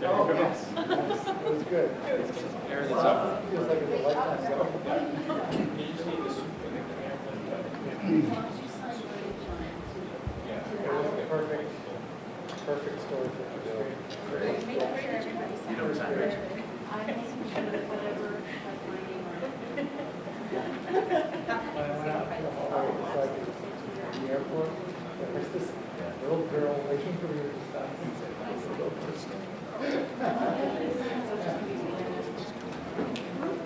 Oh, yes. It was good. Aaron, it's up. Feels like it's a lifetime ago. It was a perfect story for today. You don't sound right. I'm making sure that whatever has my name on it. When I went out in the hallway, it's like the airport, there was this little girl waiting for me to stop and said, "Nice little person."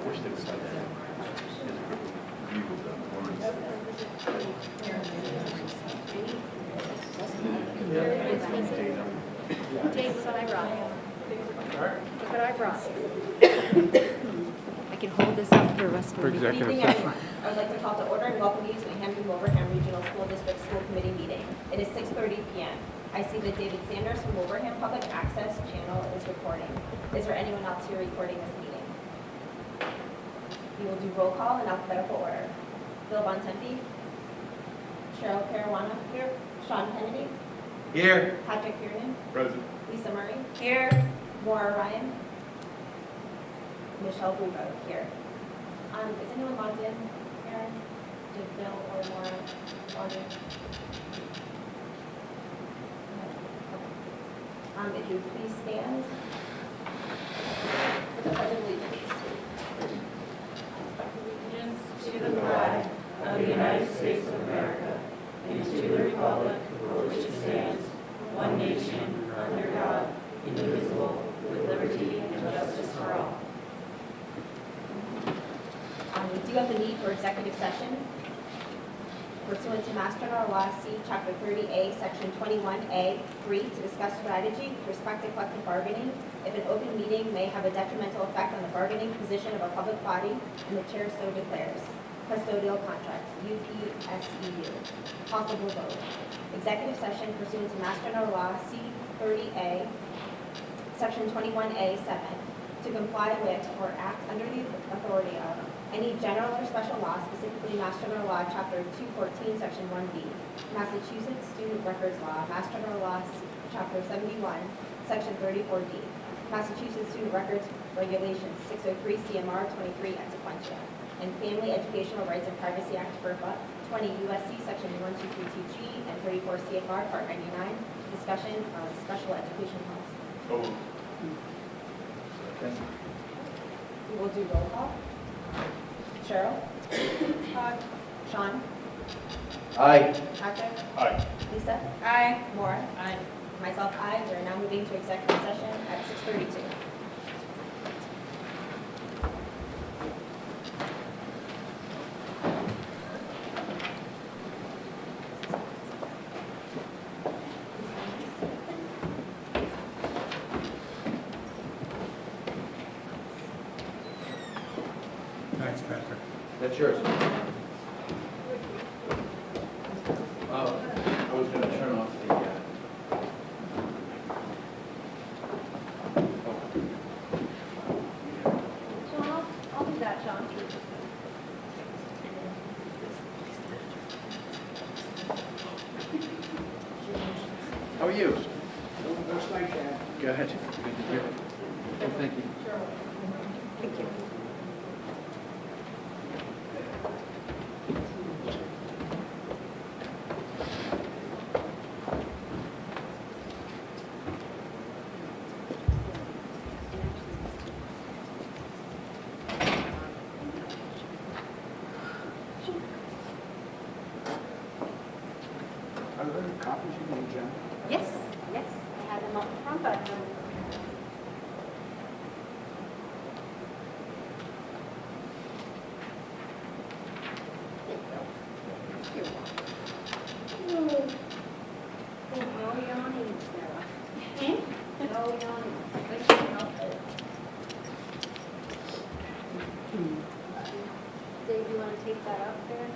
First excited. View of the performance. Dave, look what I brought. Look what I brought. I can hold this up for the rest of the Good meeting. evening, everyone. I would like to call to order and welcome you to the Hampton-Wilbraham Regional School District School Committee meeting. It is 6:30 p.m. I see that David Sanders from Wilbraham Public Access Channel is recording. Is there anyone else here recording this meeting? We will do roll call in alphabetical order. Bill Bontempi. Cheryl Caruana. Here. Sean Kennedy. Here. Patrick Kiernan. Present. Lisa Murray. Here. Maura Ryan. Michelle Brugo. Here. Is anyone logged in, Aaron? Did Bill or Maura log in? If you would please stand for the Pledge of Allegiance. Allegiance to the flag of the United States of America and to the republic for which it stands, one nation, under God, indivisible, with liberty and justice for all. We do have the need for executive session pursuant to Mass General Law C, Chapter 30A, Section 21A, 3, to discuss strategy with respect to collective bargaining if an open meeting may have a detrimental effect on the bargaining position of a public body and the chair so declares. Custodial contract, UPSEU. Possible vote. Executive session pursuant to Mass General Law C, 30A, Section 21A, 7, to comply with or act under the authority of any general or special law, specifically Mass General Law, Chapter 214, Section 1B, Massachusetts Student Records Law, Mass General Law, Chapter 71, Section 34D, Massachusetts Student Records Regulations, 603 CMR 23 et sequentia, and Family Educational Rights and Privacy Act, FERPA, 20 USC, Section 1232G, and 34 CFR, Part 99, discussion of special education laws. We will do roll call. Cheryl? Aye. Sean? Aye. Patrick? Aye. Lisa? Aye. Maura? Aye. Myself, aye. We're now moving to executive session at 6:32. Thanks, Patrick. That's yours. I was going to turn off the. Sean, I'll do that, Sean. How are you? Looks like that. Good. Good to hear. Oh, thank you. Thank you. Are there any copies you can Jen? Yes, yes, I had them up front, but no yawning, Sarah. No yawning. I can't help it. Dave, you want to take that up there?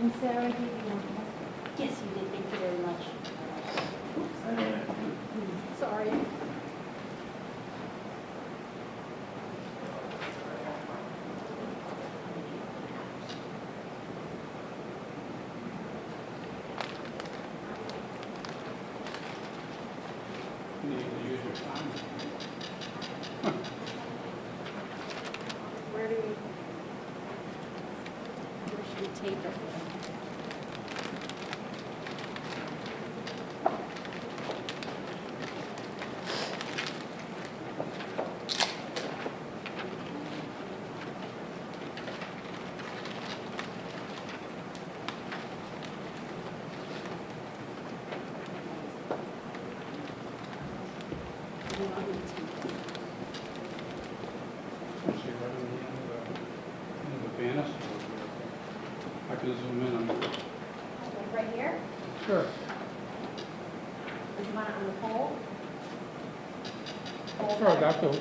And Sarah gave you one. Yes, you did. Thank you very much. Sorry. You need to use your time. Where should we take it? Actually, right in the end of the banister. I can zoom in on it. Right here? Sure. Or do you want it on the pole? Pole Sure, better? that's all.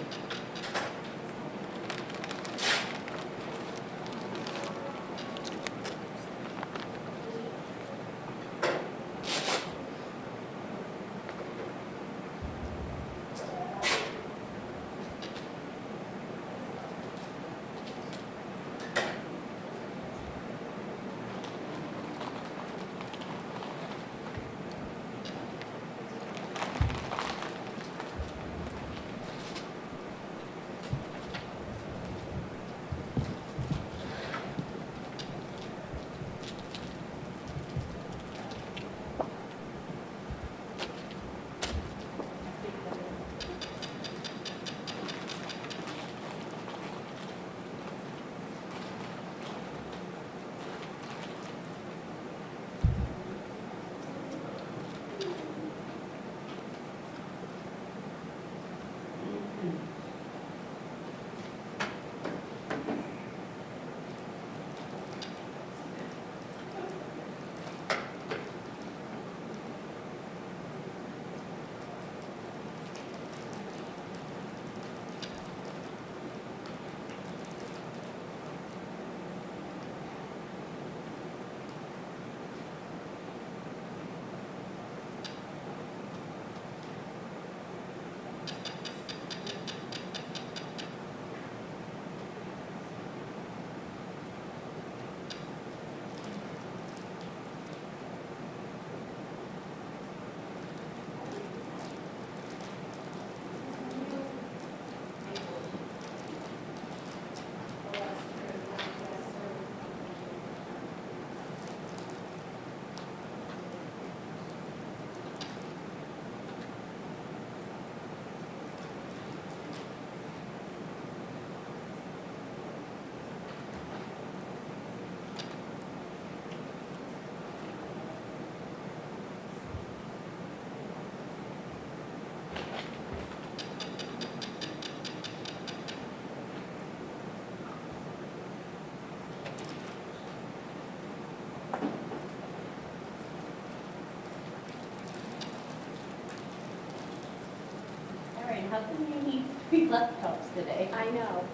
Erin, how come you need 3 laptops today? I know,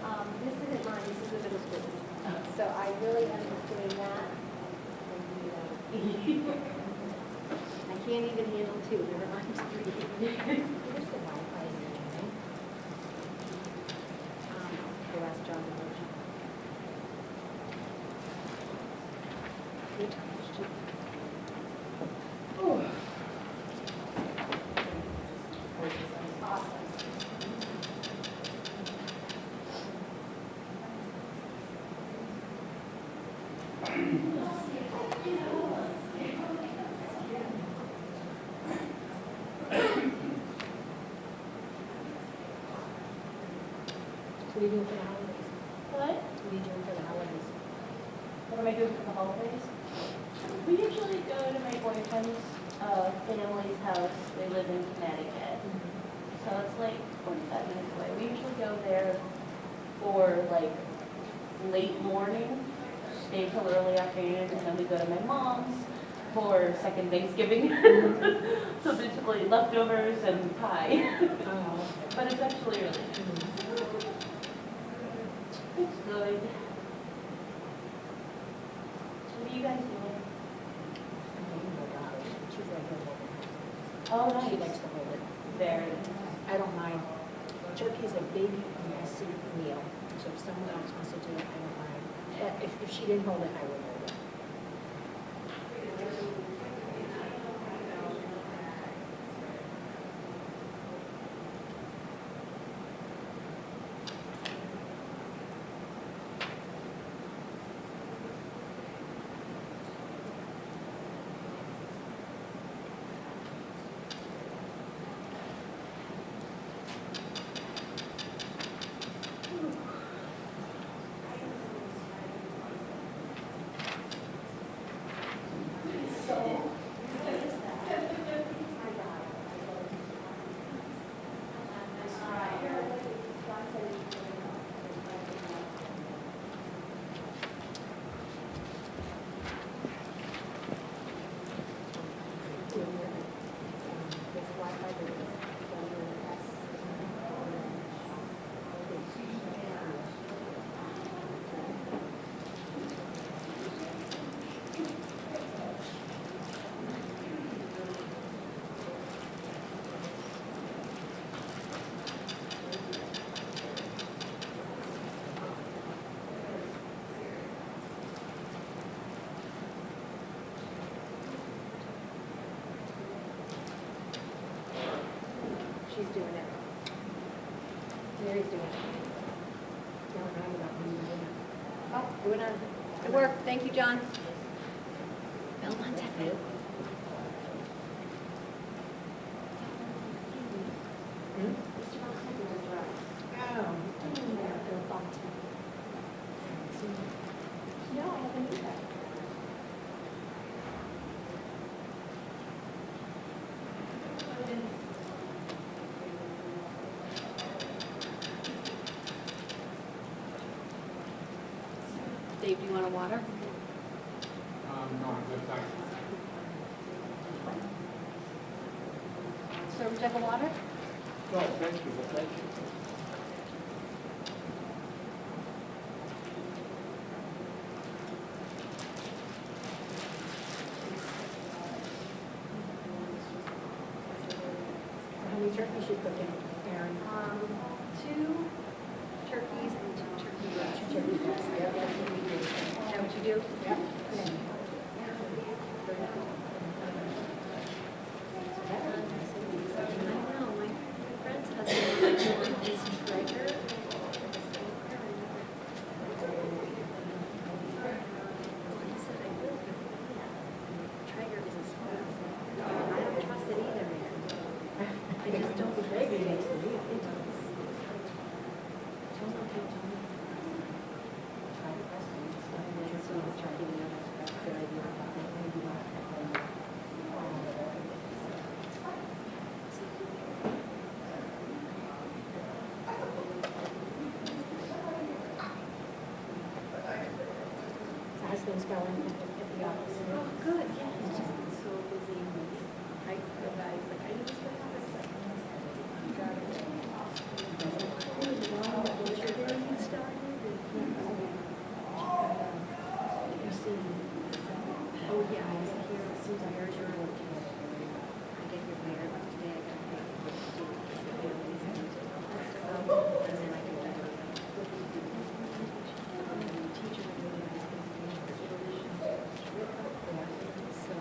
this isn't mine, this is the middle school. So I really am just doing that. I can't even handle 2, never mind 3. Here's the Wi-Fi and everything. The last job devotion. Good question. What are you doing for the holidays? What? What are you doing for the holidays? What am I doing for the holidays? We usually go to my boyfriend's family's house. They live in Connecticut. So it's like 45 minutes away. We usually go there for like late morning, stay till early afternoon, and then we go to my mom's for second Thanksgiving. So basically leftovers and pie. Oh, But it's actually really good. It's good. What are you guys doing? Oh, nice. She likes to hold it. Very. I don't mind. Turkey is a big, messy meal, so if someone else wants to do it, I don't mind. But if she didn't hold it, I would hold it. She's doing it. Mary's doing it. No, I'm not doing it. Oh, doing it. Good work. Thank you, John. Belmont Echo. No, I haven't either. Dave, do you want a water? No, I'm good, thanks. Sir, would you like a water? No, thank you, but thank you. How many turkeys you cooking, Aaron? 2 turkeys and 2 turkey breasts. 2 turkey breasts. Yeah, that's what we do. Is that what you do? Yep. I don't know, my friend's husband is Traeger. He said I will, Traeger isn't smart. I don't trust it either, man. I just don't trust Maybe it. next week. It does. Totally, totally. Try the breast meat. And then so it's turkey, you know, that's a good idea. Maybe not. How's things going at the office? Oh, good, yeah, he's just been so busy. I, the guy's like, I need to spend all this, like, you got it. What's your day started? You see, Oh, yeah, I was here, as soon as I heard you were working. I get your mayor today, I got to pay for the and then I can do it. Teacher, really nice things. So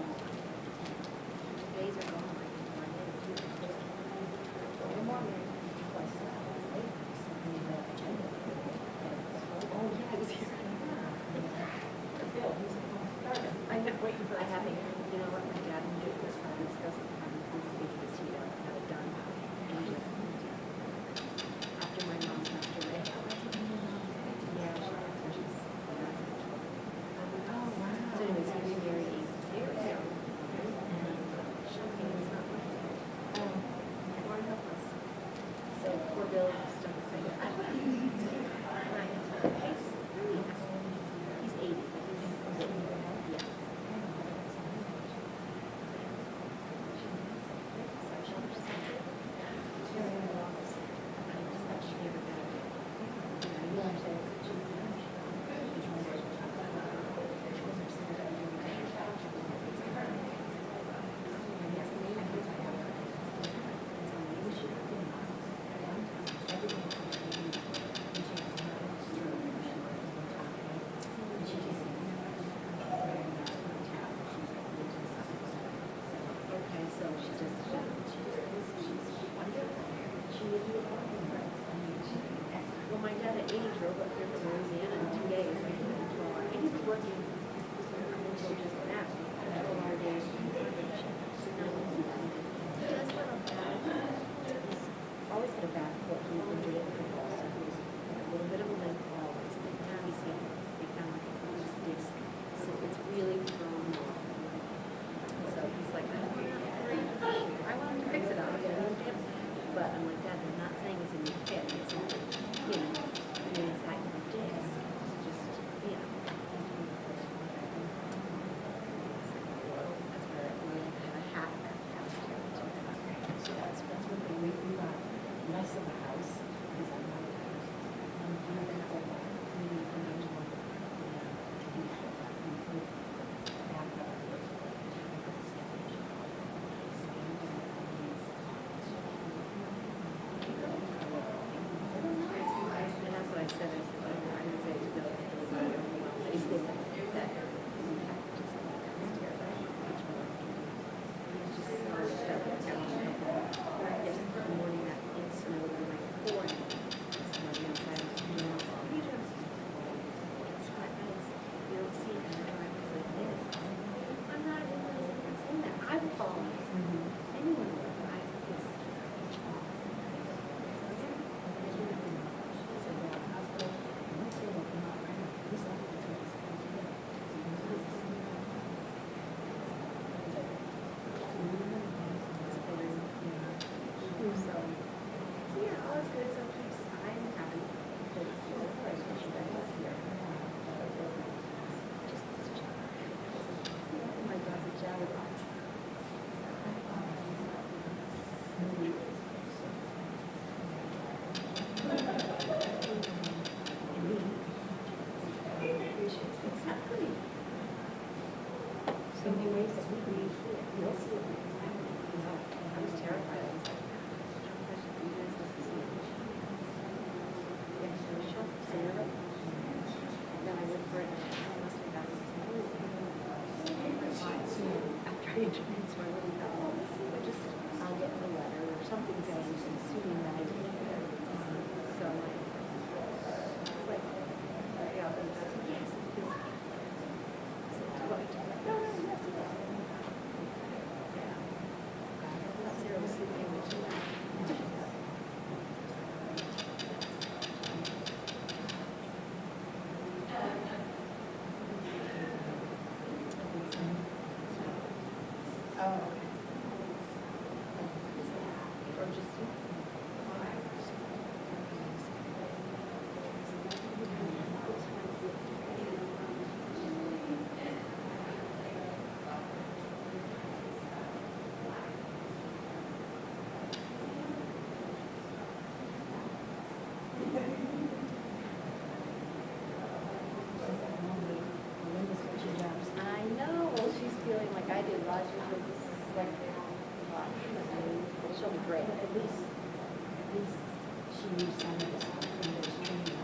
Well, my dad at 80 drove up here from Louisiana in 2 days. I came in 12 hours. And he was working until just now. 12 hour days. Always had a back foot. He injured it in football, so he was a little bit of a limp always. But now he's got they found like a loose disc, so it's really thrown off. So he's like, I don't want to I want him to fix it. I'll get it in. But I'm like, Dad, I'm not saying it's in your head. It's in your, you know, I mean, it's not your disc. It's just, you know. That's where we had a hat that passed here. So that's what we got. Less of a house, because I'm not a house. I'm doing that a lot. Meaning when I was one, to be back up. And that's what I said. I said, I didn't say to Bill, it was my only one. He said that is in fact just terrible. Just yesterday morning that it snowed the night before. Snowed the outside. He just, it's quite nice. You don't see it in the drivers like this. I'm not even saying that. I would fall. Anyone would. I just. So, yeah, all is good. So I'm happy that it's here. I wish you guys were here. Just my dog's a jabberwock. Exactly. So many ways that we can see it. You'll see it. I was terrified. I was like, then I went for it. After I introduced, so I really thought, oh, let's see, I'll get the letter or something going, assuming that I did. So I'm like, yeah, but yes, because no, yes, yes. Yeah. Sarah was sleeping when she left. Oh, okay. Or just you? I know. Well, she's feeling like I did last year. This is like, she'll be great. At least she knew some of this stuff from those training.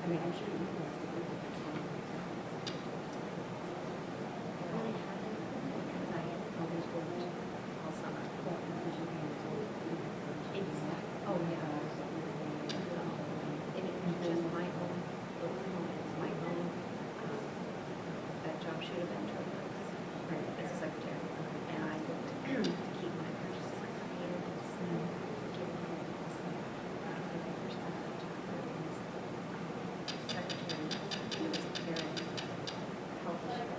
I mean, I'm sure you know. Really haven't, because I had always worked all summer. Exactly. Oh, yeah. And it was just my own, it was my own, that job should have been 12 months as a secretary. And I looked to keep my purchases like I hated this. Giving me this. When I first got that job, secretary, it was a parent health issue.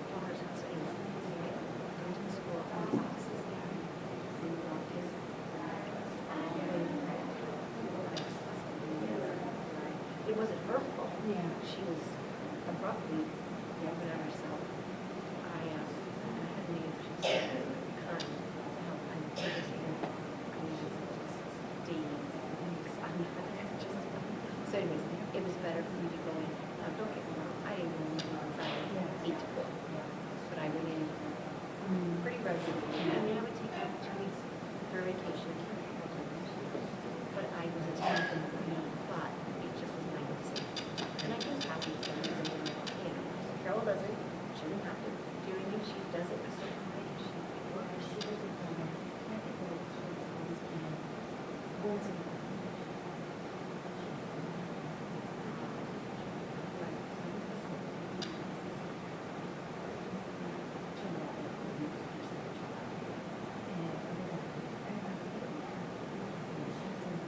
Daughter's house, it was, going to the school, all these offices there. And we walked in. It wasn't her fault. Yeah. She was abruptly, whatever, so I had me, she said, kind to help, I'm just here, I needed days, weeks, I'm just, so anyways, it was better for me to go in, don't get me wrong, I didn't go in because I hate to go, but I went in pretty regularly. I mean, I would take like 2 weeks for vacation, but I was attending, but it just was my mistake. And I was happy that I was able to, Carol doesn't, shouldn't have to do anything, she does it, so fine, she works. She doesn't know. I think the kids always can. Once in a while.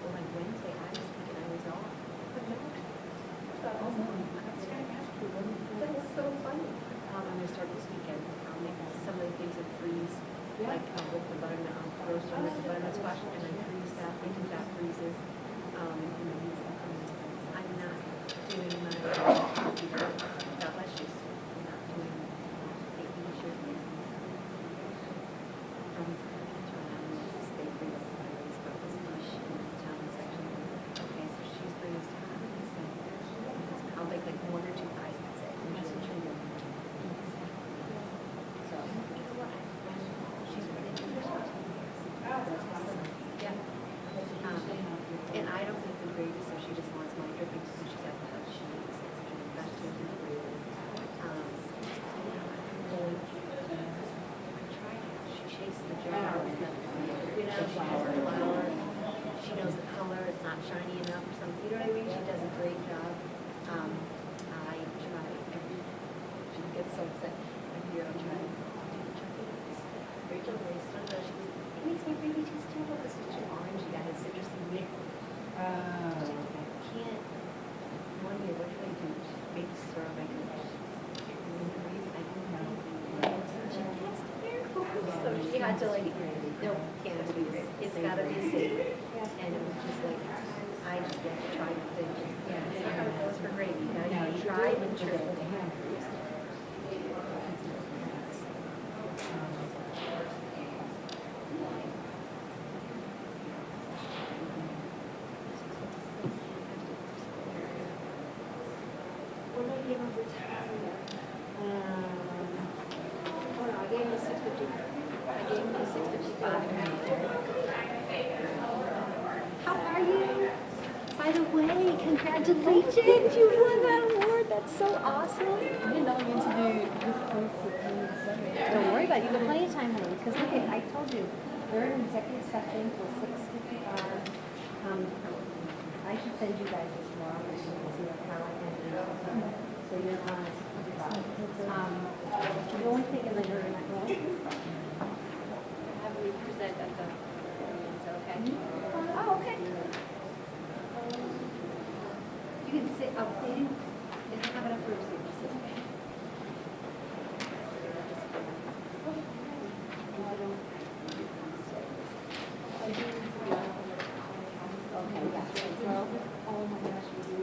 Well, like Wednesday, I was thinking I was off, but no. Oh, no. I was going to ask you, That was so funny. I'm gonna start this weekend, I'll make some of the things that freeze, like with the butternut, roast them with the butternut squash, and then freeze that, because that freezes. I'm not doing my, God bless you, I'm not doing baking sugar. They freeze the butternut, but this mush in the Italian section. Okay, so she's bringing us to I'll make like 1 or 2 pies, that's it. So, you know what? She's ready to do this. Yeah. And I don't make the gravy, so she just wants my dripping, so she's got the hot cheese, it's really vegetables in the gravy. Yeah, I tried it. She shakes the jar with the, flour. She knows the color, it's not shiny enough or something, you know what I mean? She does a great job. I try every, she gets so upset every year I'm trying to Rachel Grace, she goes, it makes my gravy taste terrible because it's too orangey, I had citrusy mix. I can't, one year, what did I do? Make syrup, I can, so she had to like, no, can't be great. It's gotta be savory. And it was just like, I just have to try the thing. Yeah, see how it goes for gravy. Now you try and true. What did I give him for time? Oh no, I gave him a 650. I gave him a 655. How are you? By the way, congratulations! You won that award. That's so awesome. I didn't know you to do this close to the Don't worry about it. You have plenty of time, honey. Because look at, I told you, they're in executive session till 6:55. I should send you guys this tomorrow so you can see what how I can do. So you're on. The only thing is that you're not going. Have we present at the, is that okay? Oh, okay. You can sit up there. It's not enough room, so you can sit there. Okay, yeah. Well, oh my gosh, we do.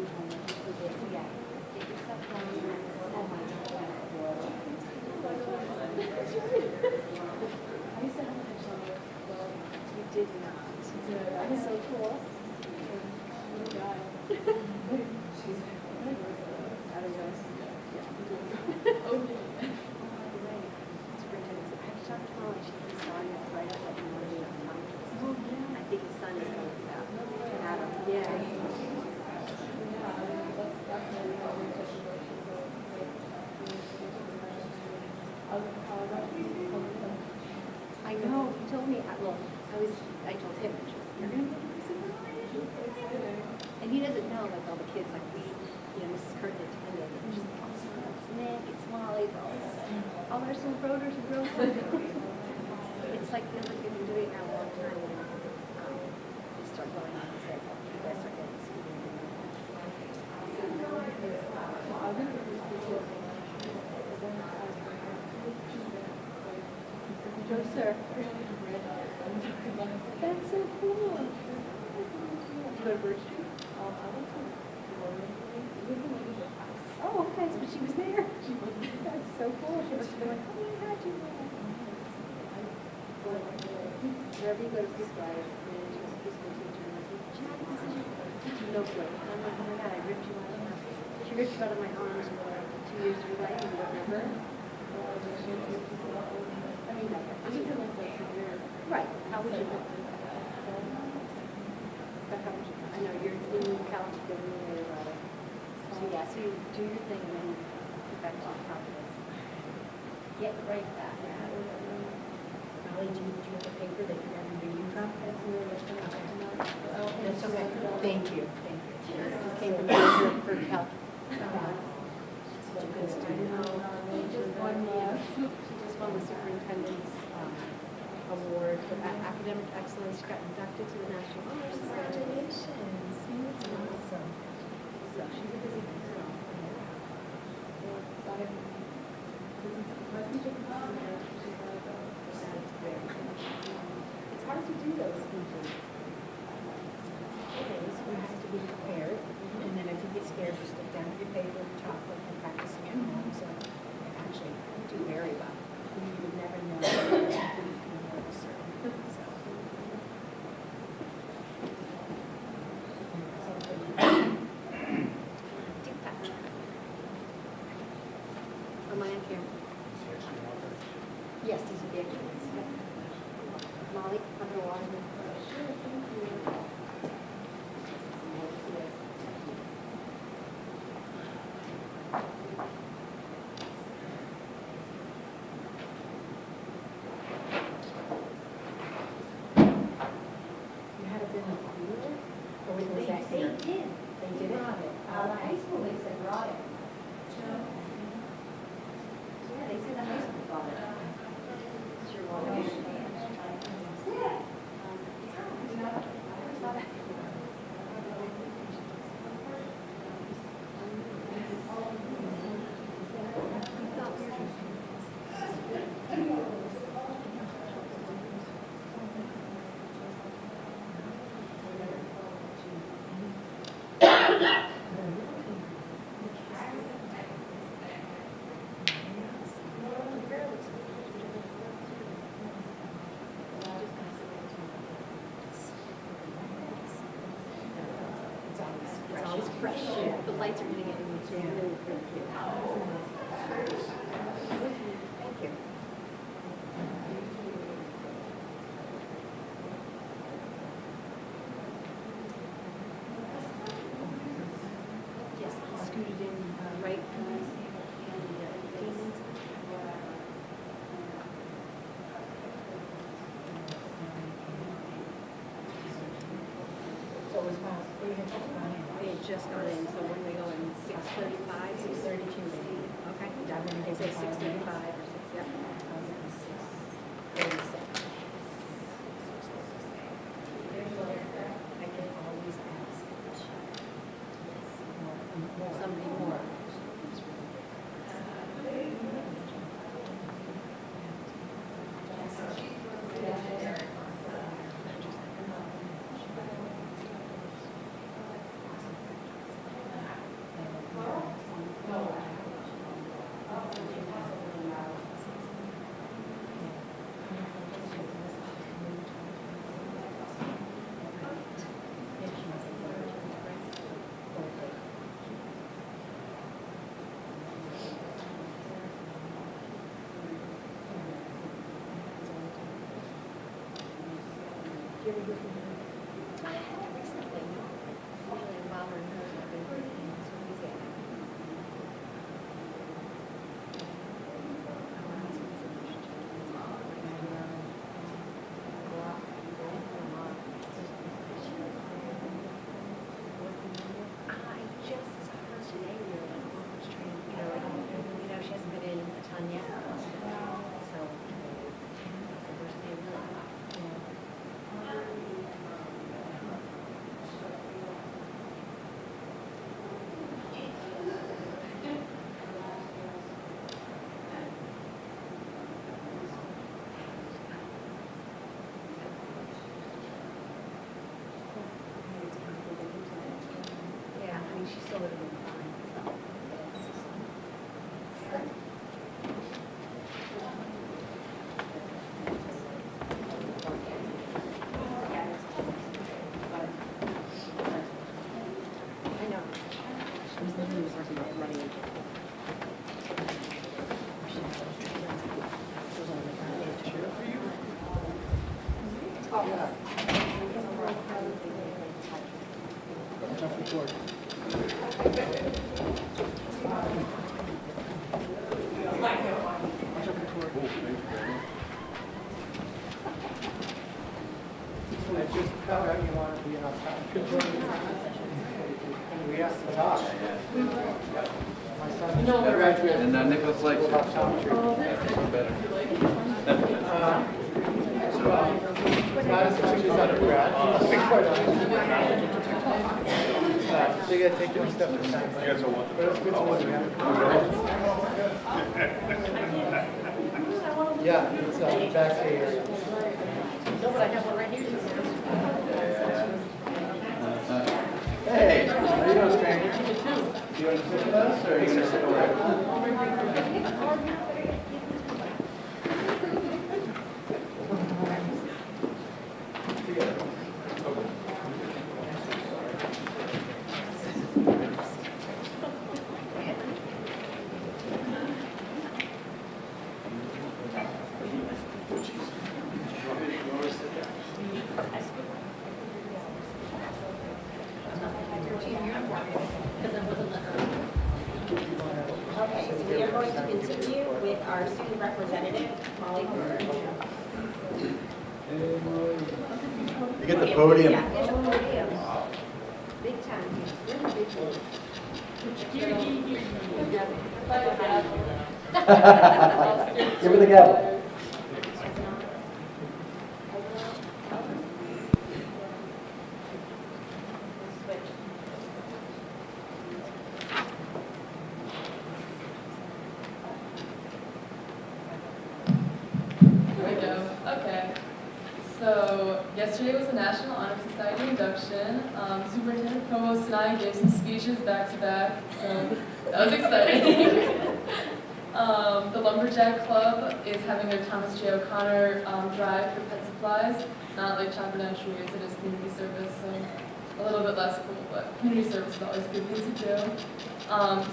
Yeah. Get your stuff done. Oh my God. I used to have a picture of it. Well, you did not. That's so cool. Oh my God. She's out of us. Springtime. I talked to Molly. She saw you like all the kids, like we, Mrs. Curtin attended, and she's like, oh, it's Nick, it's Molly, it's all our some voters and girls. It's like, feels like we've been doing it now a long time, and you start going on and say, you guys start getting Joe, sir. That's so cool. Did you go to Hwrsd? Oh, okay, so she was there. That's so cool. She must have been like, oh my God, you were. Wherever you go to preschool, I she was a preschool teacher, and I said, Jack, this is no good. And I'm like, oh my God, I ripped you out of my, she ripped you out of my arms for like 2 years of your life, and you don't remember? I mean, right, how would you? But how would you? I know you're in college, you're going to learn about it. So yeah, so you do your thing and then you get back to your calculus. Get right back. Molly, do you have a paper that you have to read from? That's okay. Thank you. Thank you. This came from for calc. Such a good student. She just won the superintendent's award for academic excellence. She got inducted to the National Honor Society. Congratulations. That's awesome. So she's a busy girl. It's hard to do those speeches. Okay, so we have to be prepared, and then if you get scared, just look down at your paper, chocolate, and practicing at home, so you actually do very well. You would never know until you become nervous or so. Deep touch. Am I on camera? Yes, these are the extra ones. Molly, underwater. Sure, thank you. You had it been a year, or was that They here? did. They did it? The high school, they said brought it. Yeah, they said the high school brought it. Sure, well, It's always fresh. It's always fresh. The lights are hitting it, and it's really pretty cute. Thank you. Yes, he scooted in right. So it was fast. We had just gone in. They had just gone in, so when we go in 6:35, 6:32 maybe. Okay. I'm gonna give Say you 5 6:35 or 6, yep. 6:36. I can always ask. More. Somebody more. Do you ever hear from him? Recently, usually while we're in Hwrsd, I've been working, so he's at. I still would have been fine. I know. She was literally talking about running. I just found out you wanted to be in our town. And we asked the doc. My son just graduated. And Nicholas likes About it. town tree. Better. Not as much as undergrad, to be quite honest. So you gotta take one step at a time. But it's good to look at. Yeah, it's back Bay area. No, but I have one right here. Hey, how you doing, stranger? Do you want to sit with us, or are you going to sit over? Okay, so we are going to continue with our student representative, Molly Hwrsd. You get the podium. Yeah, get the podium. Big time. You're in the big league. Give her the gavel. There we go. Okay. So yesterday was the National Honor Society induction. Superintendent Provost and I gave some speeches back to back, so that was exciting. The Lumberjack Club is having their Thomas J. O'Connor drive for pet supplies. Not like chopping down trees, it is community service, so a little bit less cool, but community service is always a good thing to do.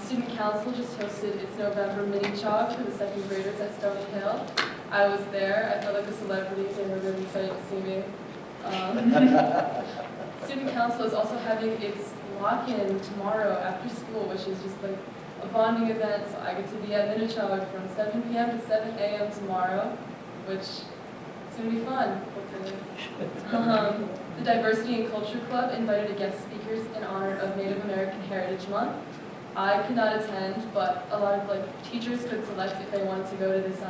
Student Council just hosted its November mini chalk for the second graders at Stony Hill. I was there. I felt like a celebrity. They were really excited to see me. Student Council is also having its lock-in tomorrow after school, which is just like a bonding event. So I get to be at Minichog from 7 p.m. to 7 a.m. tomorrow, which is going to be fun, hopefully. The Diversity and Culture Club invited guest speakers in honor of Native American Heritage Month. I could not attend, but a lot of teachers could select if they wanted to go to this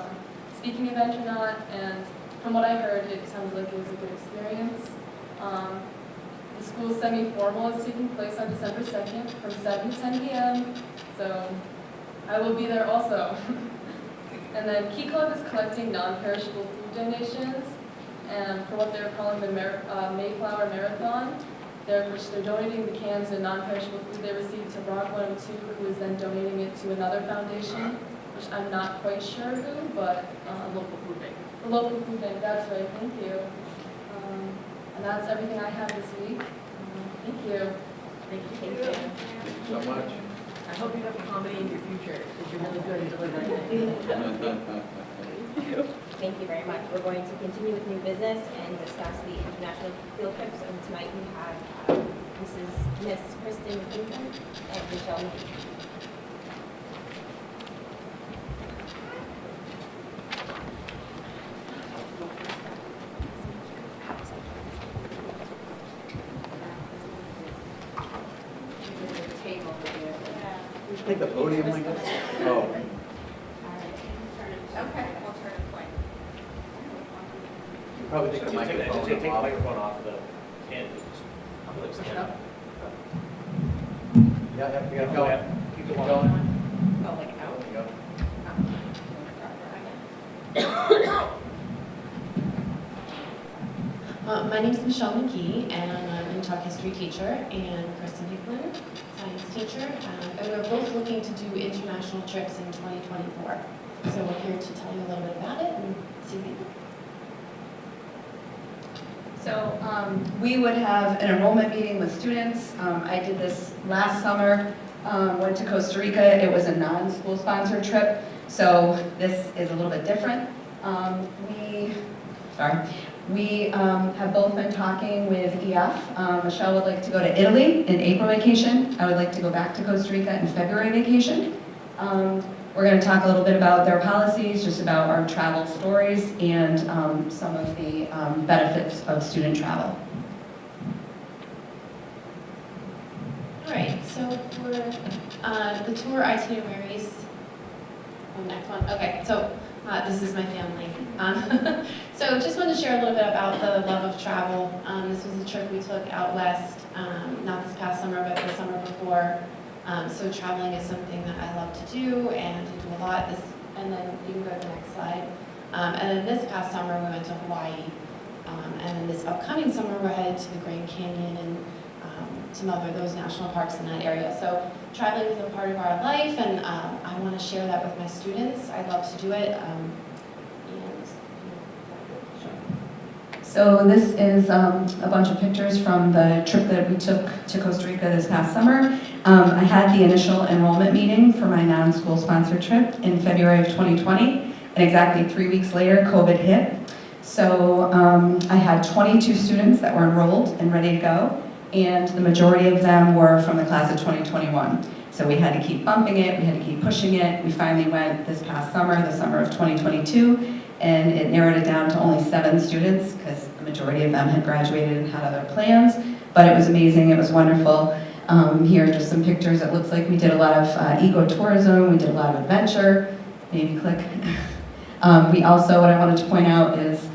speaking event or not, and from what I heard, it sounded like it was a good experience. The school semi-formal is taking place on December 2nd from 7 to 10 p.m., so I will be there also. And then Key Club is collecting non-perishable food donations, and for what they're calling the Mayflower Marathon, which they're donating the cans and non-perishable food they received to Rock 102, who is then donating it to another foundation, which I'm not quite sure who, but Local food bank. the local food bank, that's right, thank you. And that's everything I have this week. Thank you. Thank you. Thank you. So much. I hope you have comedy in your future, because you're really good at delivering it. Thank you very much. We're going to continue with new business and discuss the international field trips. And tonight we have Miss Kristen Hinton and Michelle McGee. Take the podium like this? Oh. Okay, we'll turn it point. Probably take the microphone Take the off. microphone off of the stand. I'm gonna stand up. Yeah, Go yeah, go ahead. ahead. Keep Keep going. going. Oh, like out? There you go. My name is Michelle McGee, and I'm an talk history teacher, and Kristen Hickler, science teacher. future, and we're both looking to do international trips in 2024. So we're here to tell you a little bit about it and see what you think. So we would have an enrollment meeting with students. I did this last summer, went to Costa Rica. It was a non-school sponsored trip, so this is a little bit different. We have both been talking with EF. Michelle would like to go to Italy in April vacation. I would like to go back to Costa Rica in February vacation. We're going to talk a little bit about their policies, just about our travel stories, and some of the benefits of student travel. All right, so for the tour itineraries, next one. Okay, so this is my family. So just wanted to share a little bit about the love of travel. This was a trip we took out west, not this past summer, but the summer before. So traveling is something that I love to do, and I do a lot. And then you can go to the next slide. And then this past summer we went to Hawaii, and then this upcoming summer we're headed to the Grand Canyon and some other those national parks in that area. So traveling is a part of our life, and I want to share that with my students. I love to do it. So this is a bunch of pictures from the trip that we took to Costa Rica this past summer. I had the initial enrollment meeting for my non-school sponsored trip in February of 2020, and exactly 3 weeks later, COVID hit. So I had 22 students that were enrolled and ready to go, and the majority of them were from the class of 2021. So we had to keep bumping it, we had to keep pushing it. We finally went this past summer, the summer of 2022, and it narrowed it down to only 7 students because the majority of them had graduated and had other plans. But it was amazing, it was wonderful. Here are just some pictures. It looks like we did a lot of ecotourism, we did a lot of adventure. Maybe click. We also, what I wanted to point out is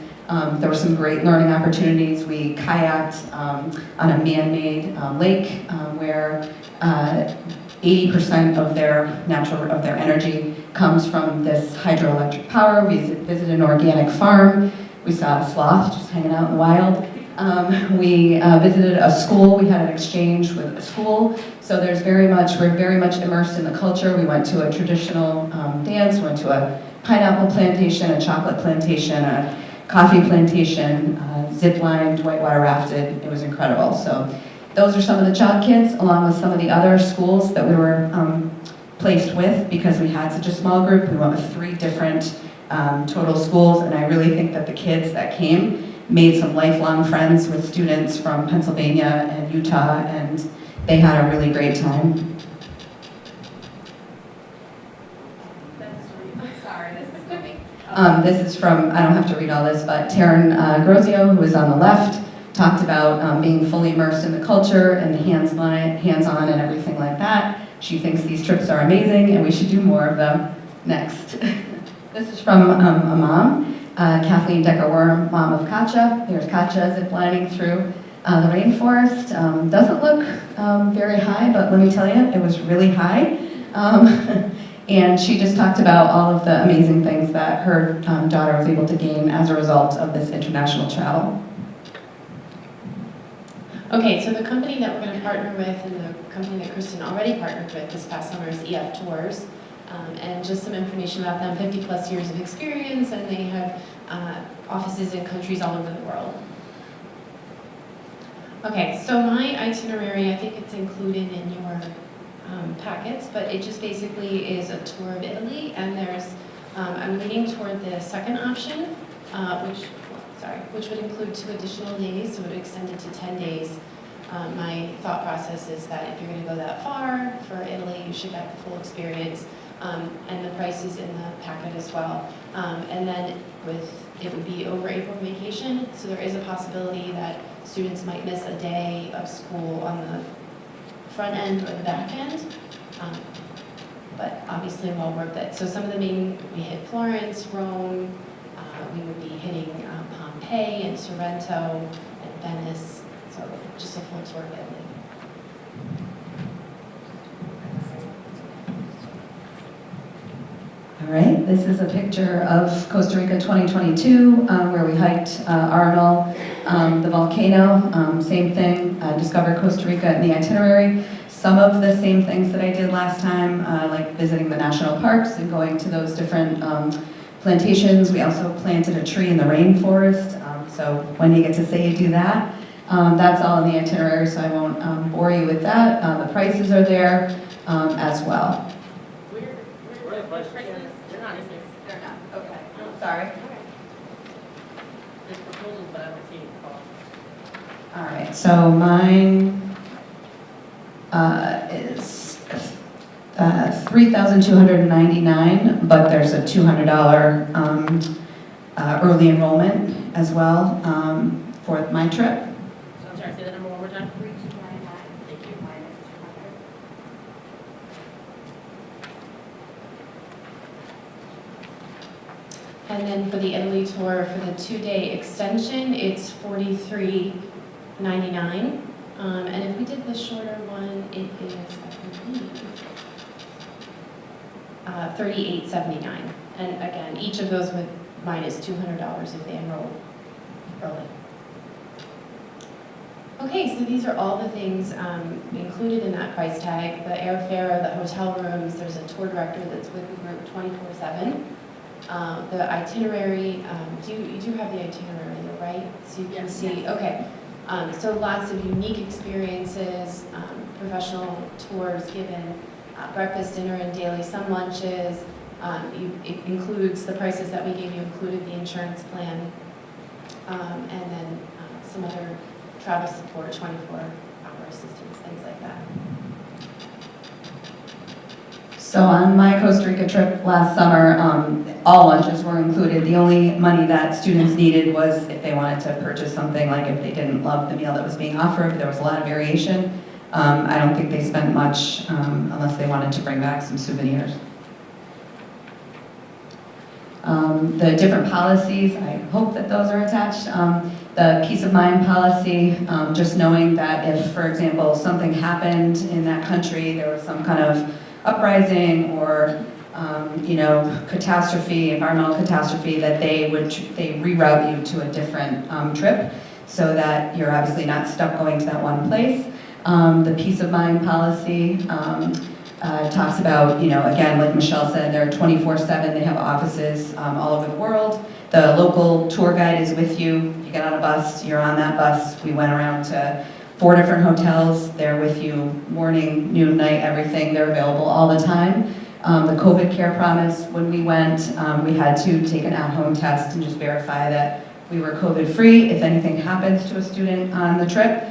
there were some great learning opportunities. We kayaked on a man-made lake where 80% of their energy comes from this hydroelectric power. We visited an organic farm. We saw a sloth just hanging out in the wild. We visited a school. We had an exchange with a school. So we're very much immersed in the culture. We went to a traditional dance, went to a pineapple plantation, a chocolate plantation, a coffee plantation, zip-lined, whitewater rafted. It was incredible. So those are some of the Chalk kids, along with some of the other schools that we were placed with, because we had such a small group. We went with 3 different total schools, and I really think that the kids that came made some lifelong friends with students from Pennsylvania and Utah, and they had a really great time. This is from, I don't have to read all this, but Taryn Grozio, who is on the left, talked about being fully immersed in the culture and the hands-on and everything like that. She thinks these trips are amazing and we should do more of them. Next. This is from a mom, Kathleen Decker-Worm, mom of Katja. Here's Katja ziplining through the rainforest. Doesn't look very high, but let me tell you, it was really high. And she just talked about all of the amazing things that her daughter was able to gain as a result of this international travel. Okay, so the company that we're going to partner with, and the company that Kristen already partnered with this past summer, is EF Tours. And just some information about them: 50+ years of experience, and they have offices in countries all over the world. Okay, so my itinerary, I think it's included in your packets, but it just basically is a tour of Italy, and I'm leaning toward the second option, which would include 2 additional days, so it would extend it to 10 days. My thought process is that if you're going to go that far for Italy, you should get the full experience, and the price is in the packet as well. And then it would be over April vacation, so there is a possibility that students might miss a day of school on the front end or the back end, but obviously well worth it. So some of the we hit Florence, Rome, we would be hitting Pompeii and Sorrento and Venice, so just a full tour of Italy. All right, this is a picture of Costa Rica 2022, where we hiked Arenal, the volcano, same thing, discovered Costa Rica in the itinerary. some of the same things that I did last time, like visiting the national parks and going to those different plantations. We also planted a tree in the rainforest, so when you get to say you do that, that's all in the itinerary, so I won't bore you with that. The prices are there as well. Where are the prices? They're not in there. They're not, okay, sorry. There's proposals, but I haven't seen the cost. All right, so mine is $3,299, but there's a $200 early enrollment as well for my trip. So I'm sorry, say that number one more time. 3299. Thank you. Minus 200. And then for the Italy tour, for the 2-day extension, it's $43.99. And if we did the shorter one, it is, I believe, $38.79. And again, each of those would minus $200 if they enroll early. Okay, so these are all the things included in that price tag. The airfare, the hotel rooms, there's a tour director that's with the group 24/7. The itinerary, you do have the itinerary, right? So you can see, okay. So lots of unique experiences, professional tours given, breakfast, dinner, and daily, some lunches. It includes, the prices that we gave you included the insurance plan, and then some other travel support, 24-hour assistance, things like that. So on my Costa Rica trip last summer, all lunches were included. The only money that students needed was if they wanted to purchase something, like if they didn't love the meal that was being offered. There was a lot of variation. I don't think they spent much unless they wanted to bring back some souvenirs. The different policies, I hope that those are attached. The peace of mind policy, just knowing that if, for example, something happened in that country, there was some kind of uprising or catastrophe, environmental catastrophe, that they reroute you to a different trip, so that you're obviously not stuck going to that one place. The peace of mind policy talks about, again, like Michelle said, they're 24/7. They have offices all over the world. The local tour guide is with you. You get on a bus, you're on that bus. We went around to 4 different hotels. They're with you morning, noon, night, everything. They're available all the time. The COVID care promise, when we went, we had to take an at-home test and just verify that we were COVID-free. If anything happens to a student on the trip,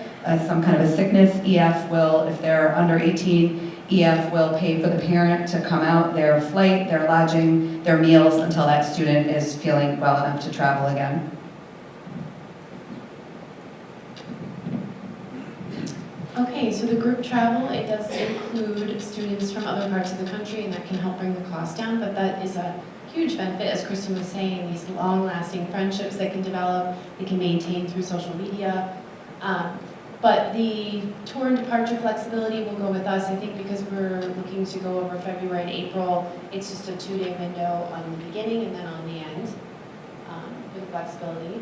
some kind of a sickness, EF will, if they're under 18, EF will pay for the parent to come out, their flight, their lodging, their meals, until that student is feeling well enough to travel again. Okay, so the group travel, it does include students from other parts of the country, and that can help bring the cost down, but that is a huge benefit, as Kristen was saying, these long-lasting friendships that can develop, they can maintain through social media. But the tour and departure flexibility will go with us, I think, because we're looking to go over February and April. It's just a 2-day window on the beginning and then on the end for the flexibility.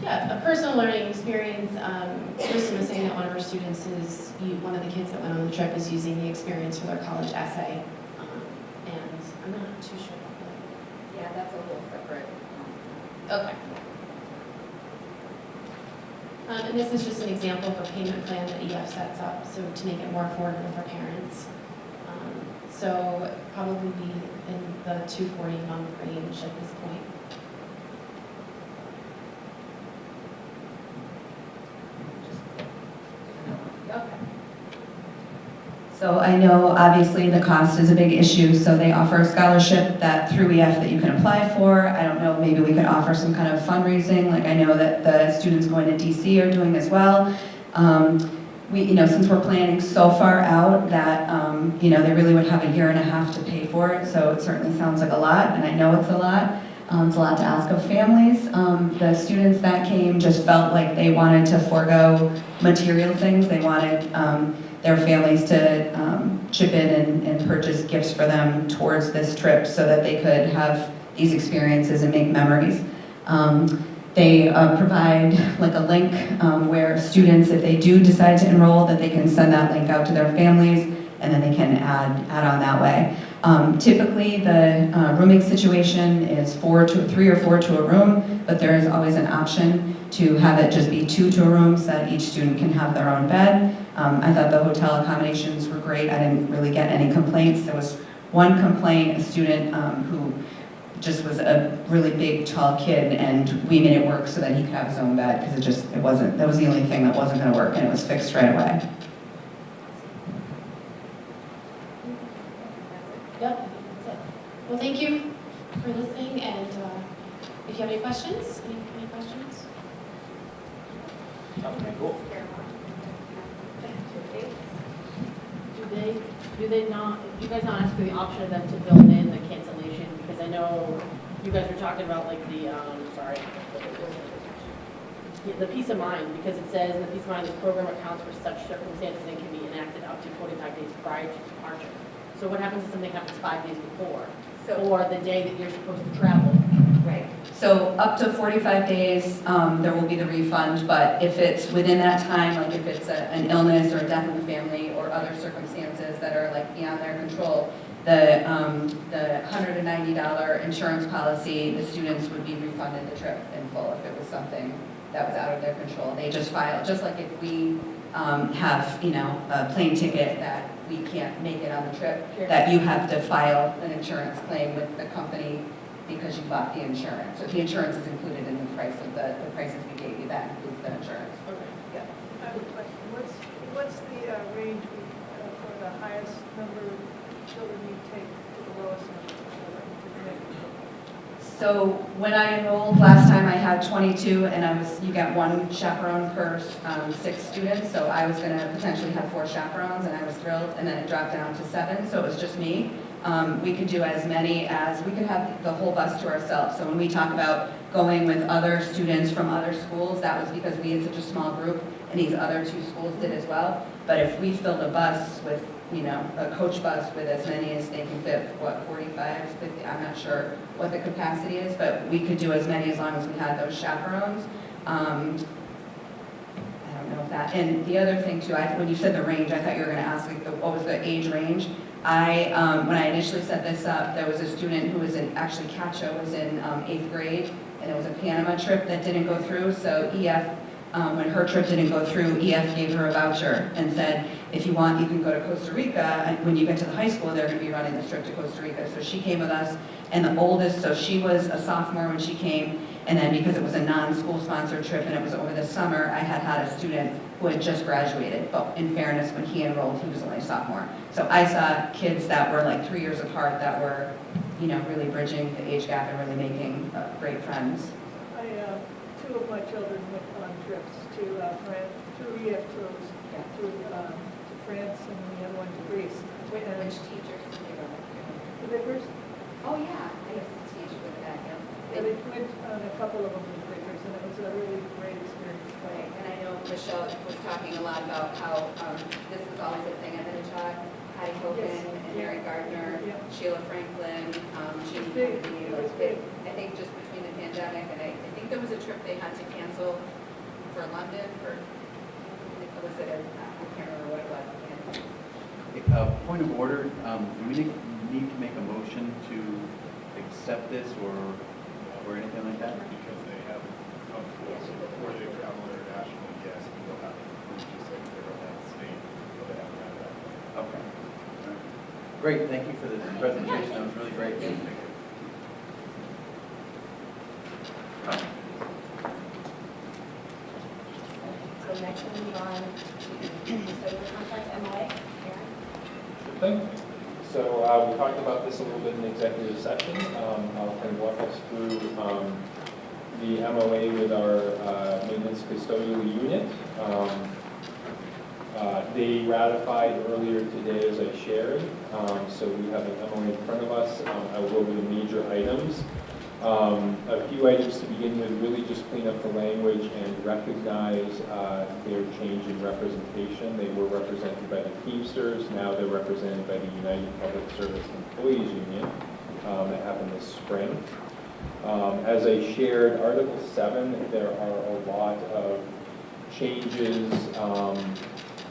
Yeah, a personal learning experience. Kristen was saying that one of her students is, one of the kids that went on the trip is using the experience for their college essay. And I'm not too sure about that. Yeah, that's a whole separate. Okay. And this is just an example of a payment plan that EF sets up, so to make it more affordable for parents. So probably be in the $240 month range at this point. Okay. So I know obviously the cost is a big issue, so they offer a scholarship that through EF that you can apply for. I don't know, maybe we could offer some kind of fundraising, like I know that the students going to DC are doing as well. Since we're planning so far out that, they really would have a year and a half to pay for it, so it certainly sounds like a lot, and I know it's a lot. It's a lot to ask of families. The students that came just felt like they wanted to forego material things. They wanted their families to chip in and purchase gifts for them towards this trip so that they could have these experiences and make memories. They provide like a link where students, if they do decide to enroll, that they can send that link out to their families, and then they can add on that way. Typically, the rooming situation is 3 or 4 to a room, but there is always an option to have it just be 2 to a room so that each student can have their own bed. I thought the hotel accommodations were great. I didn't really get any complaints. There was one complaint, a student who just was a really big, tall kid, and we made it work so that he could have his own bed, because that was the only thing that wasn't gonna work, and it was fixed right away. Yep, that's it. Well, thank you for listening, and if you have any questions, any questions? Okay, cool. Do they not, do you guys not ask for the option of them to build in the cancellation? Because I know you guys were talking about like the peace of mind, because it says the peace of mind, the program accounts for such circumstances and can be enacted up to 45 days prior to departure. So what happens if something happens 5 days before, or the day that you're supposed to travel? Right. So up to 45 days, there will be the refund, but if it's within that time, like if it's an illness or a death in the family or other circumstances that are like beyond their control, the $190 insurance policy, the students would be refunded the trip in full if it was something that was out of their control. They just file, just like if we have, a plane ticket that we can't make it on the trip, that you have to file an insurance claim with the company because you bought the insurance. So the insurance is included in the price of the prices we gave you, that includes the insurance. Okay. Yeah. I have a question. What's the range for the highest number of children you take to the lowest number of children to make it? So when I enrolled last time, I had 22, and you get 1 chaperone per 6 students. So I was going to potentially have 4 chaperones, and I was thrilled. And then it dropped down to 7, so it was just me. We could do as many as, we could have the whole bus to ourselves. So when we talk about going with other students from other schools, that was because we had such a small group, and these other 2 schools did as well. But if we filled a bus with, a coach bus with as many as they can fit, 45, 50, I'm not sure what the capacity is, but we could do as many as long as we had those chaperones. I don't know if that, and the other thing too, when you said the range, I thought you were going to ask like what was the age range. When I initially set this up, there was a student who was actually Katja was in 8th grade, and it was a Panama trip that didn't go through, so EF, when her trip didn't go through, EF gave her a voucher and said, if you want, you can go to Costa Rica, and when you get to the high school, they're going to be running this trip to Costa Rica. So she came with us, and the oldest, so she was a sophomore when she came, and then because it was a non-school sponsored trip and it was over the summer, I had a student who had just graduated, but in fairness, when he enrolled, he was only a sophomore. So I saw kids that were like 3 years apart that were, really bridging the age gap and really making great friends. 2 of my children went on trips to France, 2 EF tours, to France and the other one to Greece. Which teachers did they go with? The Vickers? Oh, yeah, I used to teach with that, yeah. Yeah, they went on a couple of them with Vickers, and it was a really great experience. Right, and I know Michelle was talking a lot about how this is always a thing at Minnetonka. Hattie Hogan and Mary Gardner, Sheila Franklin, Jean Kennedy. I think just between the pandemic and I think there was a trip they had to cancel for London for, was it I can't remember what it was. Point of order, do we need to make a motion to accept this or anything like that? Because they haven't come to us before they travel internationally, yes, we will have to prove just like they're on that state, but they haven't had that. Okay. Great, thank you for this presentation, that was really great. Thank you. So next we'll move on to the social contract, MOA. Aaron? Good thing. So we talked about this a little bit in the executive session. I'll kind of walk us through the MOA with our maintenance custodial unit. They ratified earlier today, as I shared. So we have an MOA in front of us. I will go over the major items. A few items to begin with, really just clean up the language and recognize their change in representation. They were represented by the Teamsters, now they're represented by the United Public Service Employees Union. That happened this spring. As I shared, Article 7, there are a lot of changes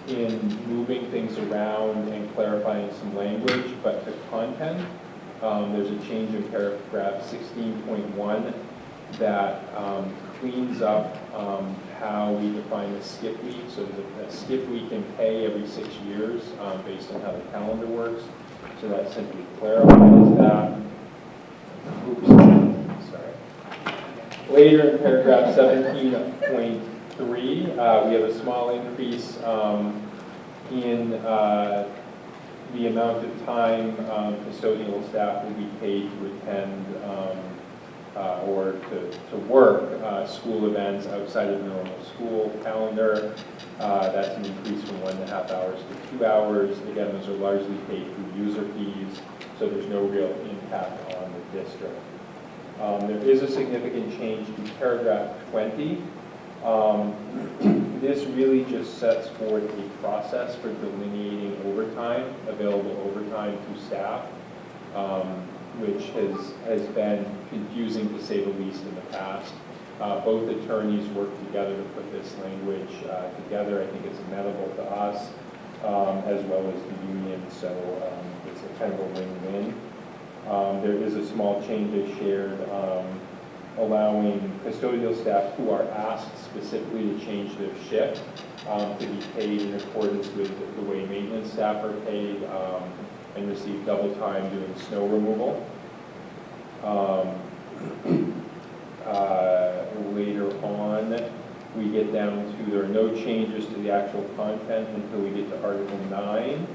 in moving things around and clarifying some language, but the content, there's a change in paragraph 16.1 that cleans up how we define a skip week. So a skip week in pay every 6 years based on how the calendar works. So that simply clarifies that. Oops, sorry. Later in paragraph 17.3, we have a small increase in the amount of time custodial staff will be paid to attend or to work school events outside of the normal school calendar. That's an increase from 1.5 hours to 2 hours. Again, those are largely paid through user fees, so there's no real impact on the district. There is a significant change to paragraph 20. This really just sets forth a process for delineating overtime, available overtime to staff, which has been confusing to say the least in the past. Both attorneys worked together to put this language together. I think it's amenable to us as well as the union, so it's a kind of a win-win. There is a small change I shared allowing custodial staff who are asked specifically to change their shift to be paid in accordance with the way maintenance staff are paid and receive double time doing snow removal. Later on, we get down to, there are no changes to the actual content until we get to Article 9.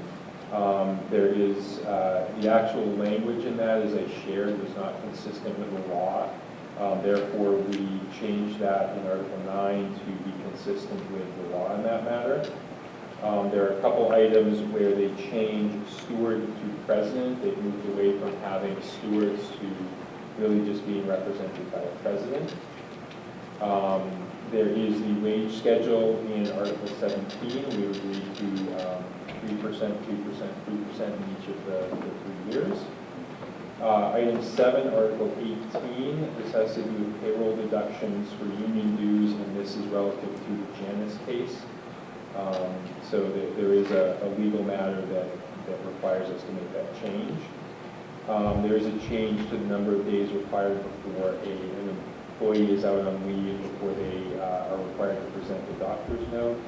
There is, the actual language in that, as I shared, was not consistent with the law. Therefore, we changed that in Article 9 to be consistent with the law in that matter. There are a couple items where they changed steward to president. They've moved away from having stewards to really just being represented by a president. There is the wage schedule in Article 17. We agreed to 3%, 3%, 3% in each of the 3 years. Item 7, Article 18, this has to do with payroll deductions for union dues, and this is relative to the Janus case. So there is a legal matter that requires us to make that change. There is a change to the number of days required before an employee is out on leave before they are required to present the doctor's note.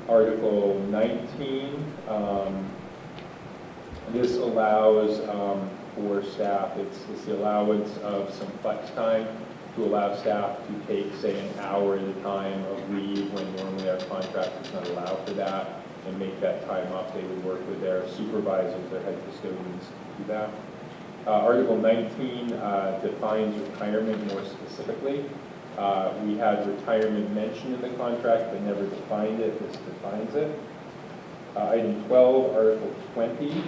Article 19, this allows for staff, it's the allowance of some flex time to allow staff to take, say, an hour at a time of leave when normally our contract does not allow for that, and make that time up. They would work with their supervisors, their head custodians to do that. Article 19 defines retirement more specifically. We had retirement mentioned in the contract, but never defined it. This defines it. Item 12, Article 20,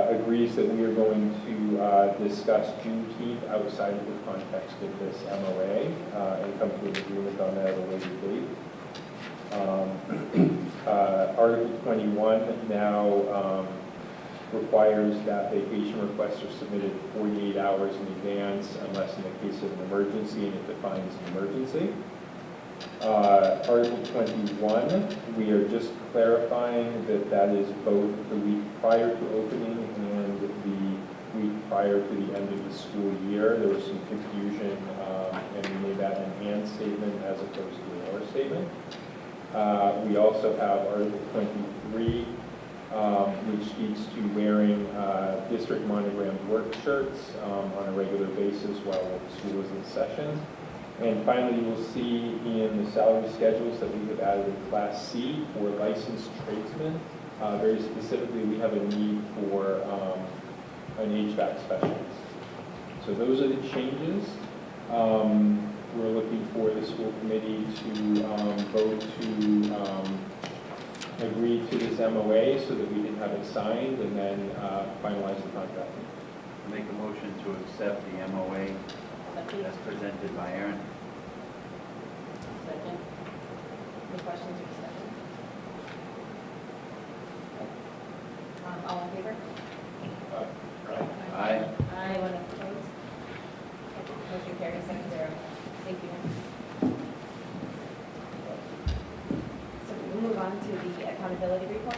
agrees that we are going to discuss Juneteenth outside of the context of this MOA and come to an agreement on that at a later date. Article 21 now requires that vacation requests are submitted 48 hours in advance unless in the case of an emergency, and it defines an emergency. Article 21, we are just clarifying that is both the week prior to opening and the week prior to the end of the school year. There was some confusion, and we made that an and statement as opposed to an or statement. We also have Article 23, which speaks to wearing district monogrammed work shirts on a regular basis while school is in session. And finally, you will see in the salary schedules that we have added a Class C for licensed tradesmen. Very specifically, we have a need for an HVAC specialist. So those are the changes. We're looking for the school committee to vote to agree to this MOA so that we can have it signed and then finalize the contract. Make a motion to accept the MOA as presented by Aaron. Second. Any questions or discussion? All in favor? Aye. Anyone move on to the accountability report.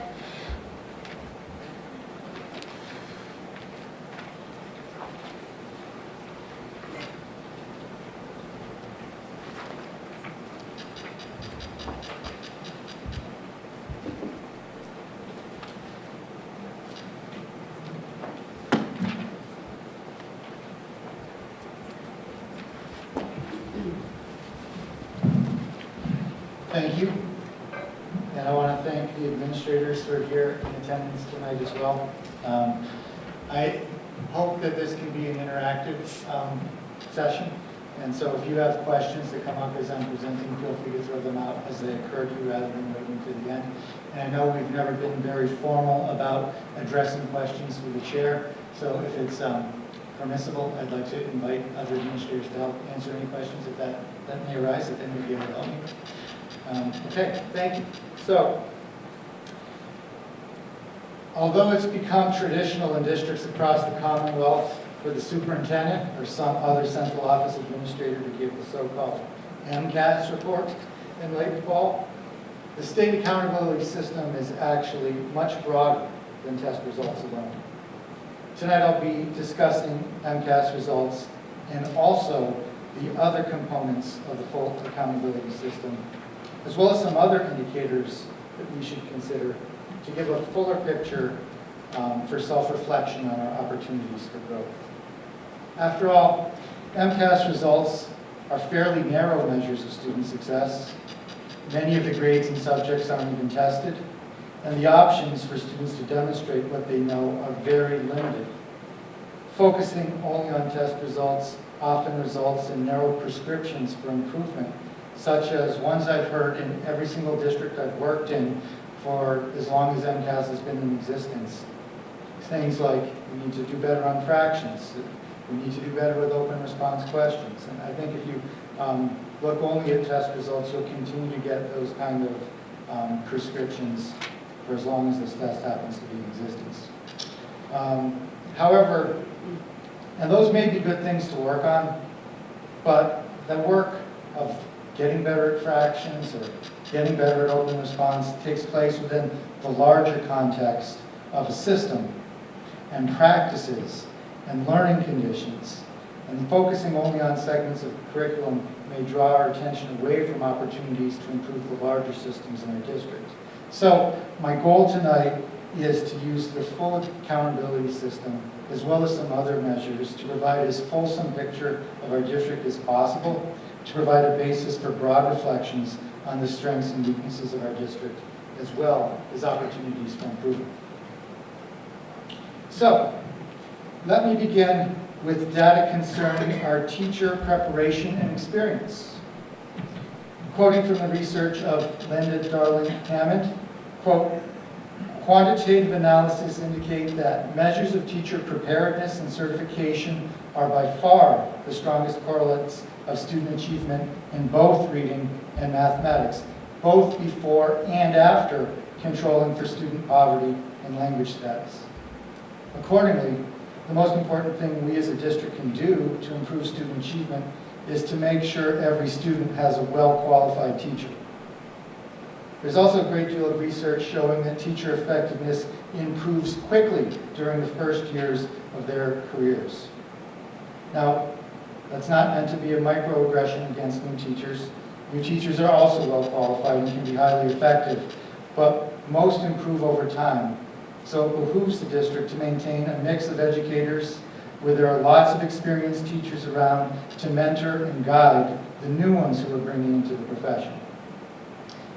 Thank you. And I want to thank the administrators who are here in attendance tonight as well. I hope that this can be an interactive session. And so if you have questions that come up as I'm presenting, feel free to throw them out as they occur to you rather than waiting to the end. And I know we've never been very formal about addressing questions through the chair. So if it's permissible, I'd like to invite other administrators to help answer any questions if that may arise, that they may be able to help me. Okay, thank you. So, although it's become traditional in districts across the Commonwealth for the superintendent or some other central office administrator to give the so-called MCAS report in late fall, the state accountability system is actually much broader than test results alone. Tonight I'll be discussing MCAS results and also the other components of the full accountability system, as well as some other indicators that we should consider to give a fuller picture for self-reflection on our opportunities for growth. After all, MCAS results are fairly narrow measures of student success. Many of the grades and subjects aren't even tested, and the options for students to demonstrate what they know are very limited. Focusing only on test results often results in narrow prescriptions for improvement, such as ones I've heard in every single district I've worked in for as long as MCAS has been in existence. Things like, we need to do better on fractions, we need to do better with open response questions. And I think if you look only at test results, you'll continue to get those kind of prescriptions for as long as this test happens to be in existence. However, and those may be good things to work on, but the work of getting better at fractions or getting better at open response takes place within the larger context of a system and practices and learning conditions. And focusing only on segments of curriculum may draw our attention away from opportunities to improve the larger systems in our district. So my goal tonight is to use the full accountability system as well as some other measures to provide as fulsome picture of our district as possible, to provide a basis for broad reflections on the strengths and weaknesses of our district, as well as opportunities for improvement. So, let me begin with data concerning our teacher preparation and experience. Quoting from the research of Linda Darling-Hammond, quote, quantitative analysis indicate that measures of teacher preparedness and certification are by far the strongest correlates of student achievement in both reading and mathematics, both before and after controlling for student poverty and language status. Accordingly, the most important thing we as a district can do to improve student achievement is to make sure every student has a well-qualified teacher. There's also a great deal of research showing that teacher effectiveness improves quickly during the first years of their careers. Now, that's not meant to be a microaggression against new teachers. New teachers are also well qualified and can be highly effective, but most improve over time. So it behooves the district to maintain a mix of educators where there are lots of experienced teachers around to mentor and guide the new ones who are bringing into the profession.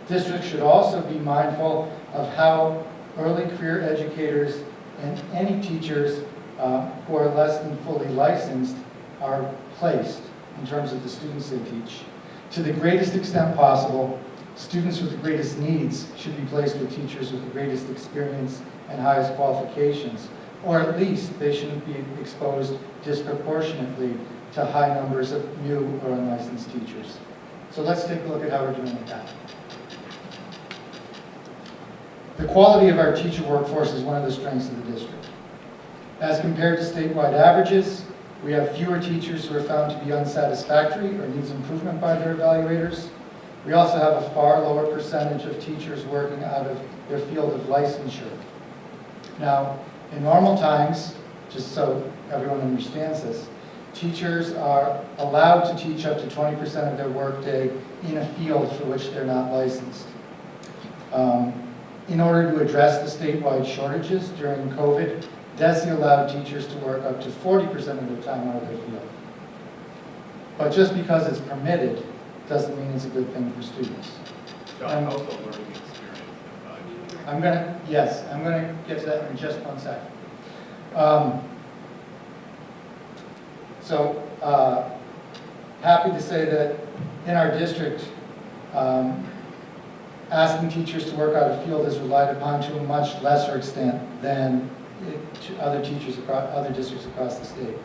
Districts should also be mindful of how early career educators and any teachers who are less than fully licensed are placed in terms of the students they teach. To the greatest extent possible, students with the greatest needs should be placed with teachers with the greatest experience and highest qualifications, or at least they shouldn't be exposed disproportionately to high numbers of new or unlicensed teachers. So let's take a look at how we're doing with that. The quality of our teacher workforce is one of the strengths of the district. As compared to statewide averages, we have fewer teachers who are found to be unsatisfactory or needs improvement by their evaluators. We also have a far lower percentage of teachers working out of their field of licensure. Now, in normal times, just so everyone understands this, teachers are allowed to teach up to 20% of their workday in a field for which they're not licensed. In order to address the statewide shortages during COVID, DESE allowed teachers to work up to 40% of their time out of their field. But just because it's permitted doesn't mean it's a good thing for students. John, how's the learning experience? I'm gonna get to that in just one second. Happy to say that in our district, asking teachers to work out of field is relied upon to a much lesser extent than to other districts across the state.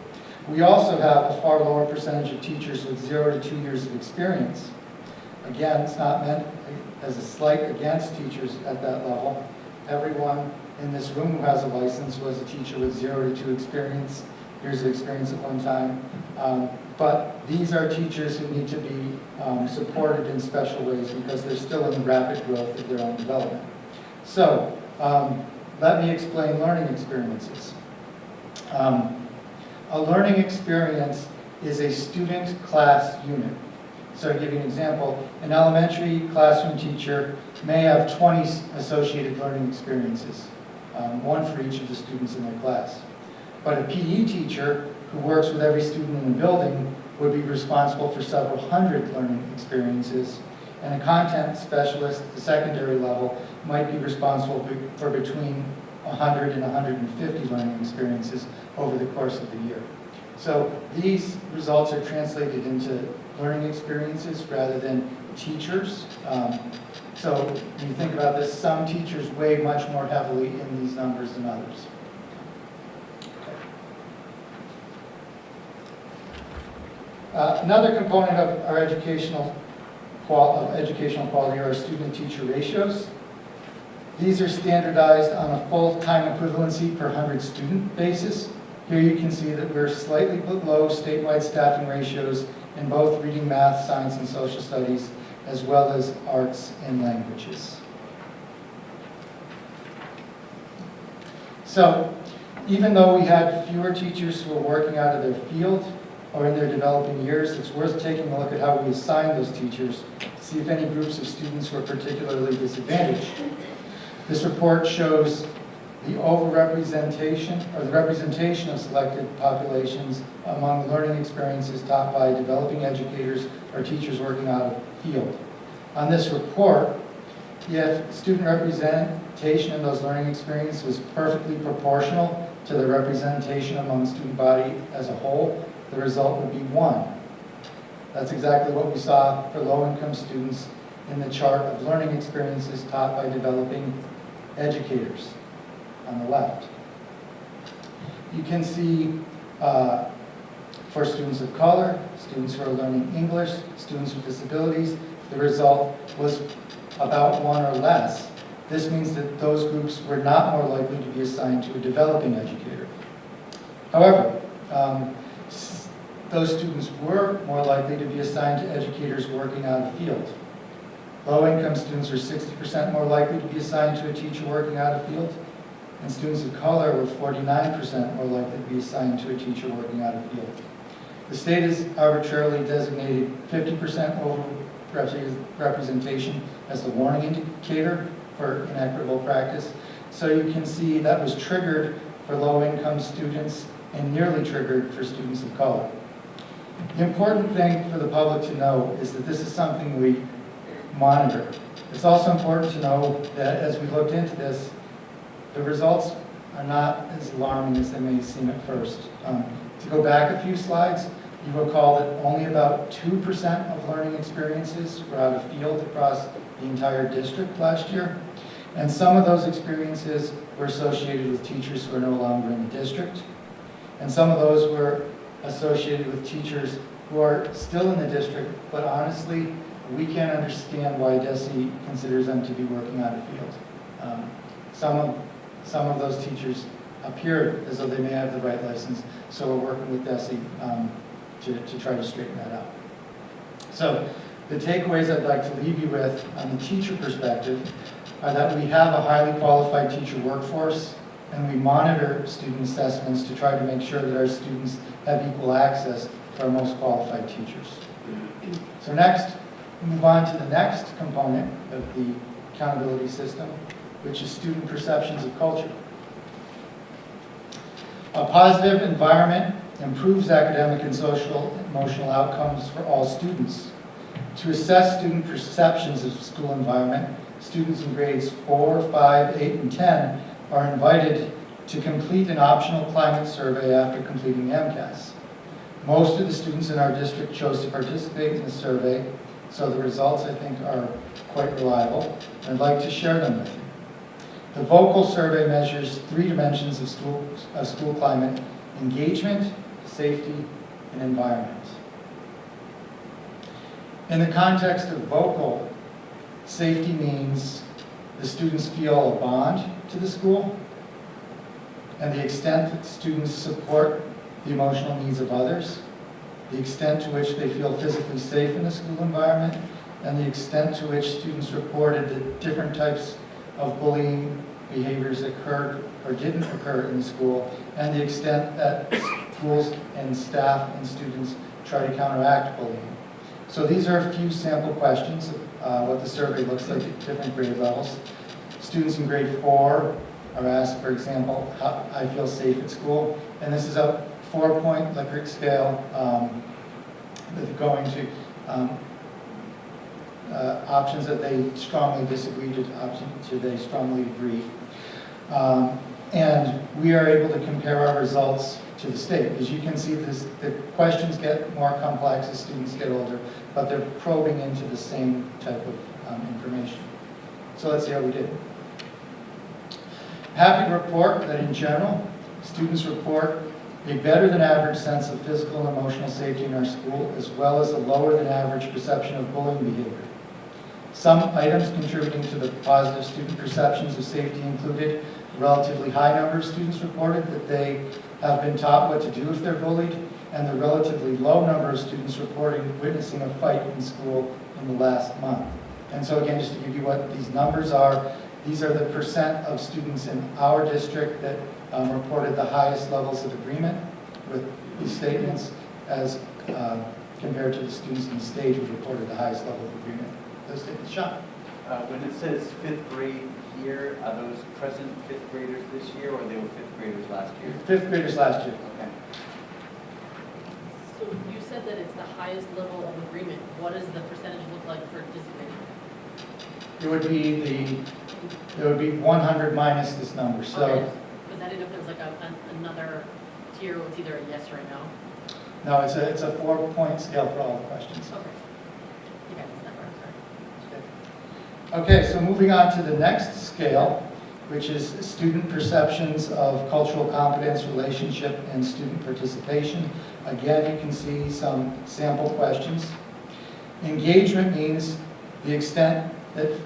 We also have a far lower percentage of teachers with 0 to 2 years of experience. Again, it's not meant as a slight against teachers at that level. Everyone in this room who has a license was a teacher with 0 to 2 years of experience at one time. But these are teachers who need to be supported in special ways because they're still in the rapid growth of their own development. So, let me explain learning experiences. A learning experience is a student class unit. So to give you an example, an elementary classroom teacher may have 20 associated learning experiences, one for each of the students in their class. But a PE teacher who works with every student in the building would be responsible for several hundred learning experiences, and a content specialist at the secondary level might be responsible for between 100 and 150 learning experiences over the course of the year. So these results are translated into learning experiences rather than teachers. So when you think about this, some teachers weigh much more heavily in these numbers than others. Another component of our educational quality are our student-teacher ratios. These are standardized on a full-time equivalency per 100 student basis. Here you can see that we're slightly below statewide staffing ratios in both reading, math, science, and social studies, as well as arts and languages. So, even though we had fewer teachers who were working out of their field or in their developing years, it's worth taking a look at how we assign those teachers to see if any groups of students were particularly disadvantaged. This report shows the overrepresentation, or the representation of selected populations among learning experiences taught by developing educators or teachers working out of field. On this report, if student representation in those learning experiences was perfectly proportional to the representation among the student body as a whole, the result would be 1. That's exactly what we saw for low-income students in the chart of learning experiences taught by developing educators on the left. You can see for students of color, students who are learning English, students with disabilities, the result was about 1 or less. This means that those groups were not more likely to be assigned to a developing educator. However, those students were more likely to be assigned to educators working out of field. Low-income students were 60% more likely to be assigned to a teacher working out of field, and students of color were 49% more likely to be assigned to a teacher working out of field. The state has arbitrarily designated 50% over-representation as the warning indicator for inequitable practice. So you can see that was triggered for low-income students and nearly triggered for students of color. The important thing for the public to know is that this is something we monitor. It's also important to know that as we looked into this, the results are not as alarming as they may seem at first. To go back a few slides, you recall that only about 2% of learning experiences were out of field across the entire district last year. And some of those experiences were associated with teachers who are no longer in the district. And some of those were associated with teachers who are still in the district, but honestly, we can't understand why DESE considers them to be working out of field. Some of those teachers appear as though they may have the right license, so we're working with DESE to try to straighten that out. So The takeaways I'd like to leave you with on the teacher perspective are that we have a highly qualified teacher workforce, and we monitor student assessments to try to make sure that our students have equal access to our most qualified teachers. So next, move on to the next component of the accountability system, which is student perceptions of culture. A positive environment improves academic and social and emotional outcomes for all students. To assess student perceptions of school environment, students in grades 4, 5, 8, and 10 are invited to complete an optional climate survey after completing the MCAS. Most of the students in our district chose to participate in the survey, so the results, I think, are quite reliable. I'd like to share them with you. The vocal survey measures 3 dimensions of school climate: engagement, safety, and environment. In the context of vocal, safety means the students feel a bond to the school, and the extent that students support the emotional needs of others, the extent to which they feel physically safe in the school environment, and the extent to which students reported that different types of bullying behaviors occurred or didn't occur in the school, and the extent that schools and staff and students try to counteract bullying. So these are a few sample questions of what the survey looks like at different grade levels. Students in grade 4 are asked, for example, how I feel safe at school, and this is a 4-point Likert scale going to options that they strongly disagree to options that they strongly agree. And we are able to compare our results to the state. As you can see, the questions get more complex as students get older, but they're probing into the same type of information. So let's see how we did. Happy to report that in general, students report a better than average sense of physical and emotional safety in our school, as well as a lower than average perception of bullying behavior. Some items contributing to the positive student perceptions of safety included a relatively high number of students reported that they have been taught what to do if they're bullied, and the relatively low number of students reporting witnessing a fight in school in the last month. And so again, just to give you what these numbers are, these are the percent of students in our district that reported the highest levels of agreement with these statements as compared to the students in the state who reported the highest level of agreement. Those statements. Sean? When it says 5th grade here, are those present 5th graders this year, or they were 5th graders last year? 5th graders last year. Okay. So you said that it's the highest level of agreement. What does the percentage look like for disagreement? It would be 100 minus this number. So. Okay. Because I didn't know if there was like another tier with either a yes or a no. No, it's a 4-point scale for all the questions. Okay. You guys missed that part, sorry. Okay, so moving on to the next scale, which is student perceptions of cultural competence, relationship, and student participation. Again, you can see some sample questions. Engagement means the extent that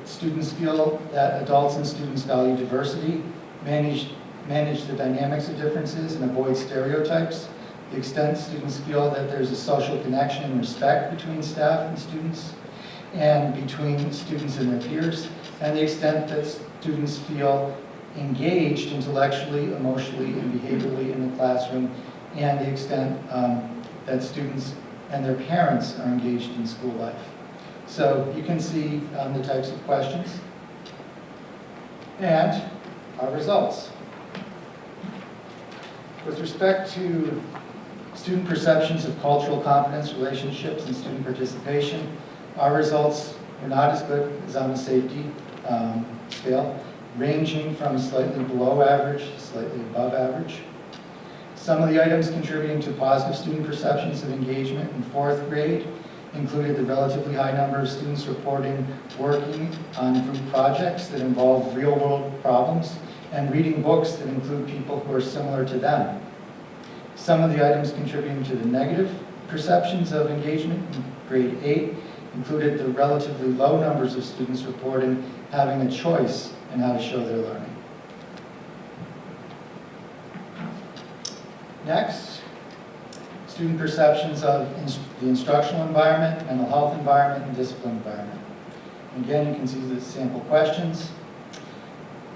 students feel that adults and students value diversity, manage the dynamics of differences, and avoid stereotypes. The extent students feel that there's a social connection and respect between staff and students, and between students and their peers, and the extent that students feel engaged intellectually, emotionally, and behaviorally in the classroom, and the extent that students and their parents are engaged in school life. So you can see the types of questions and our results. With respect to student perceptions of cultural competence, relationships, and student participation, our results were not as good as on the safety scale, ranging from slightly below average to slightly above average. Some of the items contributing to positive student perceptions of engagement in 4th grade included the relatively high number of students reporting working on group projects that involve real-world problems and reading books that include people who are similar to them. Some of the items contributing to the negative perceptions of engagement in grade 8 included the relatively low numbers of students reporting having a choice in how to show their learning. Next, student perceptions of the instructional environment, mental health environment, and discipline environment. And again, you can see the sample questions.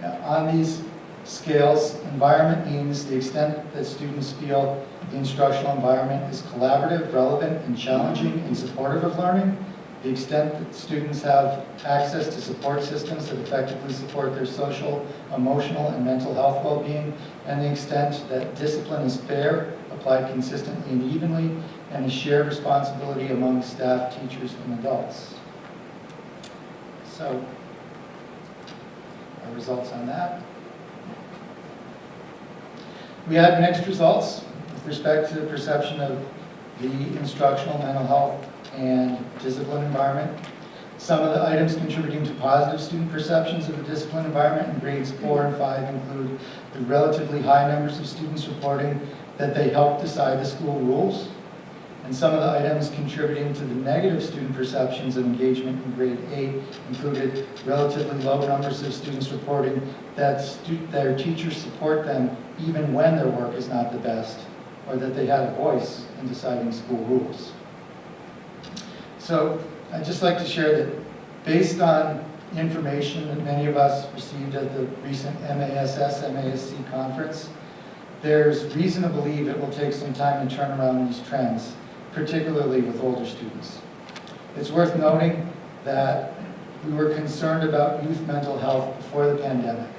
On these scales, environment means the extent that students feel the instructional environment is collaborative, relevant, and challenging and supportive of learning. The extent that students have access to support systems that effectively support their social, emotional, and mental health well-being, and the extent that discipline is fair, applied consistently and evenly, and a shared responsibility among staff, teachers, and adults. So, our results on that. We had mixed results with respect to the perception of the instructional, mental health, and discipline environment. Some of the items contributing to positive student perceptions of the discipline environment in grades 4 and 5 include the relatively high numbers of students reporting that they helped decide the school rules. And some of the items contributing to the negative student perceptions of engagement in grade 8 included relatively low numbers of students reporting that their teachers support them even when their work is not the best, or that they had a voice in deciding school rules. So I'd just like to share that based on information that many of us received at the recent MASC conference, there's reason to believe it will take some time to turn around these trends, particularly with older students. It's worth noting that we were concerned about youth mental health before the pandemic.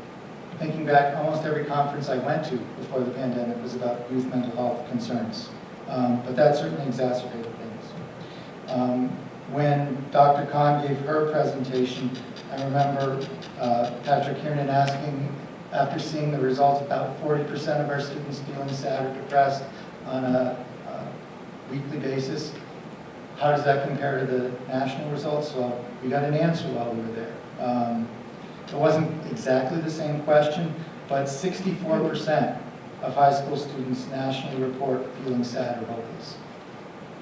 Thinking back, almost every conference I went to before the pandemic was about youth mental health concerns. But that certainly exacerbated things. When Dr. Kahn gave her presentation, I remember Patrick Kiernan asking, after seeing the results, about 40% of our students feeling sad or depressed on a weekly basis. How does that compare to the national results? Well, we got an answer while we were there. It wasn't exactly the same question, but 64% of high school students nationally report feeling sad or hopeless.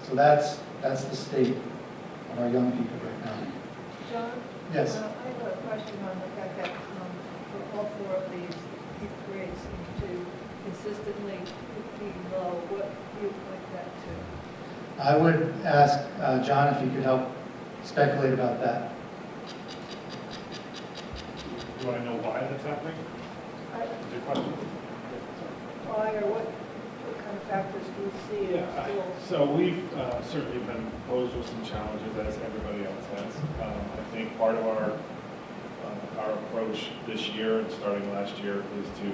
So that's the state of our young people right now. John? Yes? I have a question on the fact that for all four of these grades seem to consistently be low. What do you point that to? I would ask John if he could help speculate about that. Do I know why that's happening? Is your question? Why or what kind of factors do you see in schools? So we've certainly been posed with some challenges, as everybody else has. I think part of our approach this year and starting last year is to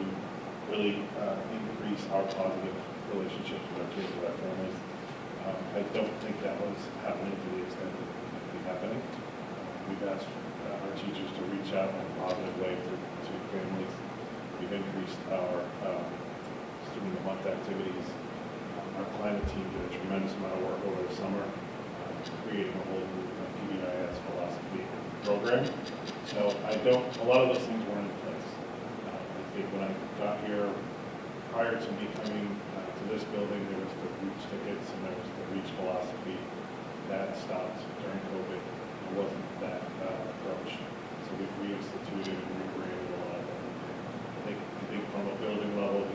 really increase our positive relationships with our kids, with our families. I don't think that was happening to the extent that it could be happening. We've asked our teachers to reach out in a positive way to families. We've increased our student of the month activities. Our climate team did a tremendous amount of work over the summer, creating a whole new PBIS philosophy program. So a lot of those things weren't in place. I think when I got here, prior to me coming to this building, there was the REACH tickets and there was the REACH philosophy. That stopped during COVID. It wasn't that approach. So we've reinstituted and recreated a lot of them. I think from a building level,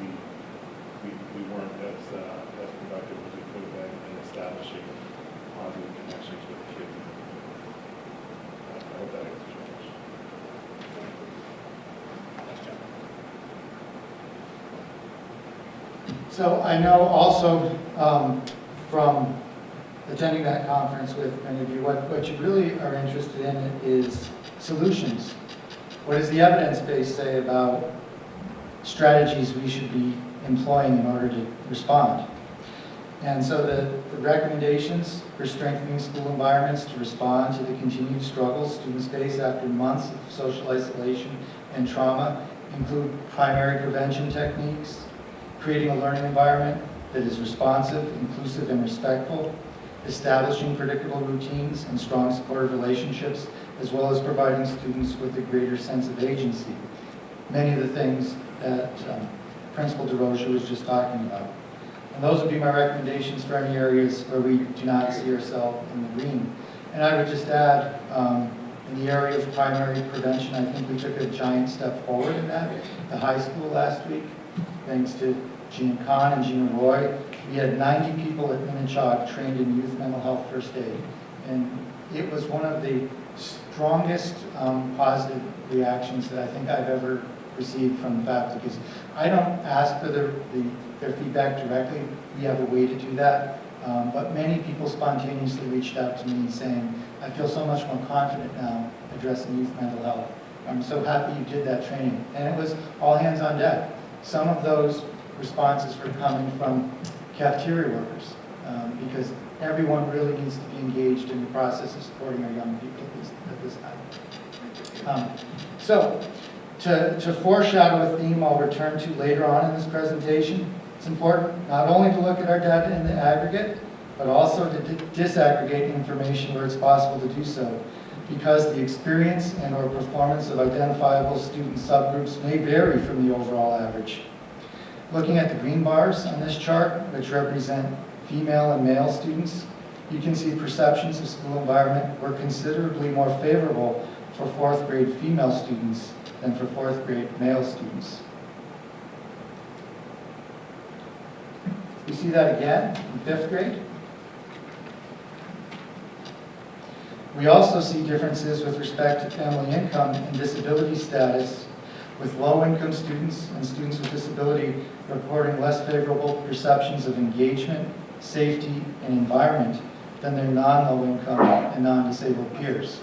we weren't as productive as we could have been in establishing positive connections with the kids. I hope that answers your question. So I know also from attending that conference with many of you, what you really are interested in is solutions. What does the evidence base say about strategies we should be employing in order to respond? And so the recommendations for strengthening school environments to respond to the continued struggles students face after months of social isolation and trauma include primary prevention techniques, creating a learning environment that is responsive, inclusive, and respectful, establishing predictable routines and strong supportive relationships, as well as providing students with a greater sense of agency. Many of the things that Principal DeRocha was just talking about. And those would be my recommendations for any areas where we do not see ourselves in the green. And I would just add, in the area of primary prevention, I think we took a giant step forward in that. The high school last week, thanks to Gina Kahn and Gina Roy, We had 90 people at Minnetonka trained in youth mental health first aid. And it was one of the strongest positive reactions that I think I've ever received from faculty, because I don't ask for their feedback directly. We have a way to do that. But many people spontaneously reached out to me saying, I feel so much more confident now addressing youth mental health. I'm so happy you did that training. And it was all hands on deck. Some of those responses were coming from cafeteria workers, because everyone really needs to be engaged in the process of supporting our young people at this time. So, to foreshadow a theme I'll return to later on in this presentation, it's important not only to look at our data in the aggregate, but also to disaggregate information where it's possible to do so, because the experience and/or performance of identifiable student subgroups may vary from the overall average. Looking at the green bars on this chart, which represent female and male students, you can see perceptions of school environment were considerably more favorable for 4th grade female students than for 4th grade male students. We see that again in 5th grade. We also see differences with respect to family income and disability status, with low-income students and students with disability reporting less favorable perceptions of engagement, safety, and environment than their non-low-income and non-disabled peers.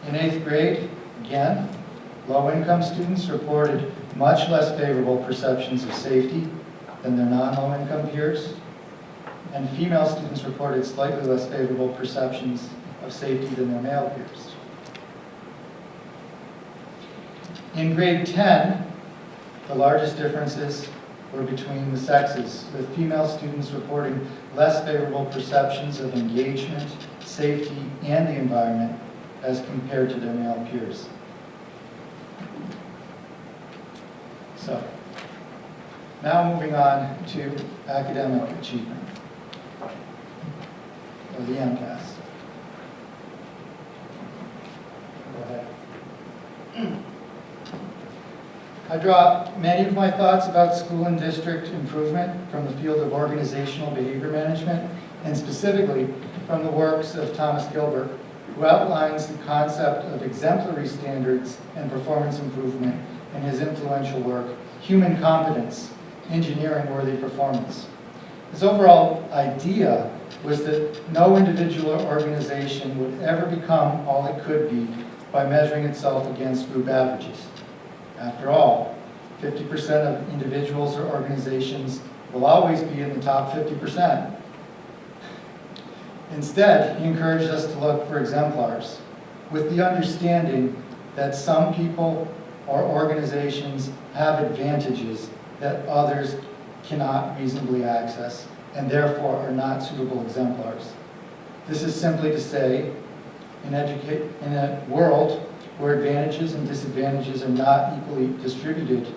In 8th grade, again, low-income students reported much less favorable perceptions of safety than their non-low-income peers, and female students reported slightly less favorable perceptions of safety than their male peers. In grade 10, the largest differences were between the sexes, with female students reporting less favorable perceptions of engagement, safety, and the environment as compared to their male peers. So, now moving on to academic achievement, or the MCAS. Go ahead. I draw many of my thoughts about school and district improvement from the field of organizational behavior management, and specifically from the works of Thomas Gilbert, who outlines the concept of exemplary standards and performance improvement in his influential work, Human Competence, Engineering Worthy Performance. His overall idea was that no individual or organization would ever become all it could be by measuring itself against group averages. After all, 50% of individuals or organizations will always be in the top 50%. Instead, he encouraged us to look for exemplars, with the understanding that some people or organizations have advantages that others cannot reasonably access, and therefore are not suitable exemplars. This is simply to say, in a world where advantages and disadvantages are not equally distributed,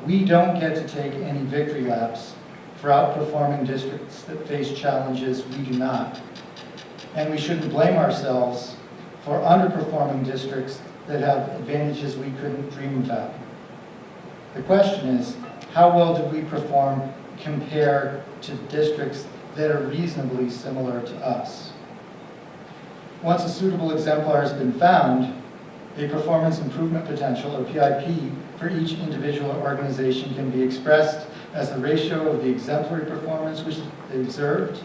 we don't get to take any victory laps for outperforming districts that face challenges we do not. And we shouldn't blame ourselves for underperforming districts that have advantages we couldn't dream about. The question is, how well do we perform compared to districts that are reasonably similar to us? Once a suitable exemplar has been found, a performance improvement potential, or PIP, for each individual or organization can be expressed as the ratio of the exemplary performance which they observed,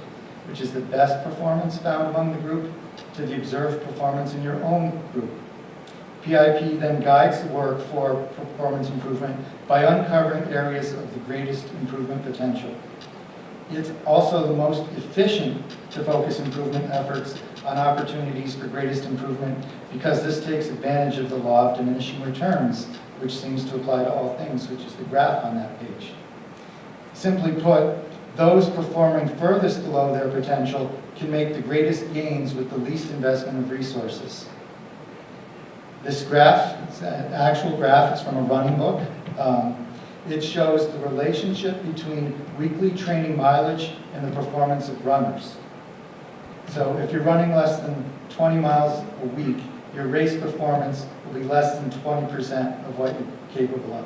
which is the best performance found among the group, to the observed performance in your own group. PIP then guides the work for performance improvement by uncovering areas of the greatest improvement potential. It's also the most efficient to focus improvement efforts on opportunities for greatest improvement, because this takes advantage of the law of diminishing returns, which seems to apply to all things, which is the graph on that page. Simply put, those performing furthest below their potential can make the greatest gains with the least investment of resources. This graph, it's an actual graph, it's from a running book. It shows the relationship between weekly training mileage and the performance of runners. So if you're running less than 20 miles a week, your race performance will be less than 20% of what you're capable of.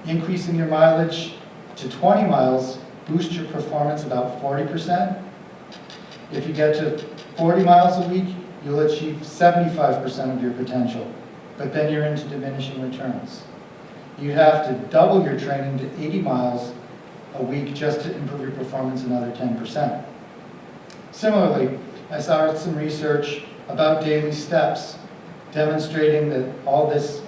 Increasing your mileage to 20 miles boosts your performance about 40%. If you get to 40 miles a week, you'll achieve 75% of your potential, but then you're into diminishing returns. You'd have to double your training to 80 miles a week just to improve your performance another 10%. Similarly, I saw some research about daily steps demonstrating that all this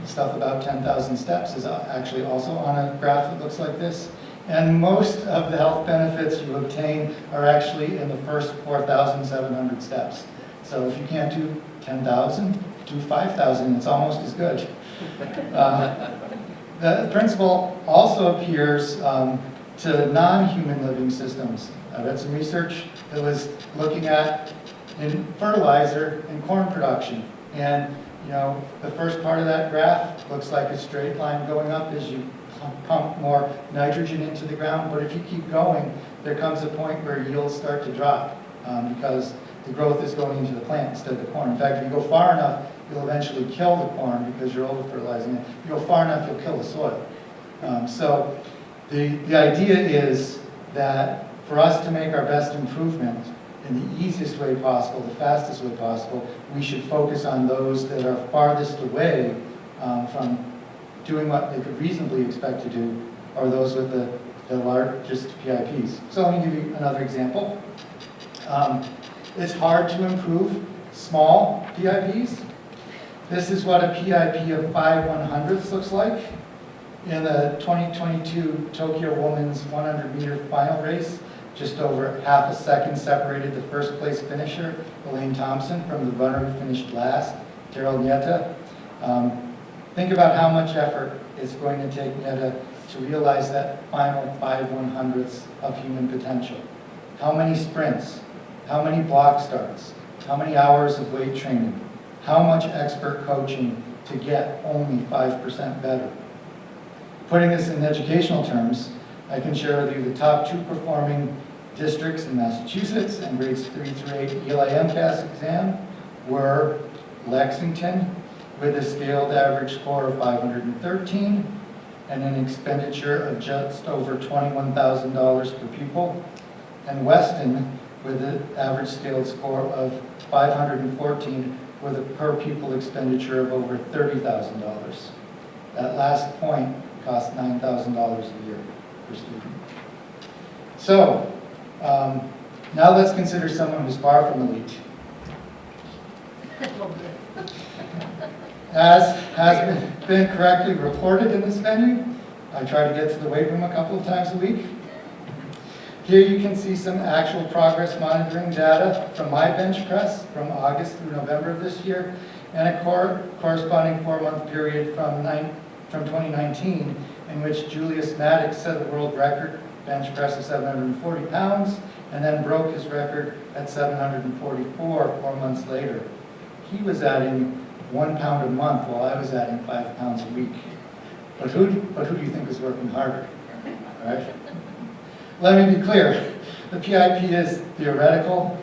stuff about 10,000 steps is actually also on a graph that looks like this. And most of the health benefits you obtain are actually in the first 4,700 steps. So if you can't do 10,000, do 5,000. It's almost as good. The principle also appears to non-human living systems. I read some research that was looking at in fertilizer and corn production. And you know, the first part of that graph looks like a straight line going up as you pump more nitrogen into the ground. But if you keep going, there comes a point where yields start to drop because the growth is going into the plant instead of the corn. In fact, if you go far enough, you'll eventually kill the corn because you're over-fertilizing it. If you go far enough, you'll kill the soil. So the idea is that for us to make our best improvement in the easiest way possible, the fastest way possible, we should focus on those that are farthest away from doing what they could reasonably expect to do, or those with the largest PIPs. So let me give you another example. It's hard to improve small PIPs. This is what a PIP of 5/100ths looks like. In the 2022 Tokyo Women's 100-meter final race, just over half a second separated the first place finisher, Elaine Thompson, from the runner who finished last, Daryl Nieta. Think about how much effort it's going to take Nieta to realize that final 5/100ths of human potential. How many sprints? How many block starts? How many hours of weight training? How much expert coaching to get only 5% better? Putting this in educational terms, I can share with you the top 2 performing districts in Massachusetts and grades 3 through 8 ELI MCAS exam were Lexington with a scaled average score of 513 and an expenditure of just over $21,000 per pupil, and Weston with an average scaled score of 514 with a per pupil expenditure of over $30,000. That last point costs $9,000 a year per student. So, now let's consider someone who's far from elite. As has been correctly reported in this venue, I try to get to the weight room a couple of times a week. Here you can see some actual progress monitoring data from my bench press from August through November of this year, and a corresponding 4-month period from 2019 in which Julius Maddox set a world record bench press of 740 pounds and then broke his record at 744 4 months later. He was adding 1 pound a month while I was adding 5 pounds a week. But who do you think is working harder? Right? Let me be clear. The PIP is theoretical.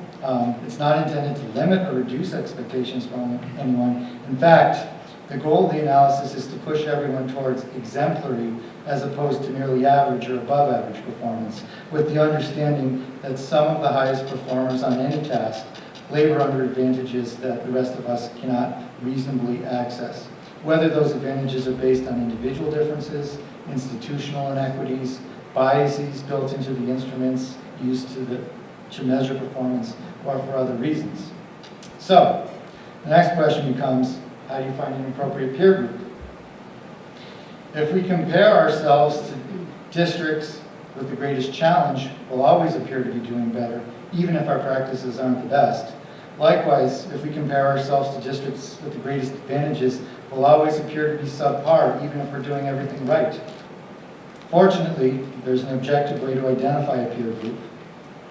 It's not intended to limit or reduce expectations from anyone. In fact, the goal of the analysis is to push everyone towards exemplary as opposed to merely average or above average performance, with the understanding that some of the highest performers on any task labor under advantages that the rest of us cannot reasonably access. Whether those advantages are based on individual differences, institutional inequities, biases built into the instruments used to measure performance, or for other reasons. So, the next question becomes, how do you find an appropriate peer group? If we compare ourselves to districts with the greatest challenge, we'll always appear to be doing better, even if our practices aren't the best. Likewise, if we compare ourselves to districts with the greatest advantages, we'll always appear to be subpar, even if we're doing everything right. Fortunately, there's an objective way to identify a peer group.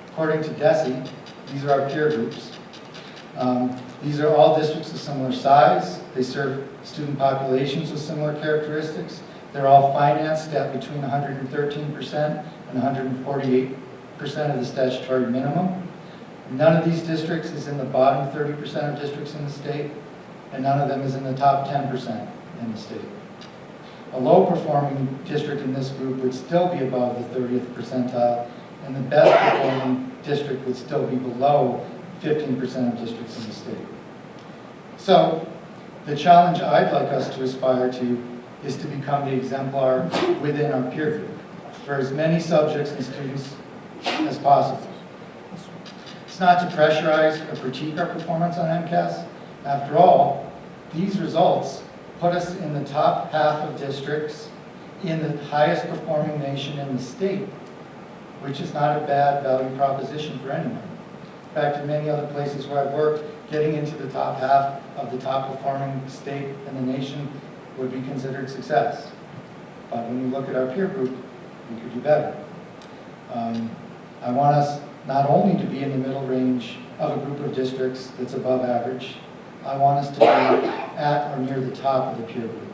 According to DESE, these are our peer groups. These are all districts of similar size. They serve student populations with similar characteristics. They're all financed at between 113% and 148% of the statutory minimum. None of these districts is in the bottom 30% of districts in the state, and none of them is in the top 10% in the state. A low-performing district in this group would still be above the 30th percentile, and the best-performing district would still be below 15% of districts in the state. So, the challenge I'd like us to aspire to is to become the exemplar within our peer group for as many subjects and students as possible. It's not to pressurize or critique our performance on MCAS. After all, these results put us in the top half of districts in the highest performing nation in the state, which is not a bad value proposition for anyone. In fact, in many other places where I've worked, getting into the top half of the top performing state in the nation would be considered success. But when you look at our peer group, we could do better. I want us not only to be in the middle range of a group of districts that's above average, I want us to be at or near the top of the peer group.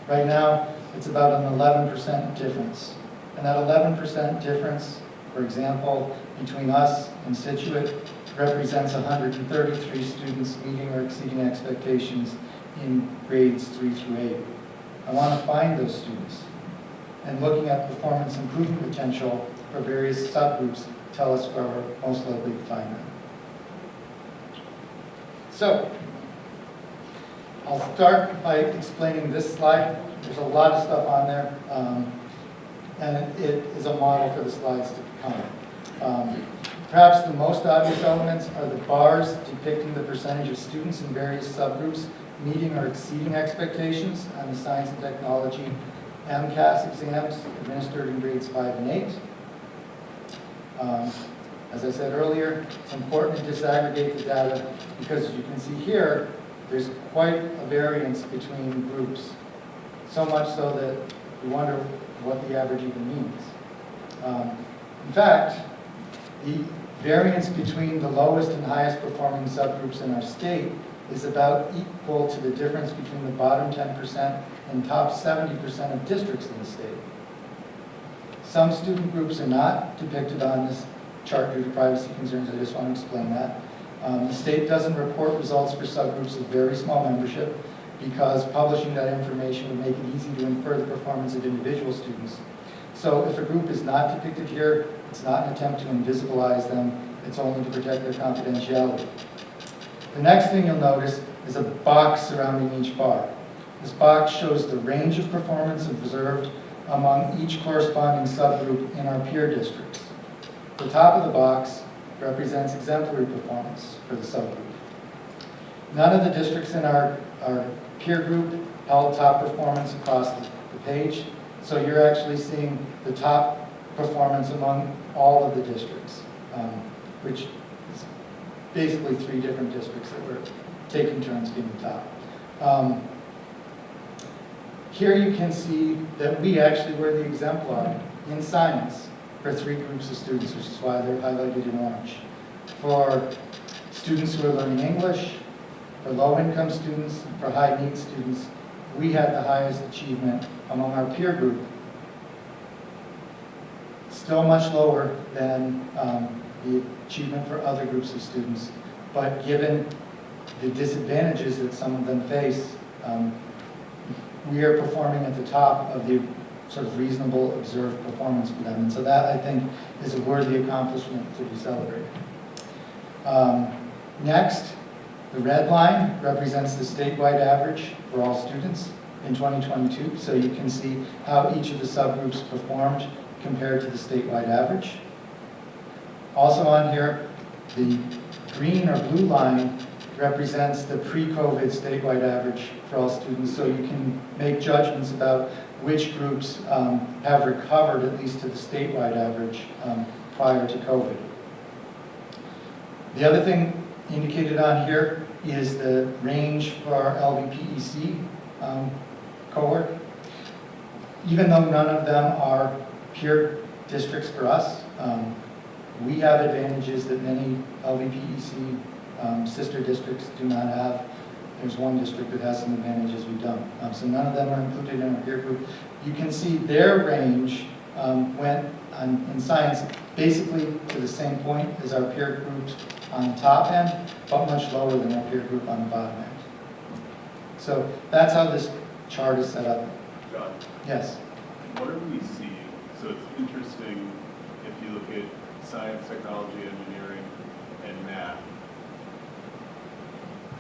Right now, it's about an 11% difference. And that 11% difference, for example, between us and Scituate, represents 133 students meeting or exceeding expectations in grades 3 through 8. I want to find those students. And looking at performance improvement potential for various subgroups tell us where we're most likely to find them. So, I'll start by explaining this slide. There's a lot of stuff on there, and it is a model for the slides to come. Perhaps the most obvious elements are the bars depicting the percentage of students in various subgroups meeting or exceeding expectations on the science and technology MCAS exams administered in grades 5 and 8. As I said earlier, it's important to disaggregate the data because, as you can see here, there's quite a variance between groups. So much so that we wonder what the average even means. In fact, the variance between the lowest and highest performing subgroups in our state is about equal to the difference between the bottom 10% and top 70% of districts in the state. Some student groups are not depicted on this chart due to privacy concerns. I just want to explain that. The state doesn't report results for subgroups of very small membership because publishing that information would make it easy to infer the performance of individual students. So if a group is not depicted here, it's not an attempt to invisibilize them, it's only to protect their confidentiality. The next thing you'll notice is a box surrounding each bar. This box shows the range of performance observed among each corresponding subgroup in our peer districts. The top of the box represents exemplary performance for the subgroup. None of the districts in our peer group held top performance across the page, so you're actually seeing the top performance among all of the districts, which is basically 3 different districts that were taking turns being the top. Here you can see that we actually were the exemplar in science for 3 groups of students, which is why they're highlighted in orange. For students who are learning English, for low-income students, for high-need students, we had the highest achievement among our peer group. Still much lower than the achievement for other groups of students, but given the disadvantages that some of them face, we are performing at the top of the sort of reasonable observed performance for them. And so that, I think, is a worthy accomplishment to be celebrated. Next, the red line represents the statewide average for all students in 2022. So you can see how each of the subgroups performed compared to the statewide average. Also on here, the green or blue line represents the pre-COVID statewide average for all students, so you can make judgments about which groups have recovered at least to the statewide average prior to COVID. The other thing indicated on here is the range for our LVPEC cohort. Even though none of them are peer districts for us, we have advantages that many LVPEC sister districts do not have. There's one district that has some advantages we don't. So none of them are included in our peer group. You can see their range went in science basically to the same point as our peer groups on the top end, but much lower than our peer group on the bottom end. So that's how this chart is set up. John, Yes. what are we seeing? So it's interesting if you look at science, technology, engineering, and math.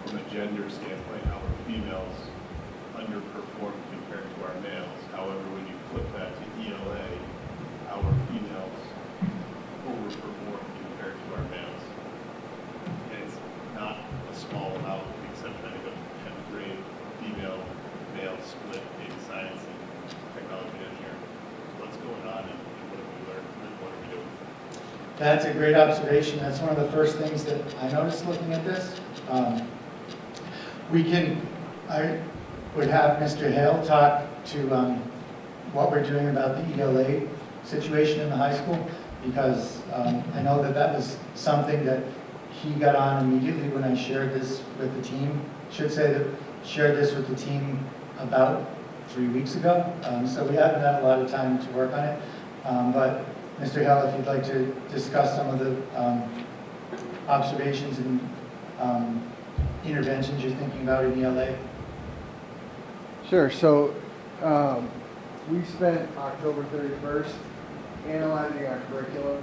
From a gender standpoint, our females underperform compared to our males. However, when you flip that to ELA, our females overperform compared to our males. And it's not a small amount, with the exception, I think, of 10th grade female-male split in science and technology and engineering. What's going on and what have we learned and what are we doing? That's a great observation. That's one of the first things that I noticed looking at this. I would have Mr. Hale talk to what we're doing about the ELA situation in the high school, because I know that was something that he got on immediately when I shared this with the team. Should say that shared this with the team about 3 weeks ago. So we haven't had a lot of time to work on it. But Mr. Hale, if you'd like to discuss some of the observations and interventions you're thinking about in ELA. Sure. So we spent October 31st analyzing our curriculum.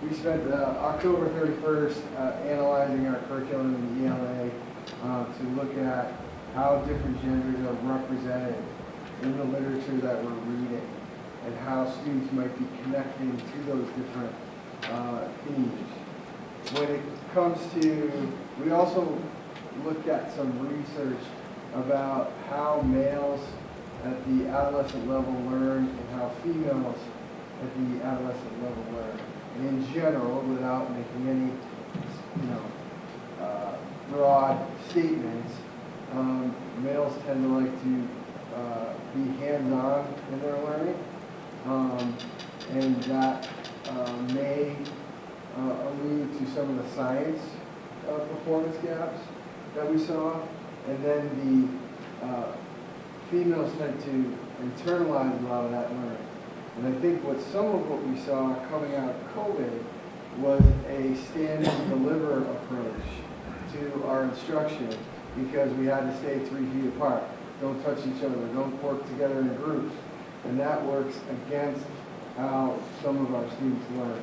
We spent October 31st analyzing our curriculum in the ELA to look at how different genders are represented in the literature that we're reading and how students might be connecting to those different themes. When it comes to, we also looked at some research about how males at the adolescent level learn and how females at the adolescent level learn. And in general, without making any, broad statements, males tend to like to be hands-on in their learning, and that may allude to some of the science performance gaps that we saw. And then the females tend to internalize a lot of that learning. And I think some of what we saw coming out of COVID was a stand and deliver approach to our instruction, because we had to stay 3 feet apart. Don't touch each other, don't work together in groups. And that works against how some of our students learn.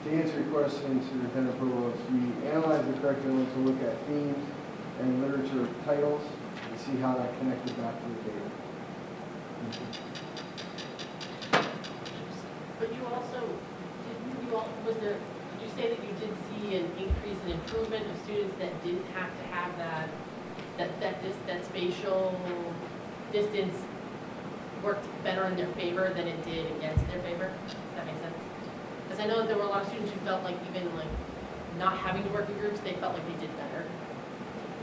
To answer your question, Superintendent Provost, we analyzed the curriculum to look at themes and literature titles and see how that connected back to the data. But you also, did you say that you did see an increase in improvement of students that didn't have to have that spatial distance worked better in their favor than it did against their favor? Does that make sense? Because I know that there were a lot of students who felt like even like not having to work in groups, they felt like they did better.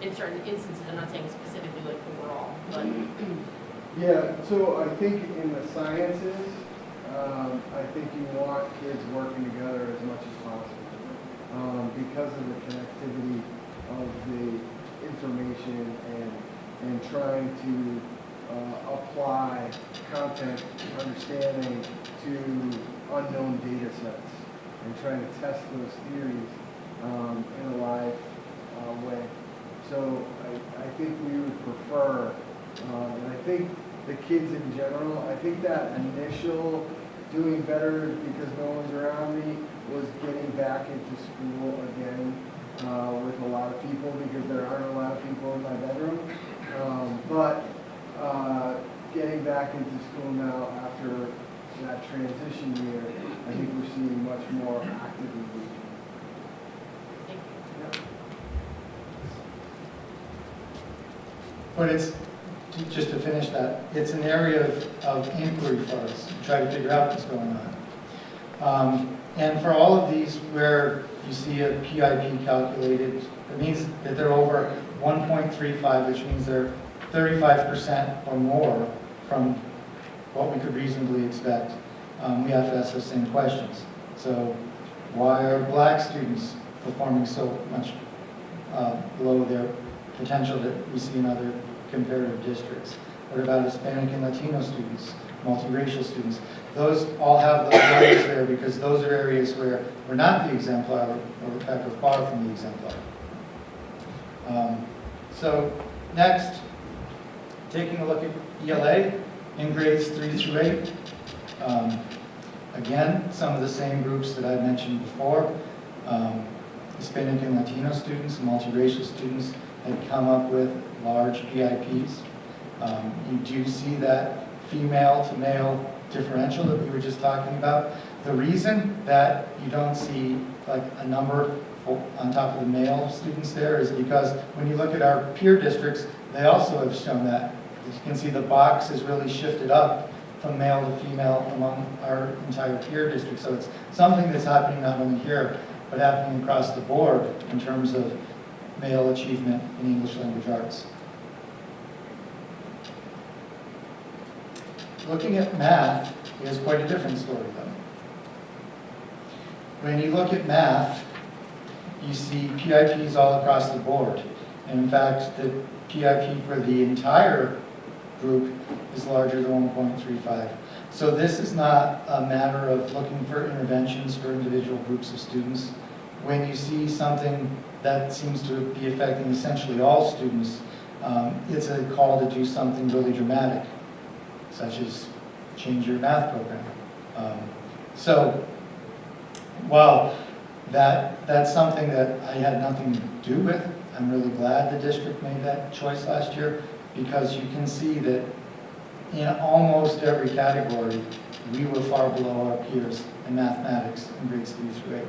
In certain instances, I'm not saying specifically like overall, but. Yeah, so I think in the sciences, I think you want kids working together as much as possible because of the connectivity of the information and trying to apply content understanding to unknown data sets and trying to test those theories in a live way. So I think we would prefer, and I think the kids in general, I think that initial doing better because no one's around me was getting back into school again with a lot of people, because there aren't a lot of people in my bedroom. But getting back into school now after that transition year, I think we're seeing much more active engagement. But it's, just to finish that, it's an area of inquiry for us to try to figure out what's going on. And for all of these where you see a PIP calculated, it means that they're over 1.35, which means they're 35% or more from what we could reasonably expect. We have to ask those same questions. So why are black students performing so much below their potential that we see in other comparative districts? What about Hispanic and Latino students, multiracial students? Those all have those numbers there because those are areas where we're not the exemplar, or in fact we're far from the exemplar. So next, taking a look at ELA in grades 3 through 8. Again, some of the same groups that I mentioned before. Hispanic and Latino students, multiracial students had come up with large PIPs. You do see that female to male differential that we were just talking about. The reason that you don't see like a number on top of the male students there is because when you look at our peer districts, they also have shown that. As you can see, the box is really shifted up from male to female among our entire peer district. So it's something that's happening not only here, but happening across the board in terms of male achievement in English language arts. Looking at math is quite a different story, though. When you look at math, you see PIPs all across the board. And in fact, the PIP for the entire group is larger than 1.35. So this is not a matter of looking for interventions for individual groups of students. When you see something that seems to be affecting essentially all students, it's a call to do something really dramatic, such as change your math program. So while that's something that I had nothing to do with, I'm really glad the district made that choice last year, because you can see that in almost every category, we were far below our peers in mathematics in grades 3 through 8.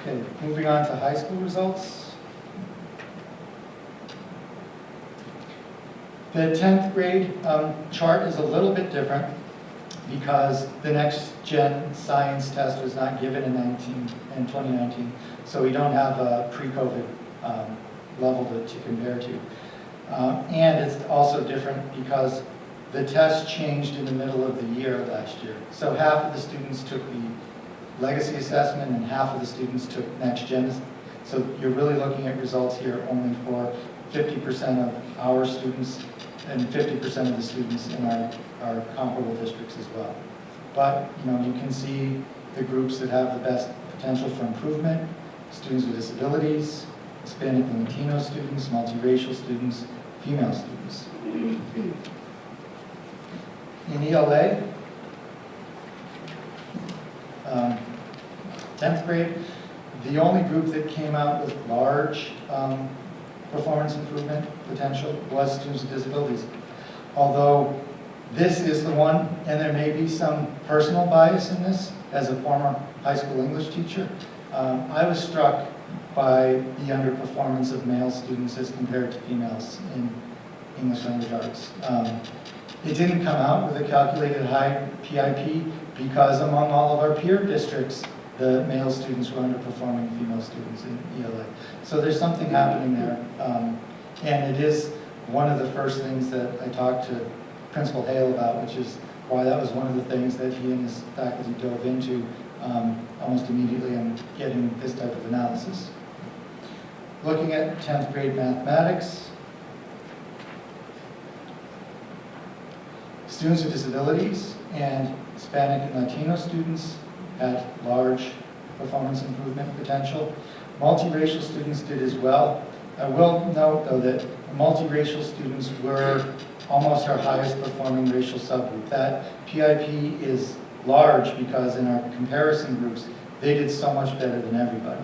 Okay, moving on to high school results. The 10th grade chart is a little bit different because the next gen science test was not given in 2019, so we don't have a pre-COVID level to compare to. And it's also different because the test changed in the middle of the year last year. So half of the students took the legacy assessment and half of the students took next gen. So you're really looking at results here only for 50% of our students and 50% of the students in our comparable districts as well. But you can see the groups that have the best potential for improvement: students with disabilities, Hispanic and Latino students, multiracial students, female students. In ELA, 10th grade, the only group that came out with large performance improvement potential was students with disabilities. Although this is the one, and there may be some personal bias in this, as a former high school English teacher, I was struck by the underperformance of male students as compared to females in English language arts. It didn't come out with a calculated high PIP because among all of our peer districts, the male students were underperforming female students in ELA. So there's something happening there. And it is one of the first things that I talked to Principal Hale about, which is why that was one of the things that he and his faculty dove into almost immediately on getting this type of analysis. Looking at 10th grade mathematics, students with disabilities and Hispanic and Latino students had large performance improvement potential. Multiracial students did as well. I will note, though, that multiracial students were almost our highest performing racial subgroup. That PIP is large because in our comparison groups, they did so much better than everybody.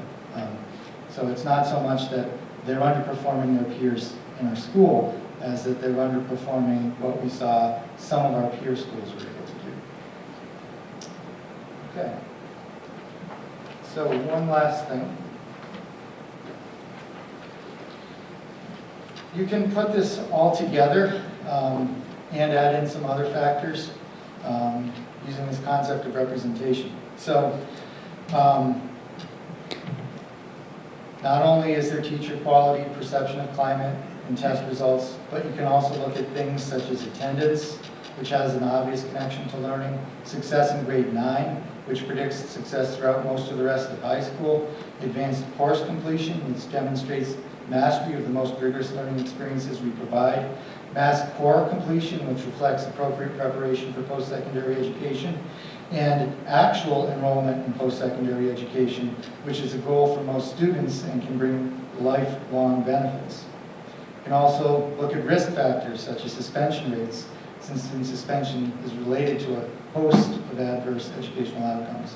So it's not so much that they're underperforming their peers in our school as that they're underperforming what we saw some of our peer schools were able to do. Okay. So one last thing. You can put this all together and add in some other factors using this concept of representation. So not only is there teacher quality, perception of climate, and test results, but you can also look at things such as attendance, which has an obvious connection to learning, success in grade 9, which predicts success throughout most of the rest of high school, advanced course completion, which demonstrates mastery of the most rigorous learning experiences we provide, mass core completion, which reflects appropriate preparation for post-secondary education, and actual enrollment in post-secondary education, which is a goal for most students and can bring lifelong benefits. You can also look at risk factors such as suspension rates, since student suspension is related to a host of adverse educational outcomes.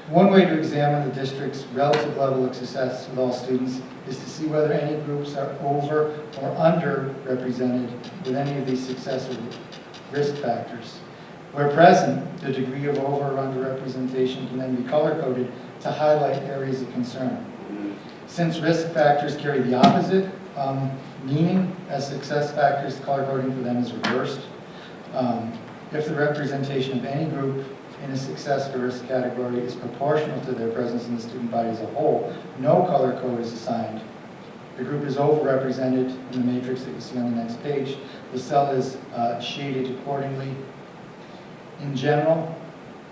One way to examine the district's relative level of success with all students is to see whether any groups are over or underrepresented with any of these success or risk factors. Where present, the degree of over or underrepresentation can then be color-coded to highlight areas of concern. Since risk factors carry the opposite meaning, as success factors, color coding for them is reversed. If the representation of any group in a success or risk category is proportional to their presence in the student body as a whole, no color code is assigned. The group is overrepresented in the matrix that you see on the next page. The cell is shaded accordingly. In general,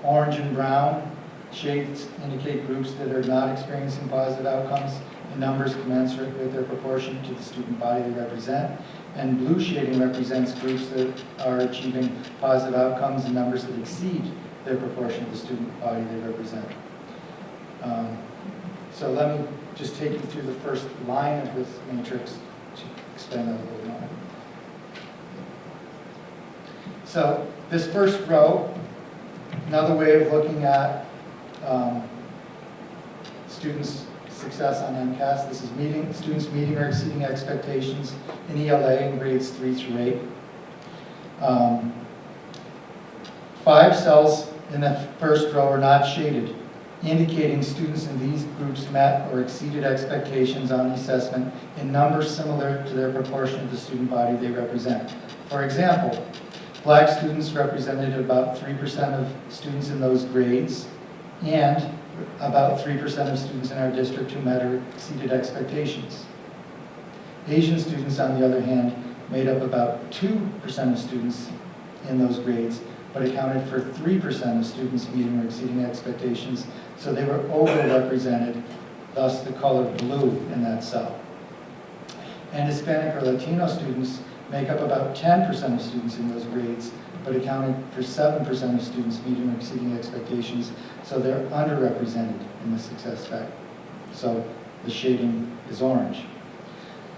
orange and brown shades indicate groups that are not experiencing positive outcomes in numbers commensurate with their proportion to the student body they represent. And blue shading represents groups that are achieving positive outcomes in numbers that exceed their proportion to the student body they represent. So let me just take you through the first line of this matrix to explain that a little more. So this first row, another way of looking at students' success on MCAS. This is students meeting or exceeding expectations in ELA in grades 3 through 8. 5 cells in the first row are not shaded, indicating students in these groups met or exceeded expectations on the assessment in numbers similar to their proportion of the student body they represent. For example, Black students represented about 3% of students in those grades, and about 3% of students in our district who met or exceeded expectations. Asian students, on the other hand, made up about 2% of students in those grades, but accounted for 3% of students meeting or exceeding expectations, so they were overrepresented, thus the color blue in that cell. And Hispanic or Latino students make up about 10% of students in those grades, but accounted for 7% of students meeting or exceeding expectations, so they're underrepresented in the success factor. So the shading is orange.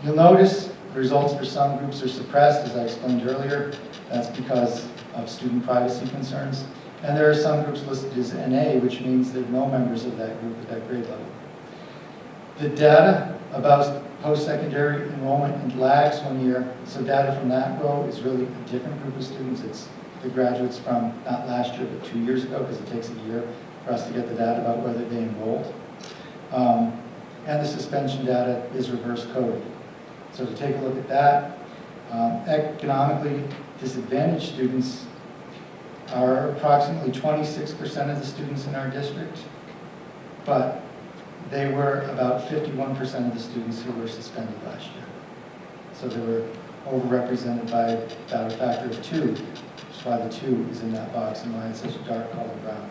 You'll notice the results for some groups are suppressed, as I explained earlier. That's because of student privacy concerns. And there are some groups listed as NA, which means there are no members of that group at that grade level. The data about post-secondary enrollment lags 1 year, so data from that row is really a different group of students. It's the graduates from not last year, but 2 years ago, because it takes a year for us to get the data about whether they enrolled. And the suspension data is reverse coded. So to take a look at that, economically disadvantaged students are approximately 26% of the students in our district, but they were about 51% of the students who were suspended last year. So they were overrepresented by about a factor of 2, which is why the 2 is in that box and why it's such a dark color brown.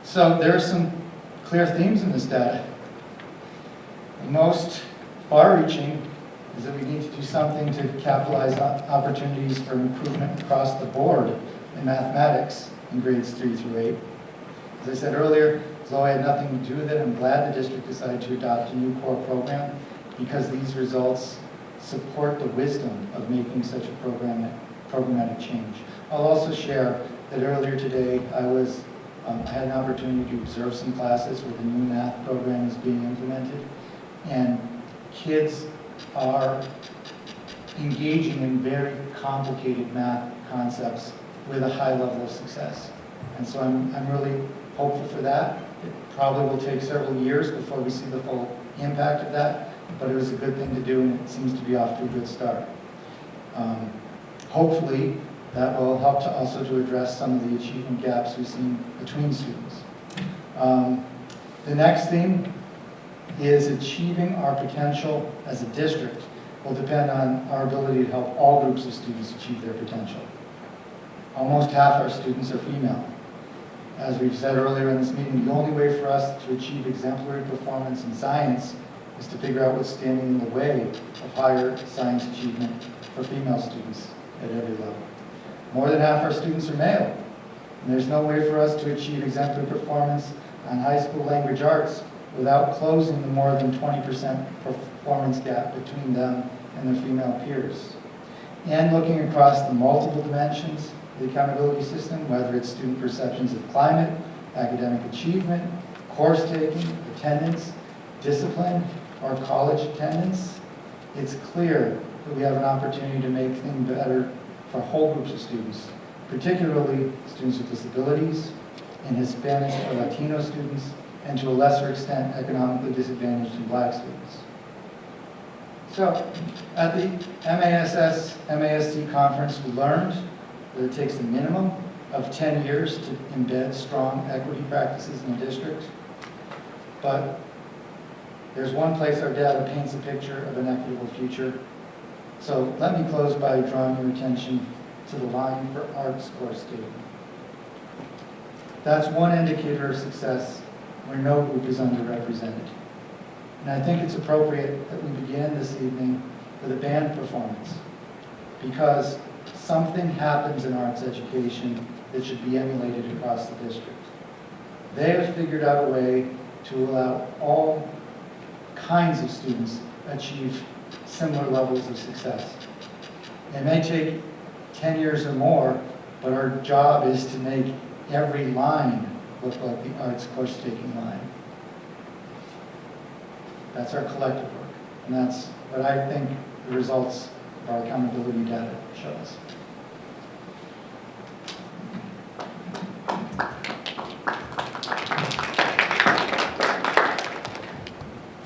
So there are some clear themes in this data. The most far-reaching is that we need to do something to capitalize on opportunities for improvement across the board in mathematics in grades 3 through 8. As I said earlier, although I had nothing to do with it, I'm glad the district decided to adopt a new core program because these results support the wisdom of making such a programmatic change. I'll also share that earlier today I had an opportunity to observe some classes where the new math program is being implemented, and kids are engaging in very complicated math concepts with a high level of success. And so I'm really hopeful for that. It probably will take several years before we see the full impact of that, but it was a good thing to do, and it seems to be off to a good start. Hopefully, that will help to also to address some of the achievement gaps we've seen between students. The next theme is achieving our potential as a district will depend on our ability to help all groups of students achieve their potential. Almost half our students are female. As we've said earlier in this meeting, the only way for us to achieve exemplary performance in science is to figure out what's standing in the way of higher science achievement for female students at every level. More than half our students are male, and there's no way for us to achieve exemplary performance on high school language arts without closing the more than 20% performance gap between them and their female peers. And looking across the multiple dimensions of the accountability system, whether it's student perceptions of climate, academic achievement, course taking, attendance, discipline, or college attendance, it's clear that we have an opportunity to make things better for whole groups of students, particularly students with disabilities, and Hispanic or Latino students, and to a lesser extent, economically disadvantaged and Black students. So, at the MASC conference, we learned that it takes a minimum of 10 years to embed strong equity practices in the district. But there's one place our data paints a picture of an equitable future. So let me close by drawing your attention to the line for arts course data. That's one indicator of success where no group is underrepresented. And I think it's appropriate that we begin this evening with a band performance, because something happens in arts education that should be emulated across the district. They have figured out a way to allow all kinds of students achieve similar levels of success. It may take 10 years or more, but our job is to make every line look like the arts course taking line. That's our collective work, and that's what I think the results of our accountability data show us.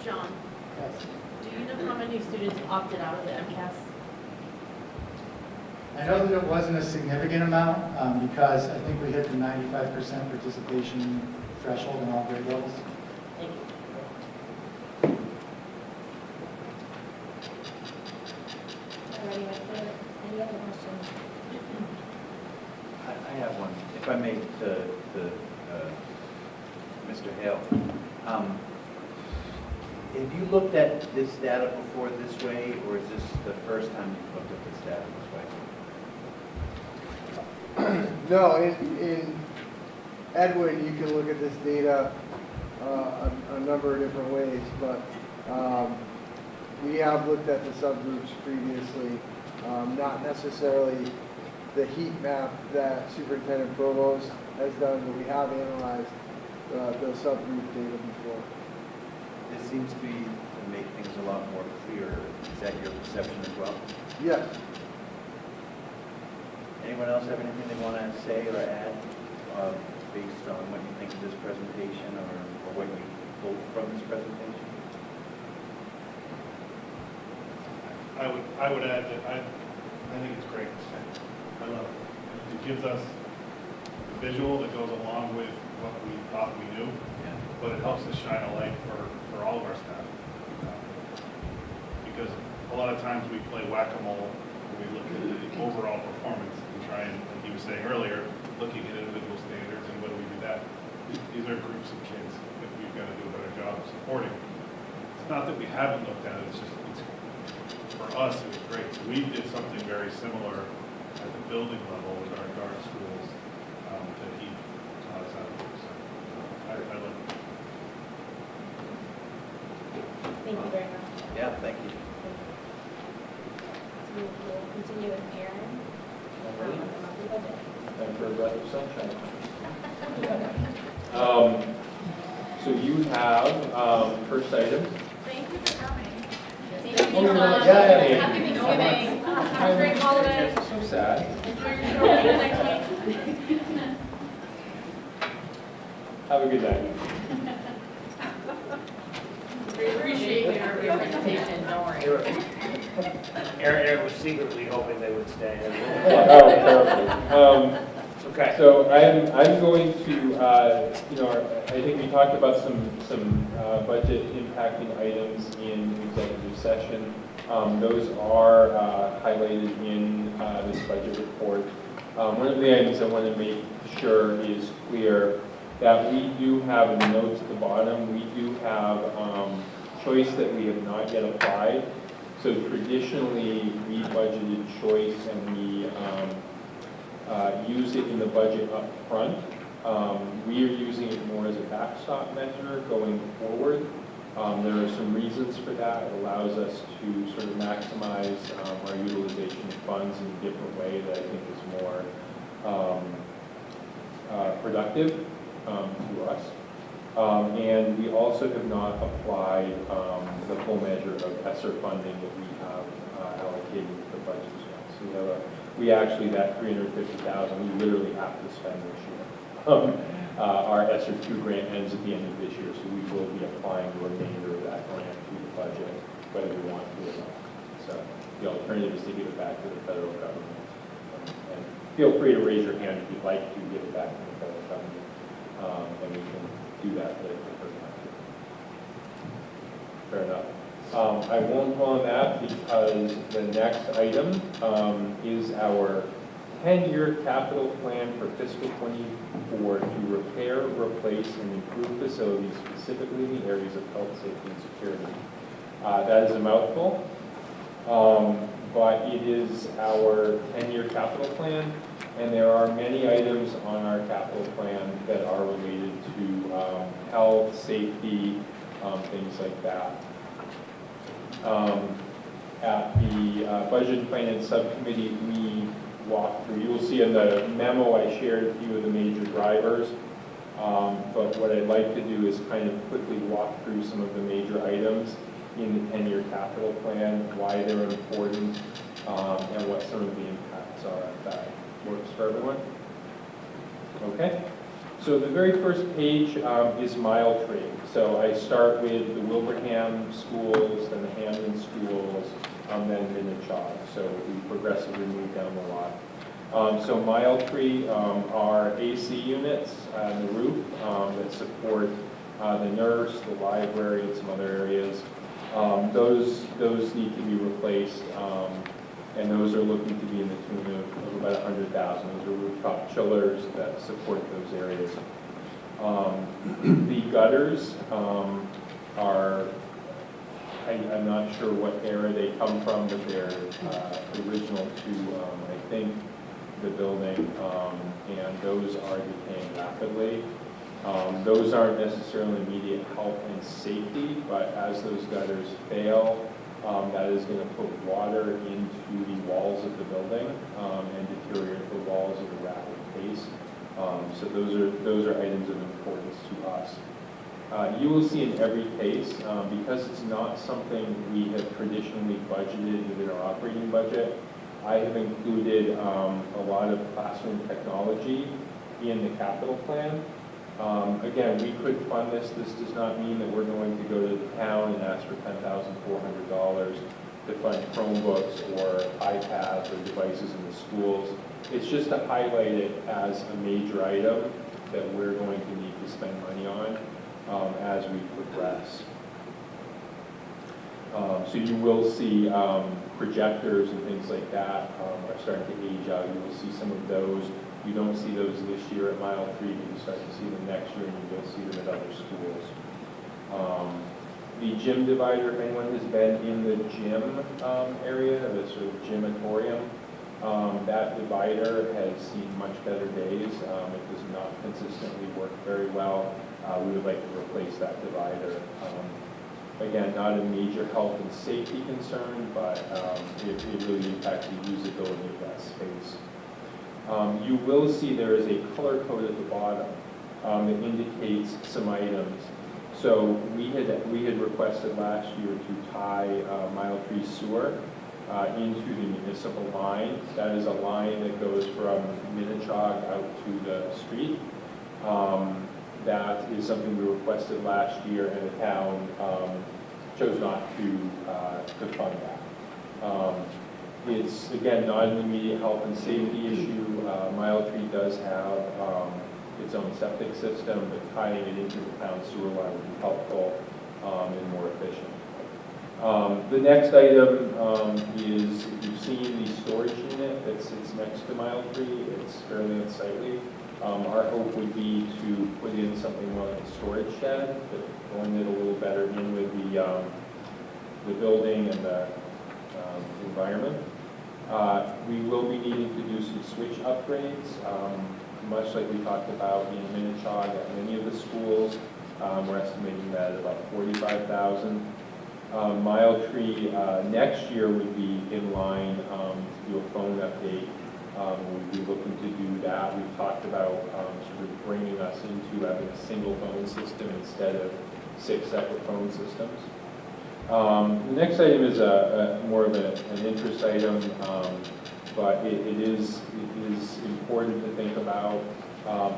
John, Yes. do you know how many students opted out of the MCAS? I know that it wasn't a significant amount because I think we hit the 95% participation threshold in all grade levels. Thank you. Alrighty, any other questions? I have one, if I may, to Mr. Hale. Have you looked at this data before this way, or is this the first time you've looked at this data this way? No, in Edwin, you can look at this data a number of different ways, but we have looked at the subgroups previously, not necessarily the heat map that Superintendent Provost has done, but we have analyzed the subgroup data before. This seems to make things a lot more clear. Is that your perception as well? Yes. Anyone else have anything they want to say or add based on what you think of this presentation or what you pulled from this presentation? I would add that I think it's great. I love it. It gives us a visual that goes along with what we thought we knew, but it helps us shine a light for all of our staff. Because a lot of times we play whack-a-mole when we look at the overall performance and try and, like he was saying earlier, looking at individual standards and what do we do that. These are groups of kids that we've got to do a better job of supporting. It's not that we haven't looked at it, it's just, for us, it was great. So we did something very similar at the building level with our dark schools that he taught us how to do. So I love it. Thank you very much. Yeah, thank you. So we'll continue with Aaron. On the monthly budget. Time for a breath of sunshine. So you have first item. Thank you for coming. Thank you so Oh, much. yeah. Happy Thanksgiving. Have a great holiday. So sad. Enjoy your show next week. Have a good night. We appreciate your presentation, don't worry. Aaron was secretly hoping they would stay. Oh, perfect. Okay. So I'm going to, I think we talked about some budget impacting items in executive session. Those are highlighted in this budget report. One of the items I want to make sure is clear that we do have in the notes at the bottom, we do have choice that we have not yet applied. So traditionally, we budgeted choice and we use it in the budget up front. We are using it more as a backstop measure going forward. There are some reasons for that. It allows us to sort of maximize our utilization of funds in a different way that I think is more productive to us. And we also have not applied the full measure of ESSER funding that we have allocated to the budget as well. So we actually, that $350,000, we literally have to spend this year. Our ESSER 2 grant ends at the end of this year, so we will be applying the remainder of that grant to the budget, whether we want to or not. So the alternative is to give it back to the federal government. And feel free to raise your hand if you'd like to give it back to the federal government, and we can do that if you prefer not to. Fair enough. I won't go on that because the next item is our 10-year capital plan for fiscal 24 to repair, replace, and improve facilities, specifically in the areas of health, safety, and security. That is a mouthful, but it is our 10-year capital plan, and there are many items on our capital plan that are related to health, safety, things like that. At the Budget and Finance Subcommittee, we walked through. You will see in the memo I shared a few of the major drivers, but what I'd like to do is kind of quickly walk through some of the major items in the 10-year capital plan, why they're important, and what some of the impacts are. If that works for everyone. Okay. So the very first page is mile tree. So I start with the Wilbraham schools, then the Hamden schools, then Minnechaug. So we progressively move down the lot. So mile tree are AC units on the roof that support the nurse, the library, and some other areas. Those need to be replaced, and those are looking to be in the tune of about $100,000. Those are rooftop chillers that support those areas. The gutters are, I'm not sure what era they come from, but they're original to, I think, the building, and those are decaying rapidly. Those aren't necessarily immediate health and safety, but as those gutters fail, that is going to put water into the walls of the building and deteriorate the walls at a rapid pace. So those are items of importance to us. You will see in every case, because it's not something we have traditionally budgeted within our operating budget, I have included a lot of classroom technology in the capital plan. Again, we could fund this. This does not mean that we're going to go to the town and ask for $10,400 to fund Chromebooks or iPads or devices in the schools. It's just to highlight it as a major item that we're going to need to spend money on as we progress. So you will see projectors and things like that are starting to age out. You will see some of those. You don't see those this year at Mile 3, but you start to see them next year, and you will see them at other schools. The gym divider, if anyone has been in the gym area, the sort of gymatorium, that divider has seen much better days. It does not consistently work very well. We would like to replace that divider. Again, not a major health and safety concern, but it really impacts the usability of that space. You will see there is a color code at the bottom that indicates some items. So we had requested last year to tie Mile 3 sewer into the municipal line. That is a line that goes from Minnechaug out to the street. That is something we requested last year, and the town chose not to fund that. It's, again, not an immediate health and safety issue. Mile 3 does have its own septic system, but tying it into the town sewer line would be helpful and more efficient. The next item is, if you you've seen the storage unit that sits next to Mile Tree. It's fairly unsightly. Our hope would be to put in something more like a storage shed, that blend it a little better in with the building and the environment. We will be needing to do some switch upgrades, much like we talked about in Minnetonka at many of the schools. We're estimating that at about $45,000. Mile Tree next year would be in line to do a phone update. We'd be looking to do that. We've talked about sort of bringing us into having a single phone system instead of 6 separate phone systems. The next item is more of an interest item, but it is important to think about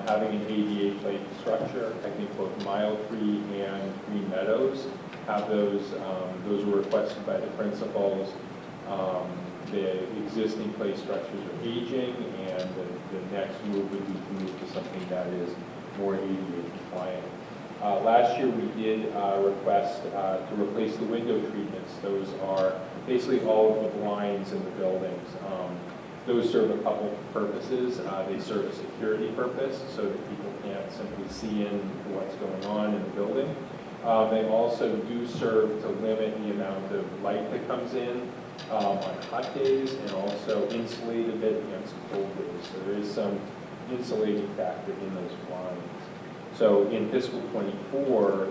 having an ADA plate structure. I think both Mile Tree and Green Meadows have those. Those were requested by the principals. The existing play structures are aging, and the next move would be to move to something that is more ADA compliant. Last year we did request to replace the window treatments. Those are basically all of the blinds in the buildings. Those serve a couple of purposes. They serve a security purpose so that people can't simply see in what's going on in the building. They also do serve to limit the amount of light that comes in on hot days, and also insulate a bit against cold days. So there is some insulating factor in those blinds. So in fiscal '24,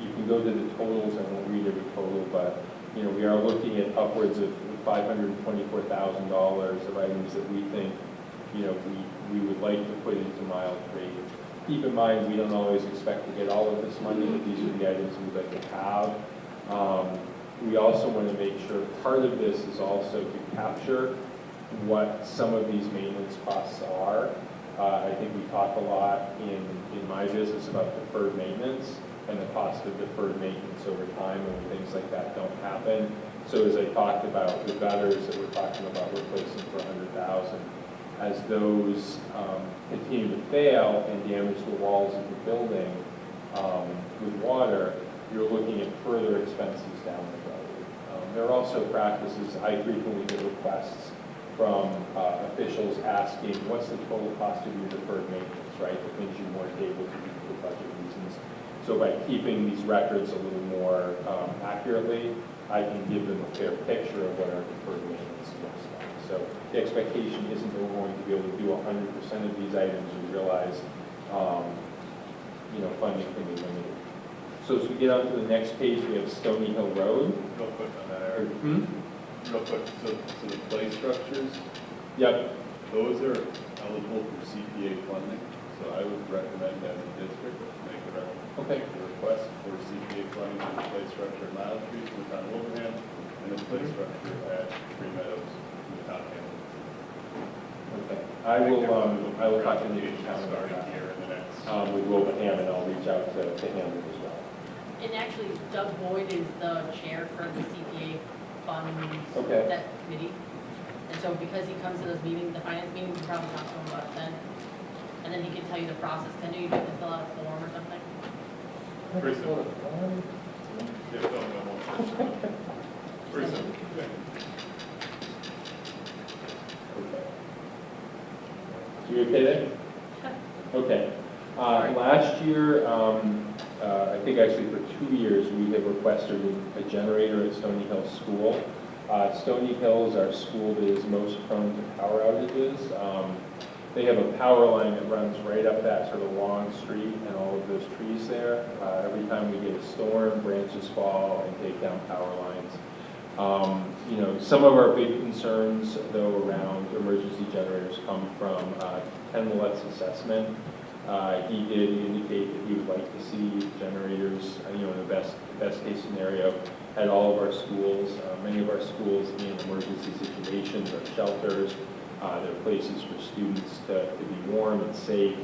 you can go to the totals. I won't read every total, but we are looking at upwards of $524,000 of items that we think we would like to put into Mile Tree. Keep in mind, we don't always expect to get all of this money, but these are the items we'd like to have. We also want to make sure part of this is also to capture what some of these maintenance costs are. I think we talk a lot in my business about deferred maintenance and the cost of deferred maintenance over time and when things like that don't happen. So as I talked about the gutters that we're talking about replacing for $100,000, as those continue to fail and damage the walls of the building with water, you're looking at further expenses down the road. There are also practices. I frequently get requests from officials asking, what's the total cost of your deferred maintenance, right? The things you weren't able to do for budget reasons. So by keeping these records a little more accurately, I can give them a fair picture of what our deferred maintenance looks like. So the expectation isn't that we're going to be able to do 100% of these items. We realize, funding can be limited. So as we get on to the next page, we have Stony Hill Road. Real quick on that, Eric. Real quick, so the play structures, yep, those are eligible for CPA funding. So I would recommend as a district make a request for CPA funding for the play structure at Mile Tree from the town of Wilbraham and the play structure at Green Meadows from the town of Hamilton. Okay. I will talk to the town starting here in the next. With Wilbraham, and I'll reach out to Hamilton as well. And actually, Doug Boyd is the chair for the CPA funds, that committee. And so because he comes to those meetings, the finance meetings, you probably talk to him about it then. And then he can tell you the process. I know you have to fill out a form or something. Pretty simple. Yeah, pretty simple. You okay there? Okay. Last year, I think actually for 2 years, we have requested a generator at Stony Hill School. Stony Hill is our school that is most prone to power outages. They have a power line that runs right up that sort of long street and all of those trees there. Every time we get a storm, branches fall and take down power lines. Some of our big concerns, though, around emergency generators come from Ken Millett's assessment. He did indicate that he would like to see generators, in the best case scenario, at all of our schools. Many of our schools in emergency situations are shelters. They're places for students to be warm and safe,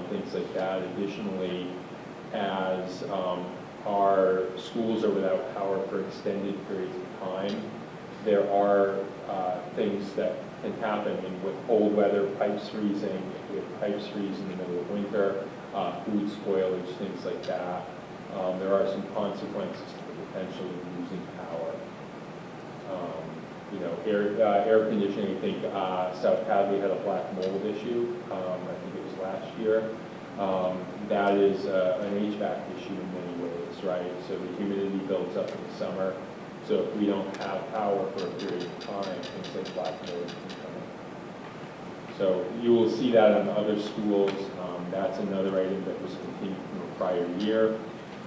things like that. Additionally, as our schools are without power for extended periods of time, there are things that can happen with cold weather, pipes freezing, if pipes freeze in the middle of winter, food spoilage, things like that. There are some consequences to potentially losing power. air conditioning, I think South Hadley had a black mold issue, I think it was last year. That is an HVAC issue in many ways, right? So the humidity builds up in the summer. So if we don't have power for a period of time, things like black mold can come in. So you will see that in other schools. That's another item that was continued from a prior year.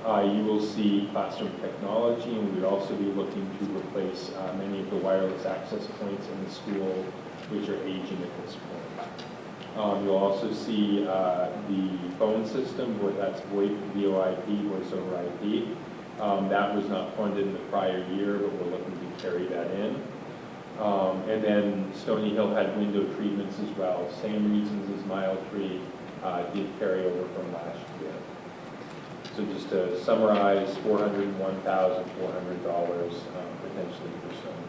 You will see classroom technology, and we would also be looking to replace many of the wireless access points in the school, which are aging at this point. You'll also see the phone system, where that's VoIP, voice over IP. That was not funded in the prior year, but we're looking to carry that in. And then Stony Hill had window treatments as well. Same reasons as Mile Tree did carry over from last year. So just to summarize, $401,400 potentially for Stony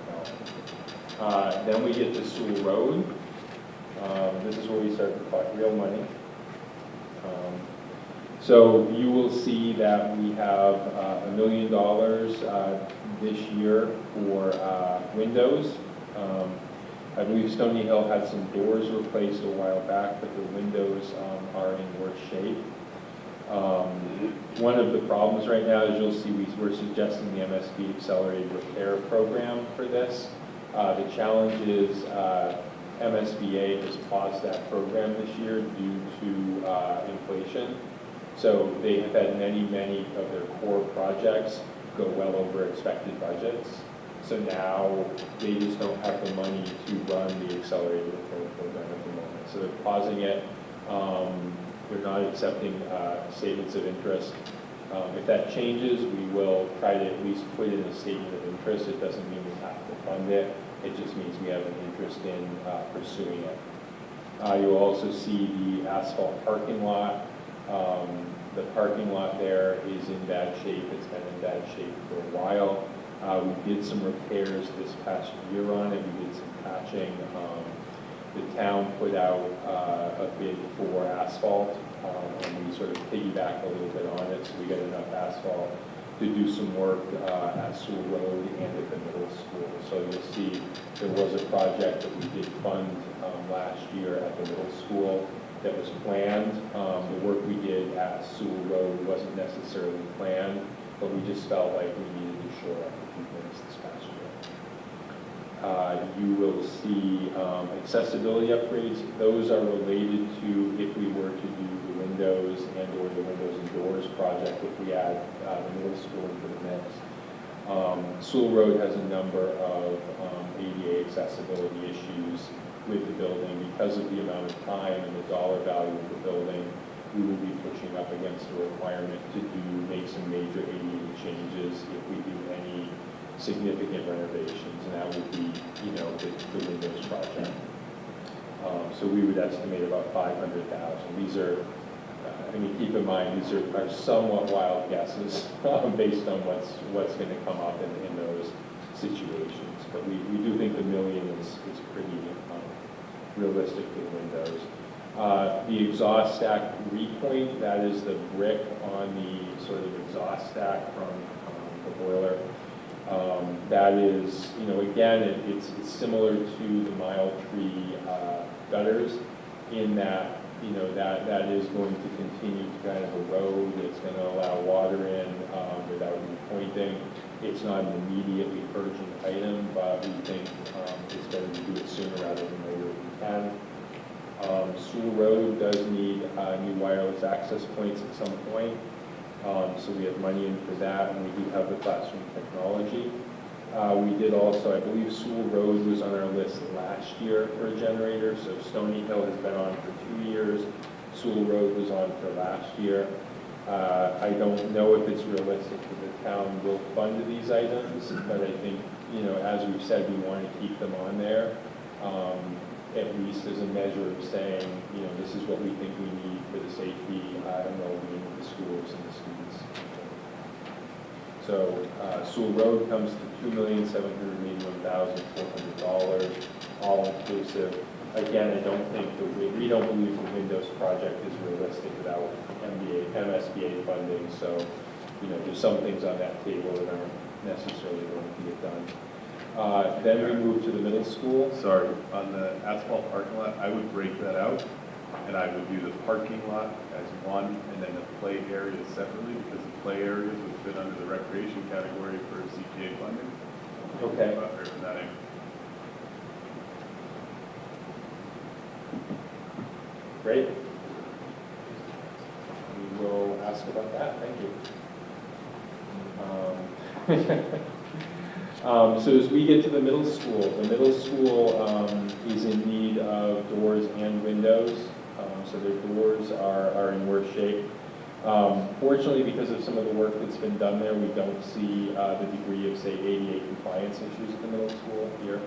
Hill. Then we get to Sewell Road. This is where we start to talk real money. So you will see that we have $1 million this year for windows. I believe Stony Hill had some doors replaced a while back, but the windows are in worse shape. One of the problems right now is you'll see we're suggesting the MSB Accelerated Repair Program for this. The challenge is MSBA has paused that program this year due to inflation. So they have had many of their core projects go well over expected budgets. So now they just don't have the money to run the accelerated repair program at the moment. So they're pausing it. They're not accepting statements of interest. If that changes, we will try to at least put in a statement of interest. It doesn't mean we have to fund it. It just means we have an interest in pursuing it. You'll also see the asphalt parking lot. The parking lot there is in bad shape. It's been in bad shape for a while. We did some repairs this past year on it. We did some patching. The town put out a bid for asphalt, and we sort of piggybacked a little bit on it, so we got enough asphalt to do some work at Sewell Road and at the middle school. So you'll see there was a project that we did fund last year at the middle school that was planned. The work we did at Sewell Road wasn't necessarily planned, but we just felt like we needed to shore up a few things this past year. You will see accessibility upgrades. Those are related to if we were to do the windows and or the windows and doors project, if we add the middle school into the mix. Sewell Road has a number of ADA accessibility issues with the building. Because of the amount of time and the dollar value of the building, we will be pushing up against a requirement to make some major ADA changes if we do any significant renovations, and that would be, the windows project. So we would estimate about $500,000. These are, keep in mind, these are somewhat wild guesses based on what's going to come up in those situations. But we do think the $1 million is pretty realistic for the windows. The exhaust stack repoint, that is the brick on the sort of exhaust stack from the boiler. That is, again, it's similar to the Mile Tree gutters in that, that is going to continue to kind of erode. It's going to allow water in without repointing. It's not an immediately urgent item, but we think it's better to do it sooner rather than later if we can. Sewell Road does need new wireless access points at some point. So we have money in for that, and we do have the classroom technology. We did also, I believe Sewell Road was on our list last year for a generator, so Stony Hill has been on for 2 years. Sewell Road was on for last year. I don't know if it's realistic that the town will fund these items, but I think, as we've said, we want to keep them on there, at least as a measure of saying, this is what we think we need for the safety and well-being of the schools and the students. So Sewell Road comes to $2,781,400, all inclusive. Again, I don't think we don't believe the Windows project is realistic without MSBA funding. So, there's some things on that table that aren't necessarily going to get done. Then we move to the middle school. Sorry, on the asphalt parking lot, I would break that out, and I would do the parking lot as one, and then the play area separately, because the play areas would fit under the recreation category for CPA funding. Okay. Or that end. Great. We will ask about that. Thank you. So as we get to the middle school is in need of doors and windows. So their doors are in worse shape. Fortunately, because of some of the work that's been done there, we don't see the degree of, say, ADA compliance issues at the middle school here.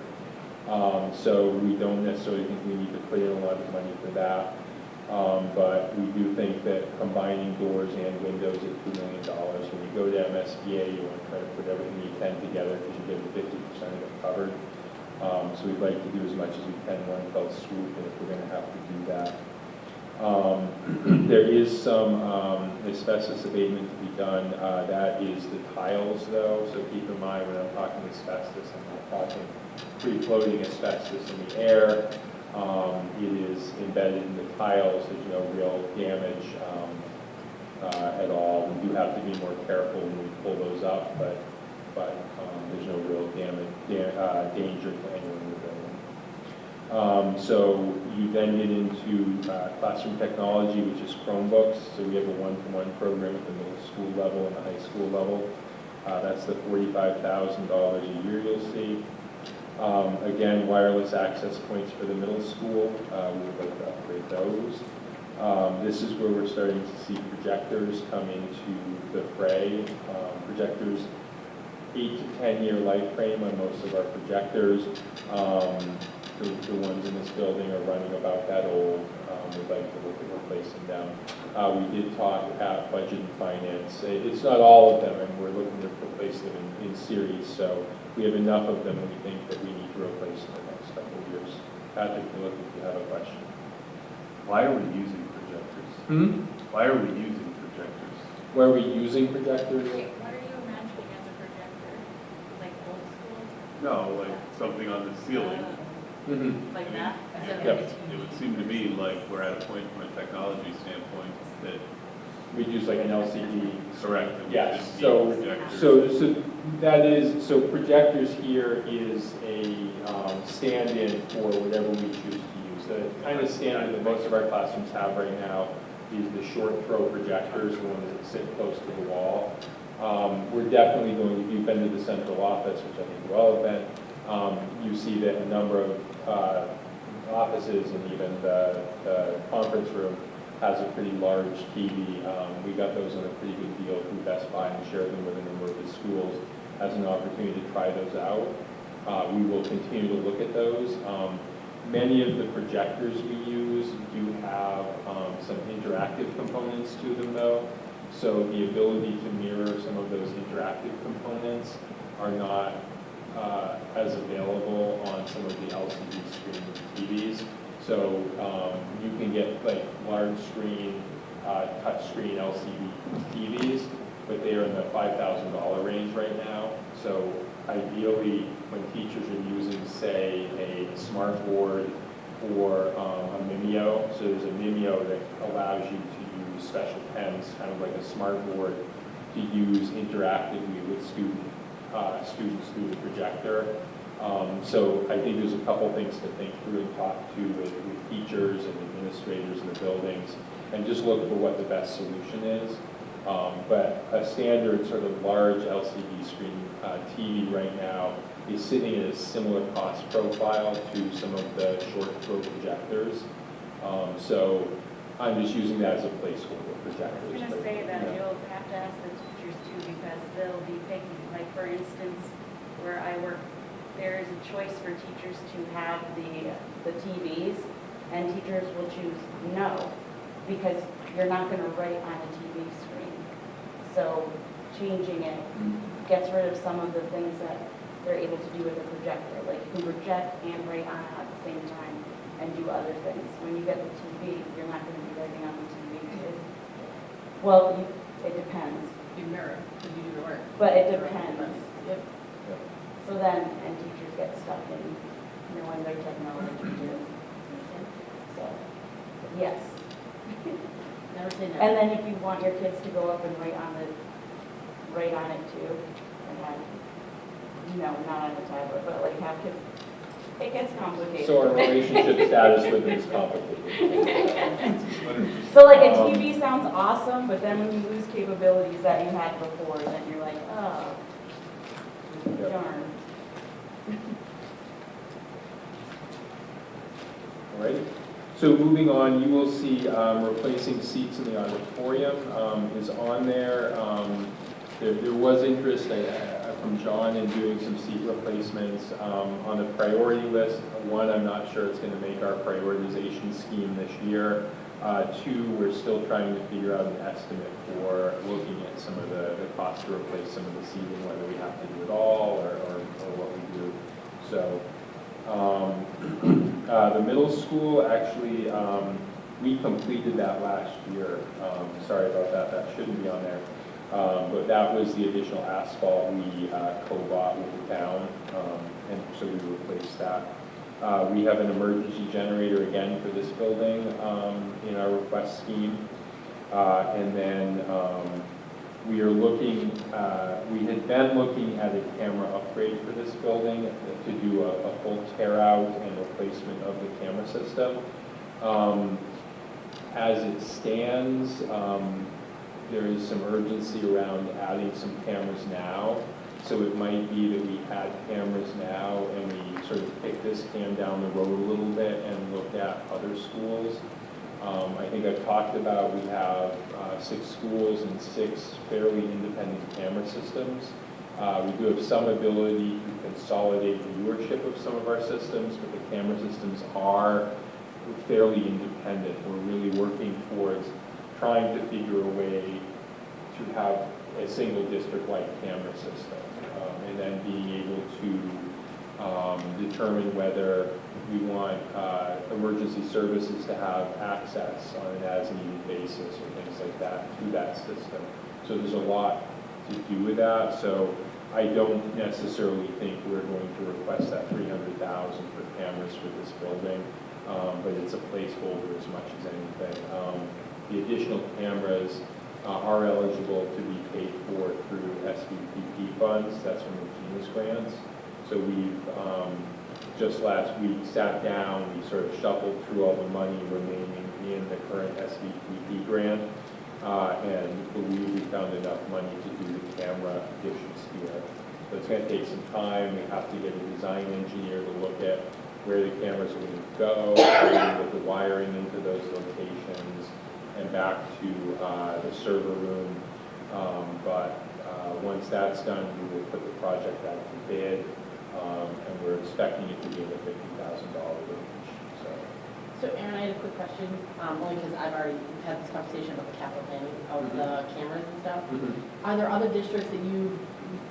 So we don't necessarily think we need to put in a lot of money for that. But we do think that combining doors and windows at $2 million, when you go to MSBA, you want to try to put everything you can together because you get 50% of it covered. So we'd like to do as much as we can in one fell swoop, and if we're going to have to do that. There is some asbestos abatement to be done. That is the tiles, though, so keep in mind when I'm talking asbestos, I'm not talking free-floating asbestos in the air. It is embedded in the tiles. There's no real damage at all. We do have to be more careful when we pull those up, but there's no real danger to anyone in the building. So you then get into classroom technology, which is Chromebooks. So we have a one-to-one program at the middle school level and the high school level. That's the $45,000 a year you'll see. Again, wireless access points for the middle school. We would like to upgrade those. This is where we're starting to see projectors come into the fray. Projectors, 8 to 10 year life frame on most of our projectors. The ones in this building are running about that old. We'd like to look at replacing them. We did talk at budget and finance. It's not all of them, and we're looking to replace them in series. So we have enough of them, and we think that we need to replace them in the next couple of years. Patrick, if you have a question. Why are we using projectors? Why are we using projectors? Why are we using projectors? Wait, what are you imagining as a projector? Like old school? No, like something on the ceiling. Like that? Yep. It would seem to me like we're at a point from a technology standpoint that we'd use like an LCD. Correct. Yes. So that is, so projectors here is a stand-in for whatever we choose to use. The kind of standard that most of our classrooms have right now is the short throw projectors, the ones that sit close to the wall. We're definitely going, if you've been to the central office, which I think you all have been, you see that a number of offices and even the conference room has a pretty large TV. We got those on a pretty good deal through Best Buy and shared them with a number of the schools as an opportunity to try those out. We will continue to look at those. Many of the projectors we use do have some interactive components to them though. So the ability to mirror some of those interactive components are not as available on some of the LCD screen TVs. So you can get like large screen, touch screen LCD TVs, but they are in the $5,000 range right now. So ideally, when teachers are using, say, a smart board or a Mimeo, so there's a Mimeo that allows you to use special pens, kind of like a smart board, to use interactively with students through the projector. So I think there's a couple things to think through and talk to with teachers and administrators in the buildings, and just look for what the best solution is. But a standard sort of large LCD screen TV right now is sitting at a similar cost profile to some of the short throw projectors. So I'm just using that as a placeholder projectors. I was going to say that you'll have to ask the teachers too, because they'll be picking. Like for instance, where I work, there is a choice for teachers to have the TVs, and teachers will choose no, because you're not going to write on a TV screen. So changing it gets rid of some of the things that they're able to do with a projector. Like you can project and write on it at the same time and do other things. When you get the TV, you're not going to be writing on the TV. It depends. You mirror, because you do the work. But it depends. Yep. So then, and teachers get stuck in knowing their technology too. So, yes. Never say never. And then if you want your kids to go up and write on it too, and have, not on the tablet, but like have kids, it gets complicated. So our relationship status with it is complicated. So like a TV sounds awesome, but then when you lose capabilities that you had before, then you're like, oh, darn. All right. So moving on, you will see replacing seats in the auditorium is on there. There was interest from John in doing some seat replacements on the priority list. One, I'm not sure it's going to make our prioritization scheme this year. Two, we're still trying to figure out an estimate for looking at some of the cost to replace some of the seating, whether we have to do it all or what we do. So the middle school, actually, we completed that last year. Sorry about that, that shouldn't be on there. But that was the additional asphalt we co-bought with the town, and so we replaced that. We have an emergency generator again for this building in our request scheme. And then we are looking, we had been looking at a camera upgrade for this building to do a full tear out and replacement of the camera system. As it stands, there is some urgency around adding some cameras now. So it might be that we had cameras now and we sort of kick this can down the road a little bit and look at other schools. I think I've talked about we have 6 schools and 6 fairly independent camera systems. We do have some ability to consolidate the viewership of some of our systems, but the camera systems are fairly independent. We're really working towards trying to figure a way to have a single district-wide camera system, and then being able to determine whether we want emergency services to have access on an as-needed basis or things like that to that system. So there's a lot to do with that. So I don't necessarily think we're going to request that $300,000 for cameras for this building, but it's a placeholder as much as anything. The additional cameras are eligible to be paid for through SVPP funds. That's from the GENIUS grants. So we've just last week sat down, we sort of shuffled through all the money remaining in the current SVPP grant, and believe we found enough money to do the camera additions here. So it's going to take some time. We have to get a design engineer to look at where the cameras are going to go, with the wiring into those locations, and back to the server room. But once that's done, we will put the project out to bid, and we're expecting it to be in the $50,000 range. So Aaron, I had a quick question, only because I've already had this conversation about the capital planning of the cameras and stuff. Are there other districts that you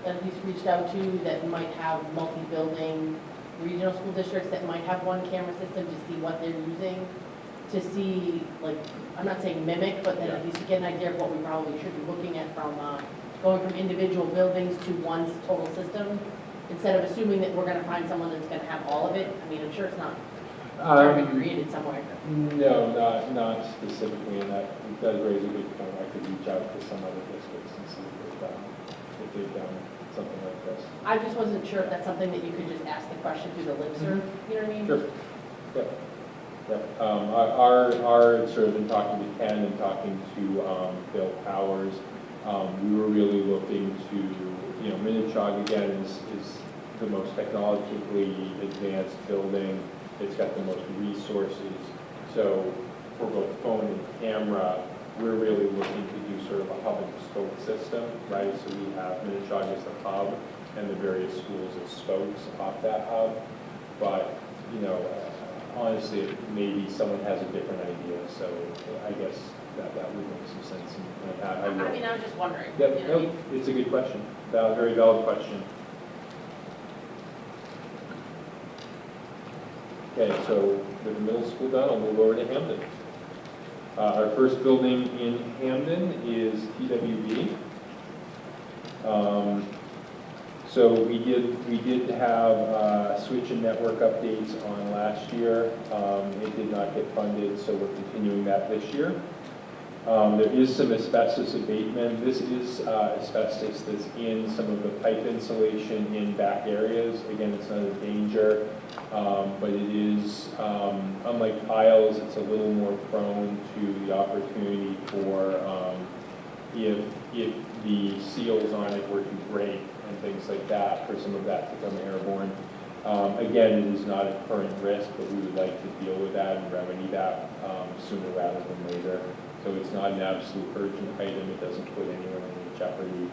at least reached out to that might have multi-building regional school districts that might have one camera system to see what they're using? To see, like, I'm not saying mimic, but then at least to get an idea of what we probably should be looking at from going from individual buildings to one total system, instead of assuming that we're going to find someone that's going to have all of it. I mean, I'm sure it's not already created somewhere. No, not specifically, and that does raise a good point. I could reach out to some other districts and see if they've done something like this. I just wasn't sure if that's something that you could just ask the question through the listserv, you know what I mean? Sure. Yep. Yep. Our sort of been talking to Ken and talking to Bill Powers. We were really looking to, Minnetonka again is the most technologically advanced building. It's got the most resources. So for both phone and camera, we're really looking to do sort of a hub and spoke system, right? So we have Minnetonka as the hub and the various schools as spokes off that hub. But, honestly, maybe someone has a different idea. So I guess that would make some sense. And I mean, I was just wondering. Yep, it's a good question. Very valid question. Okay, so with the middle school done, I'll move over to Hamden. Our first building in Hamden is TWB. So we did have switch and network updates on last year. It did not get funded, so we're continuing that this year. There is some asbestos abatement. This is asbestos that's in some of the pipe insulation in back areas. Again, it's not a danger, but it is, unlike piles, it's a little more prone to the opportunity for if the seals on it were to break and things like that, for some of that to become airborne. Again, it is not a current risk, but we would like to deal with that and remedy that sooner rather than later. So it's not an absolute urgent item. It doesn't put anyone in jeopardy.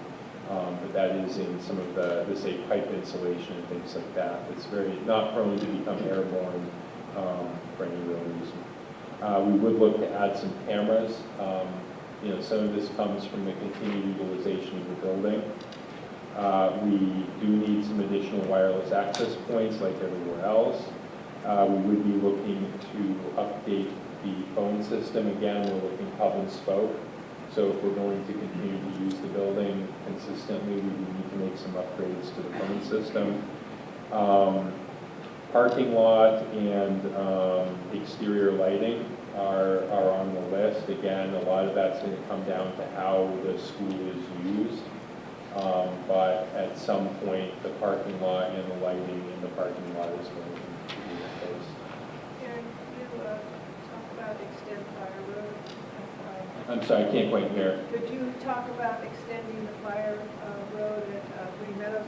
But that is in some of the say, pipe insulation and things like that. It's very not prone to become airborne for any real reason. We would look to add some cameras. You know, some of this comes from the continued utilization of the building. We do need some additional wireless access points like everywhere else. We would be looking to update the phone system. Again, we're looking hub and spoke. So if we're going to continue to use the building consistently, we would need to make some upgrades to the phone system. Parking lot and exterior lighting are on the list. Again, a lot of that's going to come down to how the school is used. But at some point, the parking lot and the lighting in the parking lot is going to be replaced. Karen, you talk about Extend Fire Road? I'm sorry, I can't quite hear. Could you talk about extending the fire road at Green Meadows?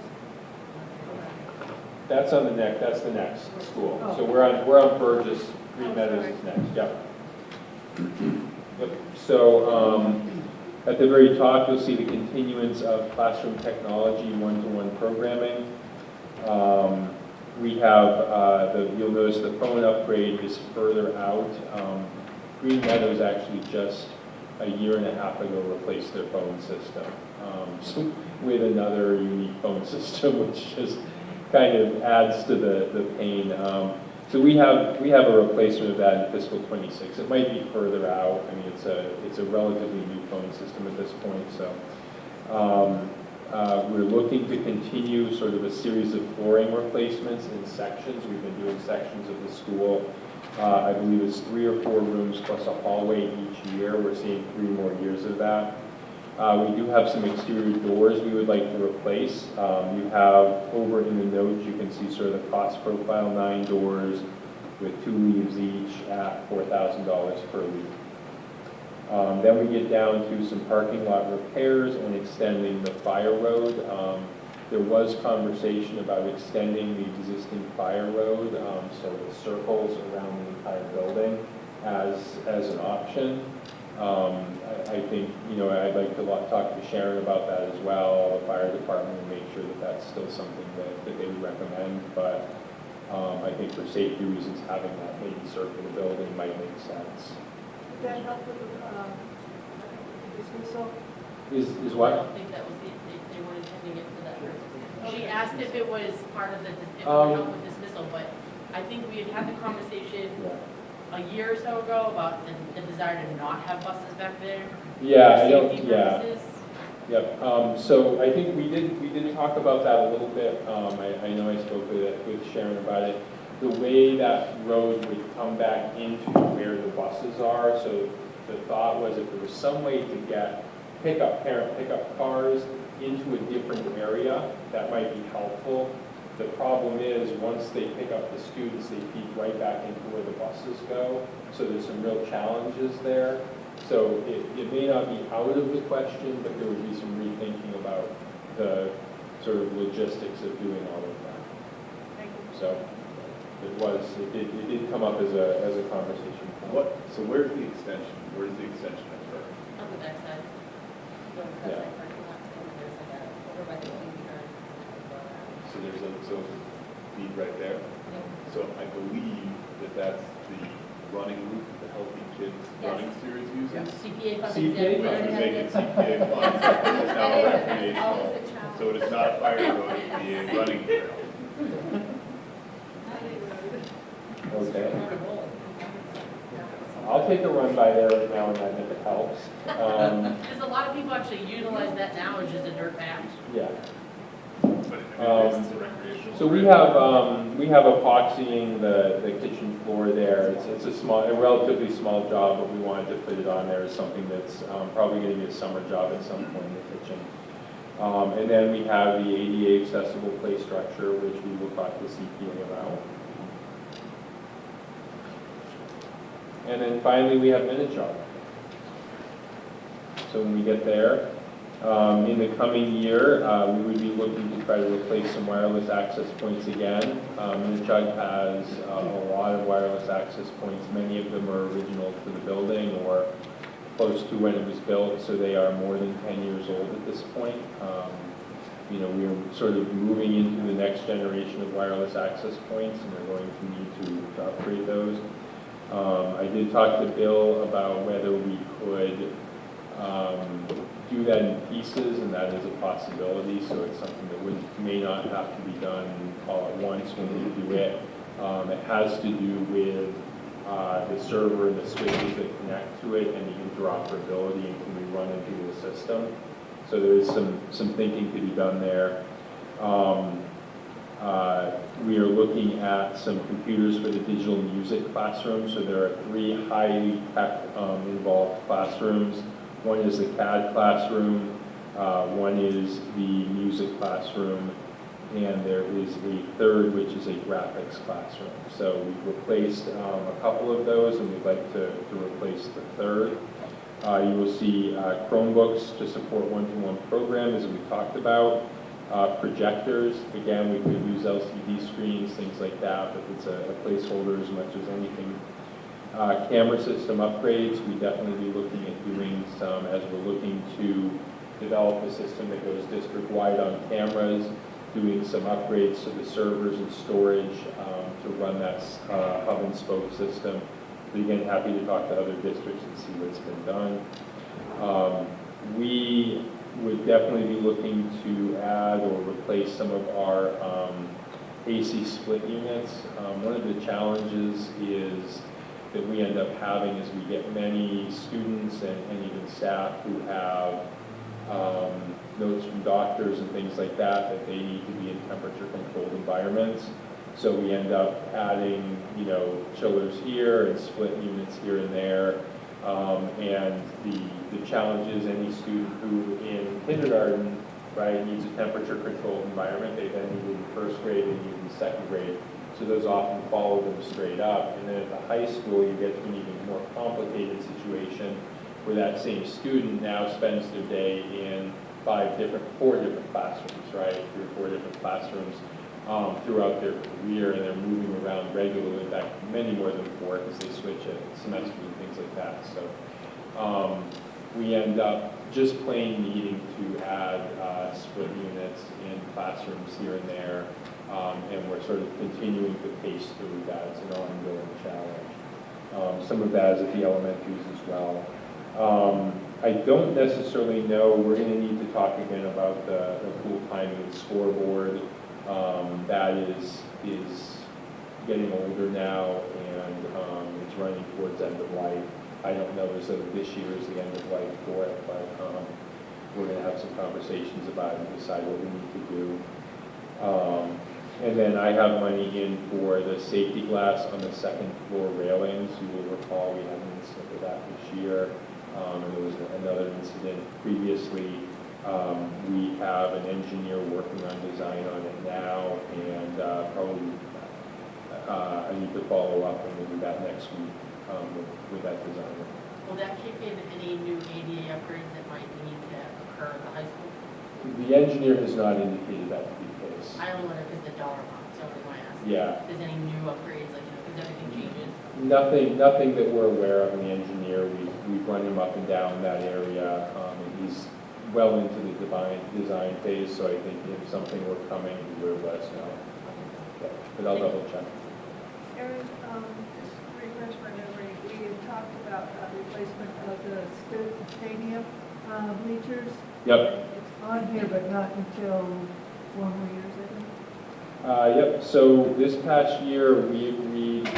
That's on the next. That's the next school. Oh. So we're on Burgess. Green Meadows is next. Yep. Yep. So at the very top, you'll see the continuance of classroom technology one-to-one programming. We have you'll notice the phone upgrade is further out. Green Meadows actually just a year and a half ago replaced their phone system so with another unique phone system, which just kind of adds to the pain. So we have a replacement of that in fiscal 26. It might be further out. I mean, it's a relatively new phone system at this point. So we're looking to continue sort of a series of flooring replacements in sections. We've been doing sections of the school. I believe it's 3 or 4 rooms plus a hallway each year. We're seeing 3 more years of that. We do have some exterior doors we would like to replace. You have over in the notes, you can see sort of the cost profile, 9 doors with 2 leaves each at $4,000 per leaf. Then we get down to some parking lot repairs and extending the fire road. There was conversation about extending the existing fire road, so it circles around the entire building as an option. I think, you know, I'd like to talk to Sharon about that as well, the fire department, and make sure that that's still something that they would recommend. But I think for safety reasons, having that maybe circle the building might make sense. Would that help with the dismissal? Is I what? don't think that was they weren't intending it for that purpose. She asked if it was part of the, if it would help with dismissal, but I think we had the conversation a year or so ago about the desire to not have buses back there. Yeah, for safety purposes. Yep. So I think we did talk about that a little bit. I know I spoke with Sharon about it. The way that road would come back into where the buses are. So the thought was if there was some way to get parent pickup cars into a different area, that might be helpful. The problem is once they pick up the students, they feed right back into where the buses go. So there's some real challenges there. So it may not be out of the question, but there would be some rethinking about the sort of logistics of doing all of that. Thank you. So it did come up as a conversation. So where's the extension? Where does the extension occur? On the backside. Yeah. Over by the computer. So there's a lead right there. So I believe that's the running route that the Healthy Kids running series uses. CPA funding. CPA We exempt. should make it CPA funds. It's now recreational. So it is not a fire road, it would be a running trail. Okay. I'll take a run by there now and then if it helps. Because a lot of people actually utilize that now as just a dirt patch. Yeah. But it is recreational. So we have epoxying the kitchen floor there. It's a relatively small job, but we wanted to put it on there as something that's probably going to be a summer job at some point in the kitchen. And then we have the ADA accessible play structure, which we will talk to CPA about. And then finally, we have minute job. So when we get there, in the coming year, we would be looking to try to replace some wireless access points again. Minchug has a lot of wireless access points. Many of them are original to the building or close to when it was built, so they are more than 10 years old at this point. You know, we are sort of moving into the next generation of wireless access points, and we're going to need to upgrade those. I did talk to Bill about whether we could do that in pieces, and that is a possibility, so it's something that may not have to be done all at once when we do it. It has to do with the server and the switches that connect to it and the interoperability and can we run into the system. So there is some thinking to be done there. We are looking at some computers for the digital music classroom. So there are 3 highly tech involved classrooms. One is the CAD classroom, one is the music classroom, and there is a third, which is a graphics classroom. So we've replaced a couple of those, and we'd like to replace the third. You will see Chromebooks to support one-to-one program, as we talked about. Projectors, again, we could use LCD screens, things like that, but it's a placeholder as much as anything. Camera system upgrades, we definitely be looking at doing some as we're looking to develop a system that goes district-wide on cameras, doing some upgrades to the servers and storage to run that hub and spoke system. But again, happy to talk to other districts and see what's been done. We would definitely be looking to add or replace some of our AC split units. One of the challenges is that we end up having is we get many students and even staff who have notes from doctors and things like that they need to be in temperature controlled environments. So we end up adding, you know, chillers here and split units here and there. And the challenge is any student who in kindergarten, right, needs a temperature controlled environment, they then need it in first grade and need it in second grade. So those often follow them straight up. And then at the high school, you get to an even more complicated situation where that same student now spends their day in 4 different classrooms, right? 3 or 4 different classrooms throughout their career, and they're moving around regularly. In fact, many more than 4 because they switch at semester and things like that. So we end up just plain needing to add split units in classrooms here and there. And we're sort of continuing to pace through that. It's an ongoing challenge. Some of that is at the elementaries as well. I don't necessarily know, we're going to need to talk again about the pool timing scoreboard. That is getting older now, and it's running towards end of life. I don't know as though this year is the end of life for it, but we're going to have some conversations about it and decide what we need to do. And then I have money in for the safety glass on the second floor railings. You will recall we had an incident with that this year. And there was another incident previously. We have an engineer working on design on it now, and probably I need to follow up, and we'll do that next week with that designer. Will that kick in any new ADA upgrades that might need to occur at the high school? The engineer has not indicated that to be the case. I only wonder because the dollar amount, so that's why I asked. Yeah. If there's any new upgrades, like, you know, because everything changes. Nothing that we're aware of in the engineer. We've run him up and down that area, and he's well into the design phase, so I think if something were coming, he would let us know. Okay. But I'll double check. Aaron, just refresh my memory, we had talked about replacement of the stadium bleachers. Yep. It's on here, but not until 1 more years, I think. Yep, so this past year, we agreed to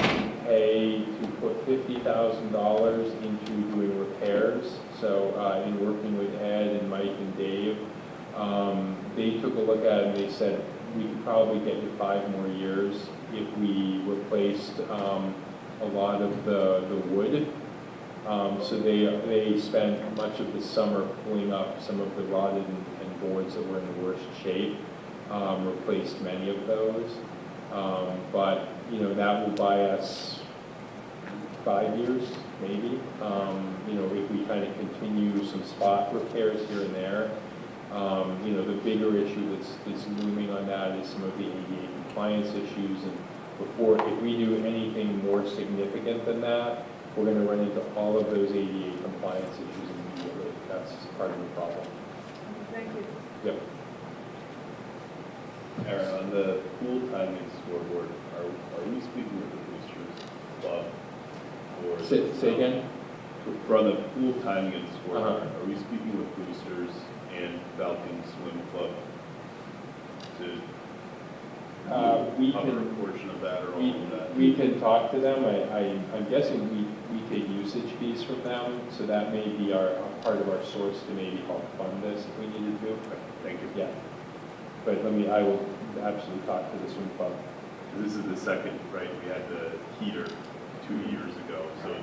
pay to put $50,000 into doing repairs. So in working with Ed and Mike and Dave, They took a look at it and they said, we could probably get you 5 more years if we replaced a lot of the wood. So they spent much of the summer pulling up some of the rotted and boards that were in the worst shape, replaced many of those. But, you know, that will buy us 5 years, maybe. You know, if we kind of continue some spot repairs here and there. You know, the bigger issue that's looming on that is some of the ADA compliance issues. And if we do anything more significant than that, we're going to run into all of those ADA compliance issues immediately. That's part of the problem. Thank you. Yep. Aaron, on the pool timing scoreboard, are we speaking with the boosters club? Or Say again? For the pool timing and scoreboard, are we speaking with boosters and Falcon Swim Club to cover a portion of that or all of that? We can talk to them. I'm guessing we take usage fees from them, so that may be part of our source to maybe help fund this if we needed to. Thank you. Yeah. But I will absolutely talk to the swim club. This is the second, right? We had the heater 2 years ago, so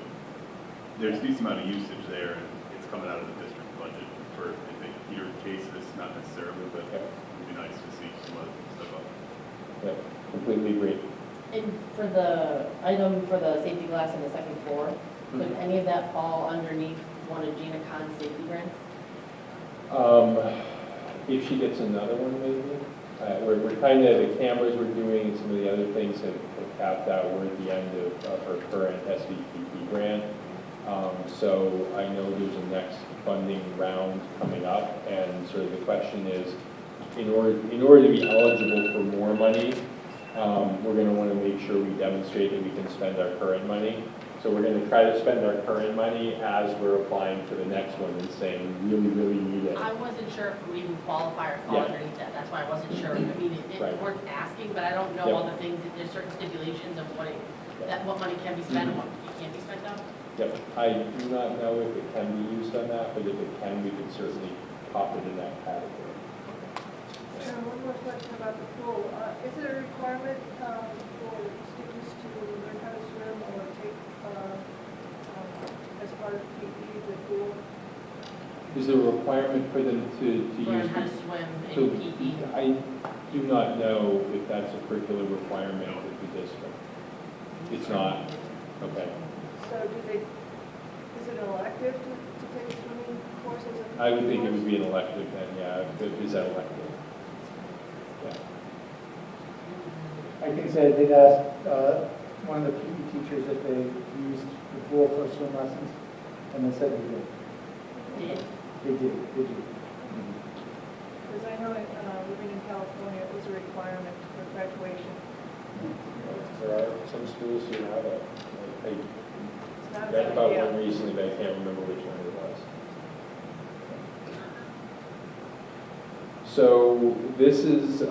there's a decent amount of usage there, and it's coming out of the district budget for the heater cases, not necessarily, but it would be nice to see some other stuff up. Yeah, completely agree. And for the item for the safety glass on the second floor, could any of that fall underneath one of Gina Khan's safety grants? If she gets another one, maybe. We're kind of, the cameras we're doing and some of the other things have capped out. We're at the end of her current SVPP grant. So I know there's a next funding round coming up, and sort of the question is, in order to be eligible for more money, we're going to want to make sure we demonstrate that we can spend our current money. So we're going to try to spend our current money as we're applying for the next one and saying we really, really need it. I wasn't sure if we even qualify or fall underneath that. That's why I wasn't sure. I mean, it's worth asking, but I don't know all the things. There's certain stipulations of what money can be spent and what can't be spent on. Yep. I do not know if it can be used on that, but if it can, we can certainly pop it in that category. One more question about the pool. Is it a requirement for students to learn how to swim or take as part of PE the pool? Is there a requirement for them to Learn use? how to swim in PE. I do not know if that's a curricular requirement of the district. It's not. Okay. So is it elective to take swimming courses? I would think it would be an elective then, yeah. Is that elective? Yeah. I can say they'd asked one of the PE teachers if they used the pool for swim lessons, and they said they did. They did. Because I know living in California, it was a requirement for graduation. There are some schools who have it. It's not a Read bad about idea. one recently, but I can't remember which one it was. So this is, I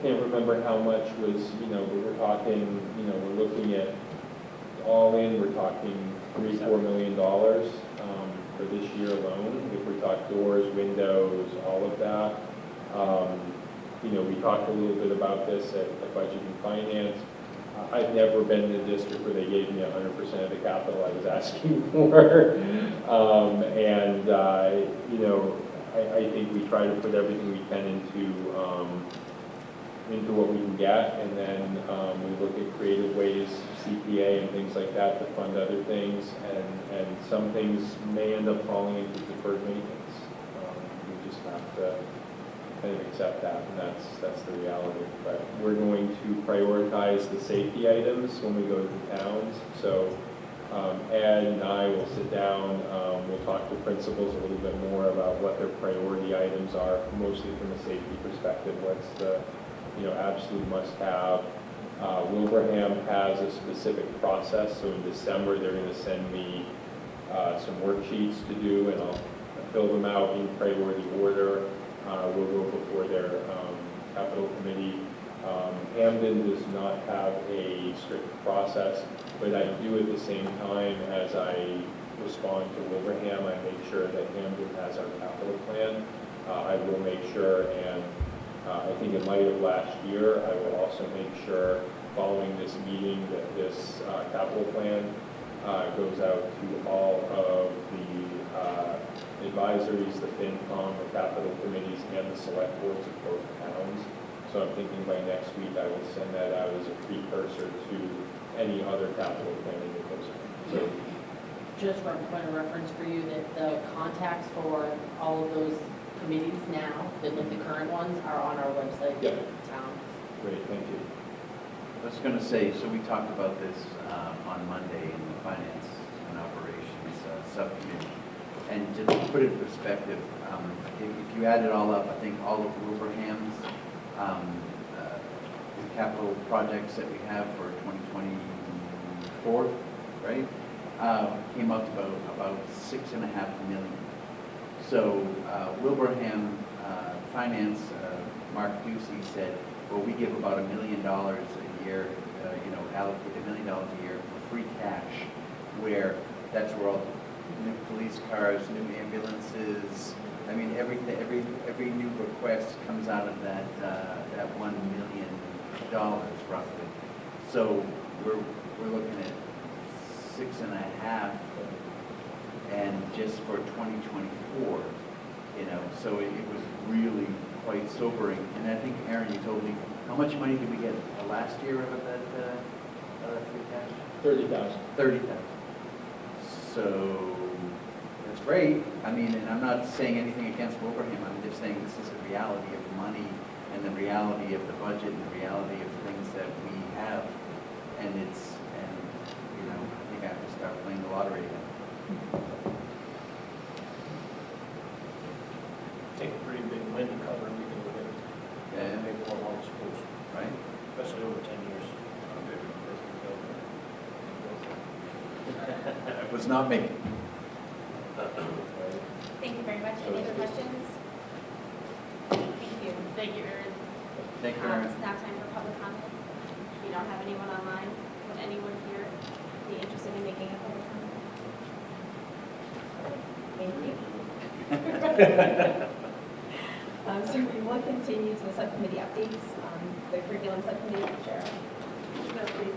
can't remember how much was, but we're talking, we're looking at, all in, we're talking $3-4 million for this year alone. If we talk doors, windows, all of that. We talked a little bit about this at Budget and Finance. I've never been in a district where they gave me 100% of the capital I was asking for. I think we try to put everything we can into what we can get, and then we look at creative ways, CPA and things like that, to fund other things, and some things may end up falling into deferred maintenance. We just have to kind of accept that, and that's the reality. But we're going to prioritize the safety items when we go to the towns. So Ed and I will sit down, we'll talk to principals a little bit more about what their priority items are, mostly from a safety perspective. What's the absolute must-have. Wilbraham has a specific process, so in December they're going to send me some worksheets to do, and I'll fill them out in priority order. We'll go before their capital committee. Hamden does not have a strict process, but I do at the same time as I respond to Wilbraham, I make sure that Hamden has our capital plan. I will make sure, and I think in light of last year, I will also make sure following this meeting that this capital plan goes out to all of the advisories, the FinCom, the capital committees, and the select boards of both towns. So I'm thinking by next week I will send that out as a precursor to any other capital planning that goes on. So, just for a point of reference for you, that the contacts for all of those committees now, that like the current ones, are on our website. Yep. Town. Great, thank you. I was going to say, so we talked about this on Monday in the Finance and Operations Subcommittee. And to put it in perspective, if you add it all up, I think all of Wilbraham's capital projects that we have for 2024, right, came up to about $6.5 million. So Wilbraham Finance, Mark Ducey said, well, we give about $1 million a year, allocate $1 million a year for free cash, where that's where all new police cars, new ambulances, I mean, every new request comes out of that $1 million roughly. So we're looking at 6.5, and just for 2024, so it was really quite sobering. And I think, Aaron, you told me, how much money did we get last year out of that free cash? 30,000. 30,000. So that's great. I mean, and I'm not saying anything against Wilbraham. I'm just saying this is a reality of money and the reality of the budget and the reality of things that we have. And I think I have to start playing the lottery again. Take a pretty big win to cover, we can look at Yeah. maybe more long schools, Right? especially over 10 years. It was not me. Thank you very much. Any other questions? Thank you. Thank you, Erin. Thank you, Aaron. It's now time for public comment. We don't have anyone online. Would anyone here be interested in making a public comment? Thank you. So we will continue to the subcommittee updates. The curriculum subcommittee, Cheryl. Okay.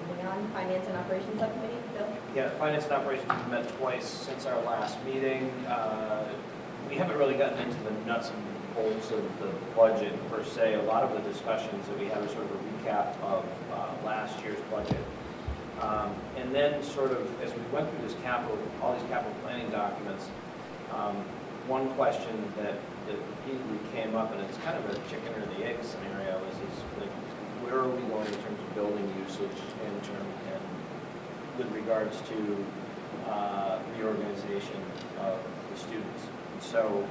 Moving on, finance and operations subcommittee, Bill. Yeah, Finance and Operations have met twice since our last meeting. We haven't really gotten into the nuts and bolts of the budget per se. A lot of the discussions that we had are sort of a recap of last year's budget. And then sort of, as we went through all these capital planning documents, one question that repeatedly came up, and it's kind of a chicken or the egg scenario, is like, where are we going in terms of building usage and with regards to reorganization of the students? And so,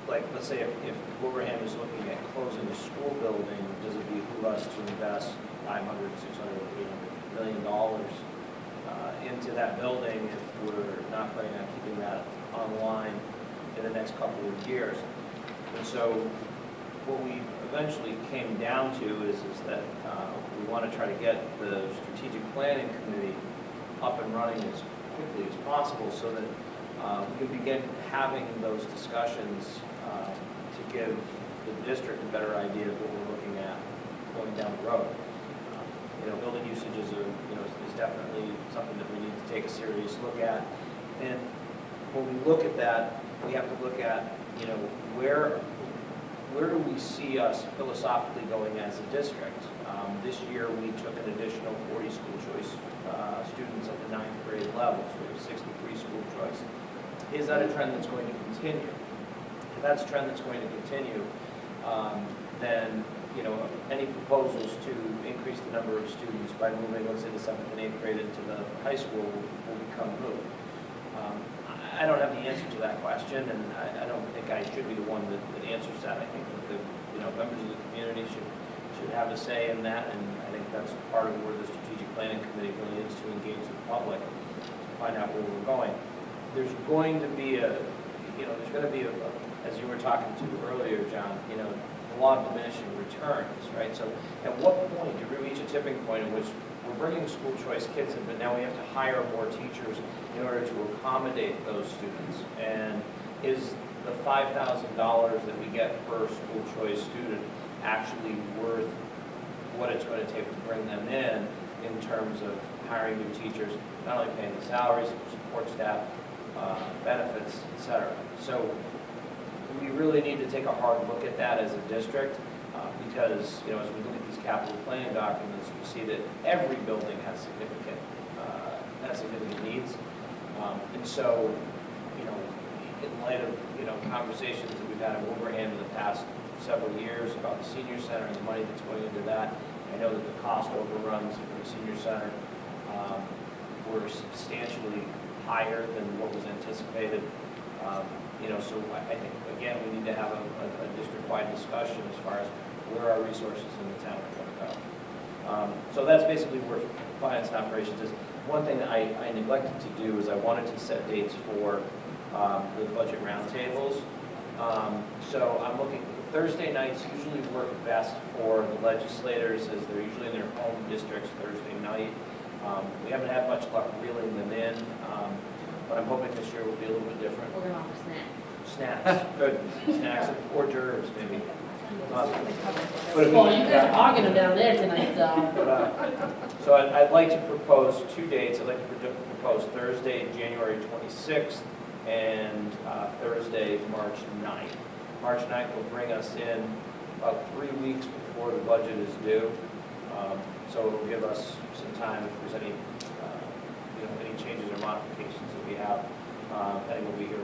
let's say if Wilbraham is looking at closing a school building, does it behoove us to invest $500, $600, $800 million into that building if we're not planning on keeping that online in the next couple of years? And so what we eventually came down to is that we want to try to get the strategic planning committee up and running as quickly as possible so that we can begin having those discussions to give the district a better idea of what we're looking at going down the road. Building usages is definitely something that we need to take a serious look at. And when we look at that, we have to look at, where do we see us philosophically going as a district? This year we took an additional 40 school choice students at the 9th grade level, so we have 63 school choice. Is that a trend that's going to continue? If that's a trend that's going to continue, then any proposals to increase the number of students by moving, let's say, the 7th and 8th grade into the high school will become moot. I don't have the answer to that question, and I don't think I should be the one that answers that. I think that the members of the community should have a say in that, and I think that's part of where the strategic planning committee really is, to engage the public to find out where we're going. There's going to be as you were talking to earlier, John, law of diminishing returns, right? So at what point do we reach a tipping point in which we're bringing school choice kids in, but now we have to hire more teachers in order to accommodate those students? And is the $5,000 that we get per school choice student actually worth what it's going to take to bring them in terms of hiring new teachers, not only paying the salaries, support staff, benefits, et cetera. So we really need to take a hard look at that as a district, because, you know, as we look at these capital planning documents, we see that every building has significant needs. And so, you know, in light of, you know, conversations that we've had in Wilbraham in the past several years about the senior center and the money that's going into that, I know that the cost overruns for the senior center were substantially higher than what was anticipated. You know, so I think, again, we need to have a district-wide discussion as far as where our resources in the town are going to go. So that's basically where finance and operations is. One thing that I neglected to do is I wanted to set dates for the budget roundtables. So I'm looking, Thursday nights usually work best for the legislators, as they're usually in their home districts Thursday night. We haven't had much luck reeling them in, but I'm hoping this year will be a little bit different. We're going to offer snacks. Snacks, good. Snacks and hors d'oeuvres, maybe. Well, you guys are hogging them down there tonight, so. So I'd like to propose 2 dates. I'd like to propose Thursday, January 26th, and Thursday, March 9th. March 9th will bring us in about 3 weeks before the budget is due. So it'll give us some time if there's any, you know, any changes or modifications that we have. I think we'll be here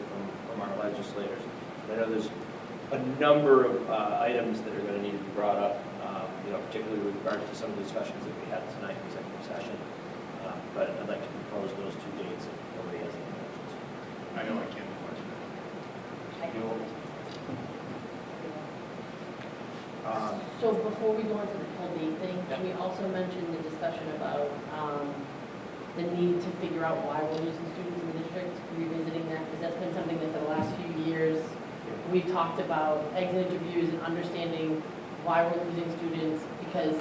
from our legislators. I know there's a number of items that are going to need to be brought up, you know, particularly with regards to some of the discussions that we had tonight in executive session. But I'd like to propose those 2 dates if nobody has any questions. I know I can't watch that. So before we go into the whole date thing, Yep. we also mentioned the discussion about the need to figure out why we're losing students in the district, revisiting that, because that's been something that for the last few years, we've talked about exit interviews and understanding why we're losing students, because,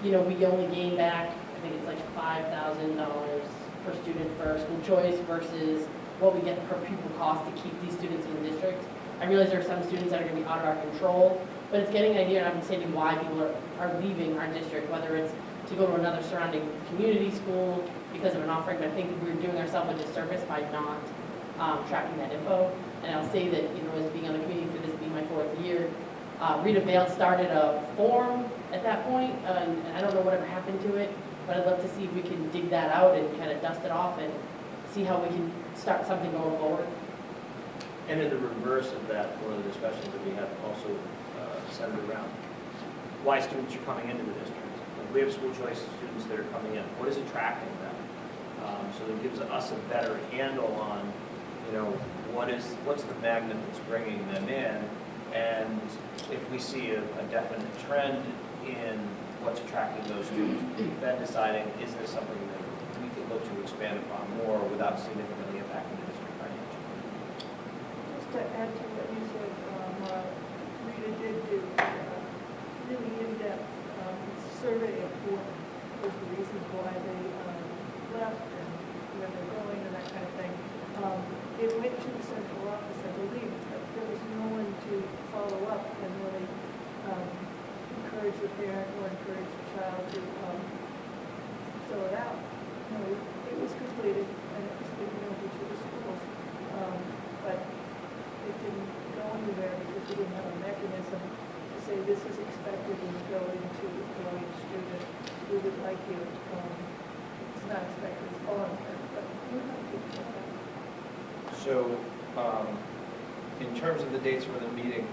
you know, we only gain back, I think it's like $5,000 per student for school choice versus what we get per pupil cost to keep these students in the district. I realize there are some students that are going to be out of our control, but it's getting an idea and understanding why people are leaving our district, whether it's to go to another surrounding community school because of an offering, but I think we're doing ourselves a disservice by not tracking that info. And I'll say that, you know, as being on the committee for this being my 4th year, Rita Vale started a forum at that point, and I don't know whatever happened to it, but I'd love to see if we can dig that out and kind of dust it off and see how we can start something going forward. And in the reverse of that, one of the discussions that we had also centered around why students are coming into the district. Like, we have school choice students that are coming in. What is attracting them? So that gives us a better handle on, you know, what's the magnet that's bringing them in, and if we see a definite trend in what's attracting those students, then deciding is there something that we could look to expand upon more without significantly impacting the district financially. Just to add to what you said, Rita did do a really in-depth survey of what was the reasons why they left and where they're going and that kind of thing. It went to the central office, I believe, but there was no one to follow up and really encourage the parent or encourage the child to fill it out. No, it was completed and it was given over to the schools, but it didn't go anywhere because we didn't have a mechanism to say this is expected when you go into employing a student. We would like you. It's not expected, it's voluntary, but we're not doing that. So, in terms of the dates for the meeting,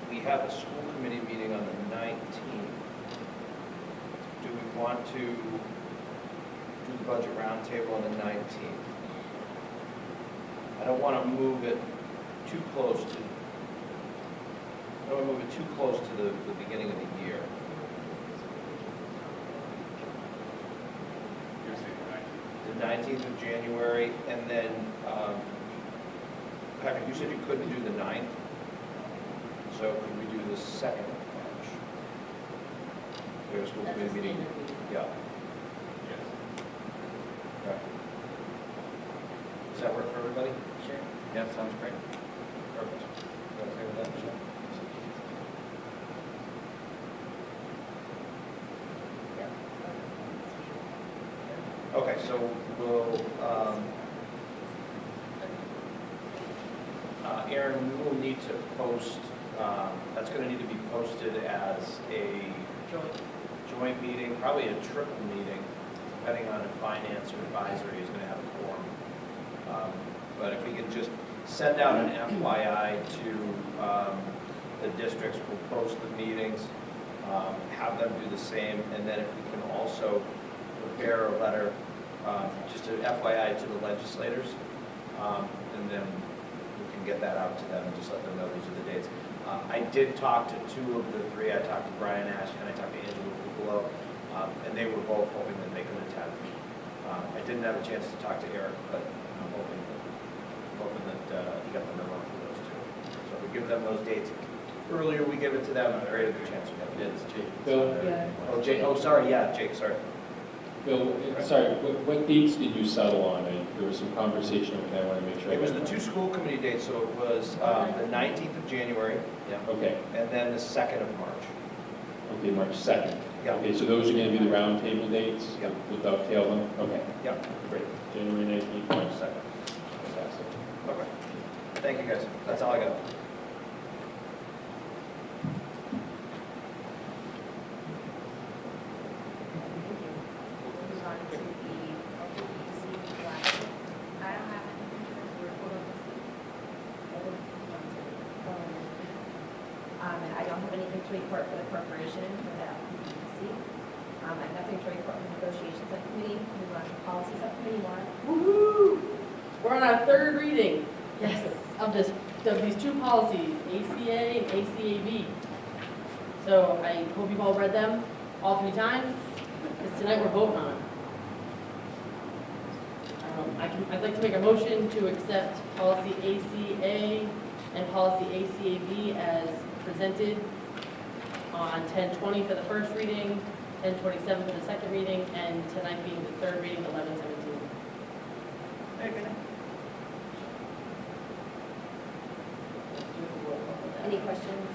we have a school committee meeting on the 19th. Do we want to do the budget roundtable on the 19th? I don't want to move it too close to, the beginning of the year. You're saying The 19th of January, and then, Patrick, you said you couldn't do the 9th? So So could we do the 2nd of March? We have a school That's a committee meeting. standard meeting. Yeah. Yes. Okay. Does that work for everybody? Sure. Yeah, sounds great. Perfect. You okay with that, Michelle? Okay, so we'll, Aaron, we will need to post, that's going to need to be posted as a joint meeting, probably a triple meeting, depending on if finance or advisory is going to have a quorum. But if we could just send out an FYI to the districts, we'll post the meetings, have them do the same, and then if we can also prepare a letter, just an FYI to the legislators, and then we can get that out to them and just let them know these are the dates. I did talk to 2 of the 3. I talked to Brian Ash and I talked to Angela Buffalo, and they were both hoping that they could attend. I didn't have a chance to talk to Eric, but I'm hoping that he got the memo for those 2. So if we give them those dates, earlier we give it to them, and there is a chance we have it. It's Jake. Bill? Yeah. Oh, Jake, oh, sorry, yeah, Jake, sorry. Bill, sorry, what dates did you settle on? There was some conversation, and I want to make sure. It was the 2 school committee dates, so it was the 19th of January. Yeah. Okay. And then the 2nd of March. Okay, March 2nd. Yeah. Okay, so those are going to be the round table dates? Yeah. We'll dovetail them? Okay. Yeah. Great. January 19th, March 2nd. Fantastic. Okay. Thank you, guys. That's all I got. Move on to the LPDC flag. I don't have anything to report on this. And I don't have anything to report for the corporation for the LPDC. And nothing to report from the negotiations subcommittee. Move on to policy subcommittee, Warren. Woo-hoo! We're on our 3rd reading. Yes. Of these 2 policies, ACA and ACAB. So I hope you've all read them all 3 times, because tonight we're voting on them. I'd like to make a motion to accept policy ACA and policy ACAB as presented on 10/20 for the first reading, 10/27 for the second reading, and tonight being the 3rd reading, 11/17. Any questions?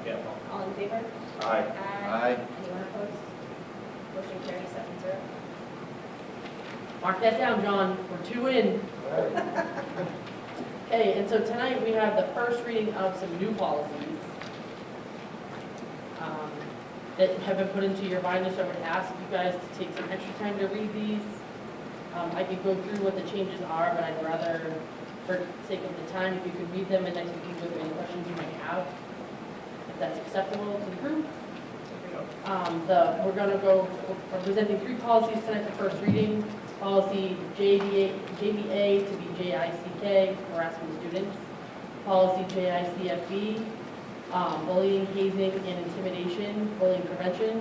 Yeah. All in favor? Aye. Aye. Anyone opposed? Motion carries 7-0. Mark that down, John. We're 2 in. Okay, and so tonight we have the first reading of some new policies that have been put into your binder, so I would ask you guys to take some extra time to read these. I could go through what the changes are, but I'd rather, for sake of the time, if you could read them, and next we can go through any questions you might have, if that's acceptable to the group. We're presenting 3 policies tonight for first reading. Policy JBA to be JICK, harassment of students. Policy JICFB, bullying, hazing, and intimidation, bullying prevention.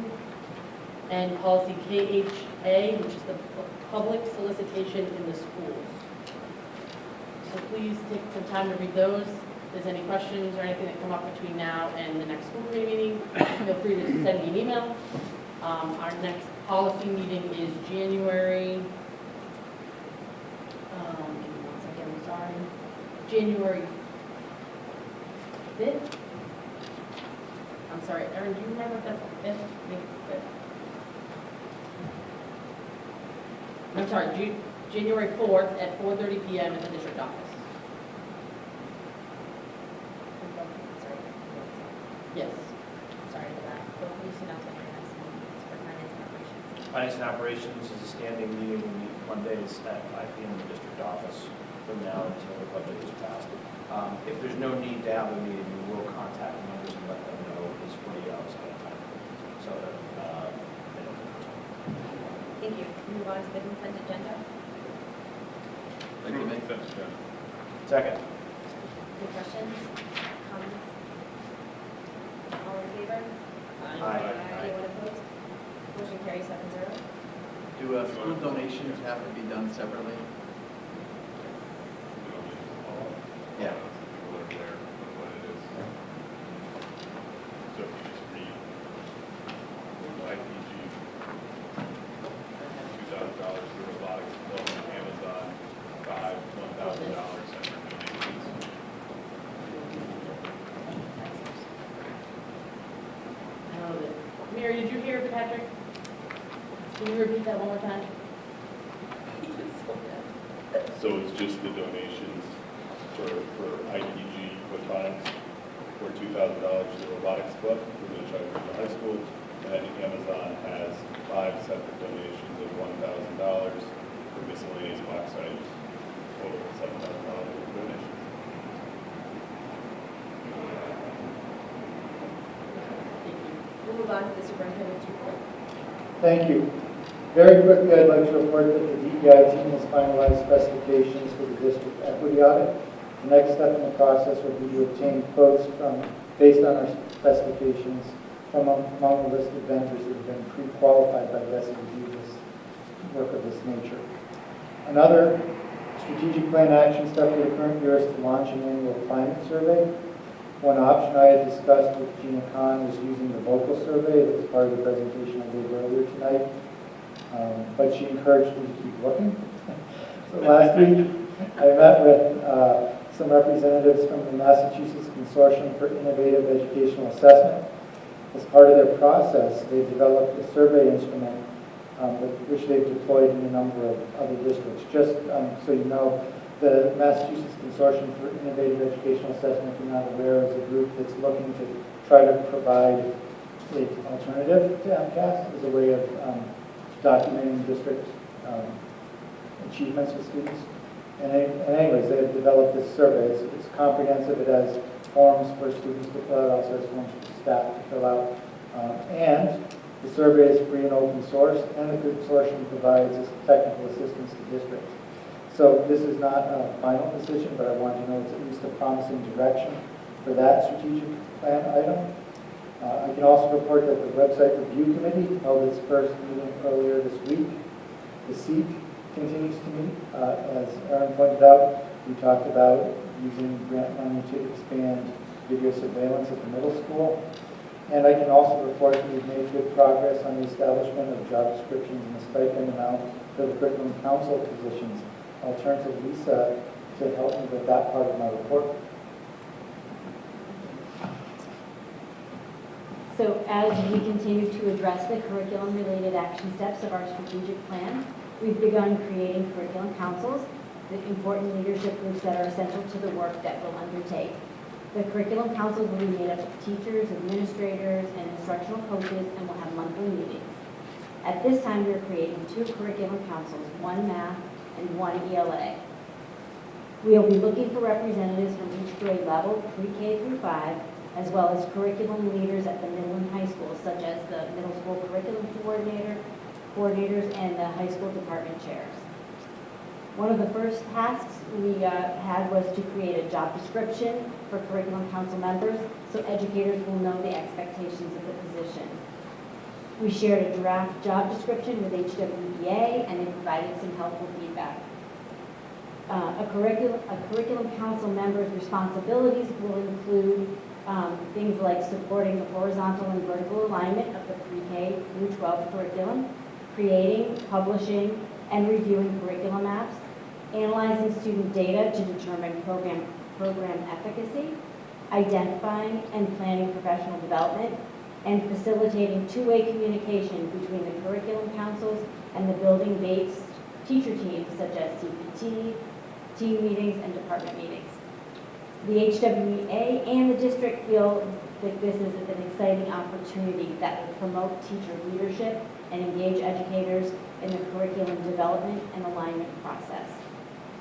And policy KHA, which is the public solicitation in the schools. So please take some time to read those. If there's any questions or anything that come up between now and the next school committee meeting, feel free to send me an email. Our next policy meeting is January, give me 1 second, I'm sorry, January 5th? I'm sorry, Erin, do you remember if that's the 5th? I think it's the 5th. I'm sorry, January 4th at 4:30 PM at the district office. Yes. Sorry for that. But we should not take our next meeting. It's for finance and operations. Finance and Operations is a standing meeting. We meet Mondays at 5 p.m. in the district office from now until the budget is passed. If there's no need to have a meeting, we will contact members and let them know at least 48 hours ahead of time. So that they don't. Thank you. Move on to the consent agenda. Like to make that, Second. Any questions? Comments? All in favor? Aye. Anyone opposed? Motion carries 7-0. Do school donations have to be done separately? Yeah. So people are aware of what it is. So if you just read IPG, $2,000 for robotics club on Amazon, $1,000 separate donations. Mary, did you hear Patrick? Can you repeat that one more time? So it's just the donations for IPG photonics for $2,000 to the robotics club for the Chuckville High School. And then Amazon has 5 separate donations of $1,000 for miscellaneous box items, total $7,000 donations. We'll move on to the superintendent's report. Thank you. Very quickly, I'd like to report that the DEI team has finalized specifications for the district equity audit. The next step in the process would be to obtain quotes based on our specifications from among the listed vendors that have been pre-qualified by DESI to do this work of this nature. Another strategic plan action step for the current year is to launch an annual climate survey. One option I had discussed with Gina Kahn was using the vocal survey that was part of the presentation I gave earlier tonight. But she encouraged me to keep looking. So last week, I met with some representatives from the Massachusetts Consortium for Innovative Educational Assessment. As part of their process, they developed a survey instrument which they've deployed in a number of other districts. Just so you know, the Massachusetts Consortium for Innovative Educational Assessment, if you're not aware, is a group that's looking to try to provide an alternative to MCAS as a way of documenting district achievements with students. And anyways, they've developed this survey. It's comprehensive. It has forms for students to fill out, also has forms for staff to fill out. And the survey is free and open source, and the consortium provides technical assistance to districts. So this is not a final decision, but I want you to know it's at least a promising direction for that strategic plan item. I can also report that the website review committee held its first meeting earlier this week. The seat continues to meet. As Aaron pointed out, we talked about using grant money to expand video surveillance at the middle school. And I can also report that we've made good progress on the establishment of job descriptions and the stipend amount for the curriculum council positions. I'll turn to Lisa to help me with that part of my report. So as we continue to address the curriculum-related action steps of our strategic plan, we've begun creating curriculum councils, the important leadership groups that are essential to the work that we'll undertake. The curriculum councils will be made up of teachers, administrators, and instructional coaches, and will have monthly meetings. At this time, we're creating 2 curriculum councils, one math and one ELA. We'll be looking for representatives from each grade level, pre-K through 5, as well as curriculum leaders at the middle and high schools, such as the middle school curriculum coordinators, and the high school department chairs. One of the first tasks we had was to create a job description for curriculum council members so educators will know the expectations of the position. We shared a draft job description with HWEA and they provided some helpful feedback. A curriculum council member's responsibilities will include things like supporting the horizontal and vertical alignment of the pre-K through 12 curriculum, creating, publishing, and reviewing curriculum maps, analyzing student data to determine program efficacy, identifying and planning professional development, and facilitating two-way communication between the curriculum councils and the building-based teacher teams such as CPT, team meetings, and department meetings. The HWEA and the district feel that this is an exciting opportunity that will promote teacher leadership and engage educators in the curriculum development and alignment process.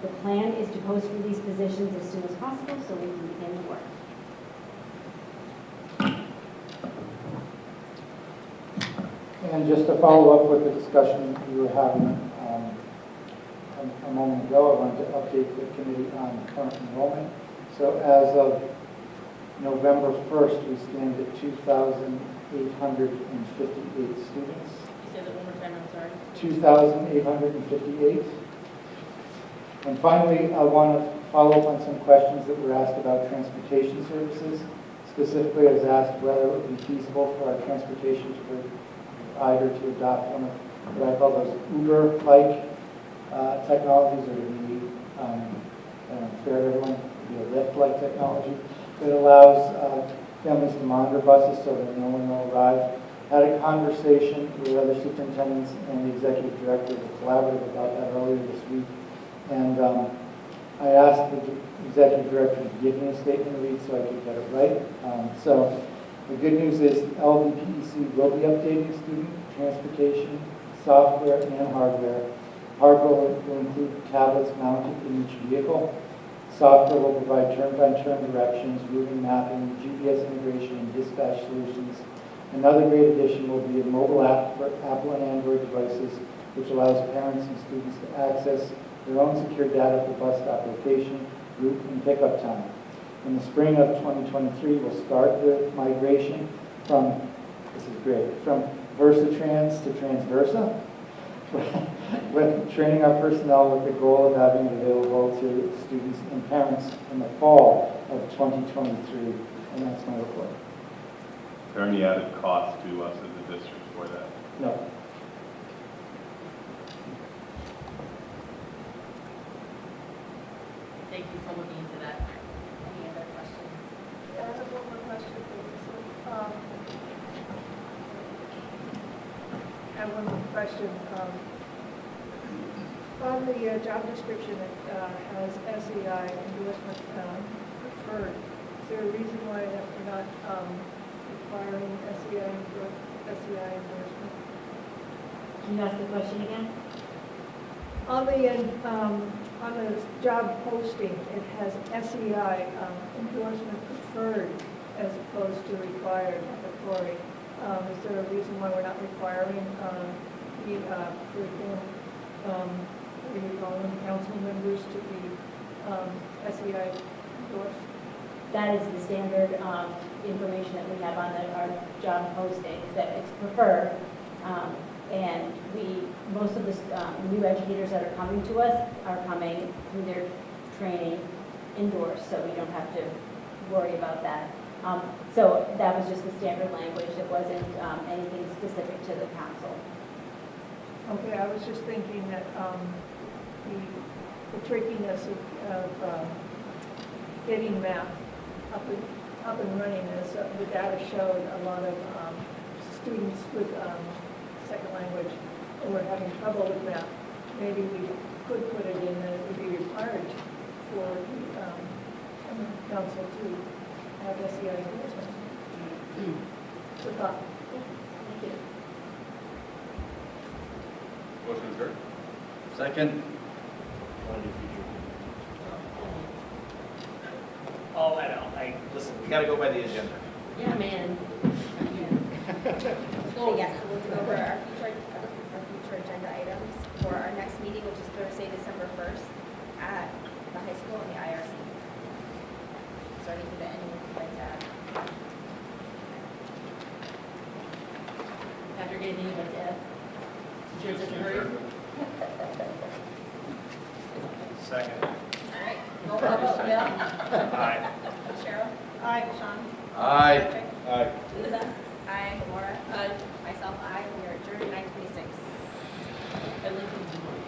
The plan is to post for these positions as soon as possible so we can begin the work. And just to follow up with the discussion we were having a moment ago, I wanted to update the committee on current enrollment. So as of November 1st, we stand at 2,858 students. You say that one more time, I'm sorry. 2,858. And finally, I want to follow up on some questions that were asked about transportation services. Specifically, I was asked whether it would be feasible for our transportation provider to adopt one of what I call those Uber-like technologies, or to be fair to everyone, to be a Lyft-like technology that allows families to monitor buses so that no one will arrive. Had a conversation with other superintendents and the executive director of the collaborative about that earlier this week. And I asked the executive director to give me a statement to read so I could get it right. So the good news is LVPEC will be updating student transportation, software, and hardware. Hardware will include tablets mounted in each vehicle. Software will provide turn-by-turn directions, routing mapping, GPS integration, and dispatch solutions. Another great addition will be a mobile app for Apple and Android devices, which allows parents and students to access their own secure data for bus stop location, route, and pickup time. In the spring of 2023, we'll start the migration from, this is great, from VersaTrans to Transversa, with training our personnel with the goal of having it available to students and parents in the fall of 2023. And that's my report. Is there any added cost to us as a district for that? No. Thank you for looking into that. Any other questions? I have one more question for you. I have one more question. On the job description, it has SEI endorsement preferred. Is there a reason why we're not requiring SEI endorsement? Can you ask the question again? On the job posting, it has SEI endorsement preferred as opposed to required mandatory. Is there a reason why we're not requiring the curriculum, council members to be SEI endorsed? That is the standard information that we have on our job postings, that it's preferred. And most of the new educators that are coming to us are coming through their training indoors, so we don't have to worry about that. So that was just the standard language. It wasn't anything specific to the council. Okay, I was just thinking that the trickiness of getting math up and running is the data showed a lot of students with second language were having trouble with math. Maybe we could put it in that it would be required for the council to have SEI endorsement. It's a thought. Thank you. Motion is heard. Second. Oh, I know. Listen, we gotta go by the agenda. Yeah, man. So yes, we'll go over our future agenda items for our next meeting, which is Thursday, December 1st at the high school in the IRC. So anything that anyone would like to add? Patrick, anything you'd like to add? Sure, it's such a hurry. Second. All right, roll call vote, Bill? Aye. Cheryl? Aye. Sean? Aye. Patrick? Aye. Lisa? Aye. Maura? Aye. Myself, aye. We are adjourned at 9:26. And Lincoln's tomorrow.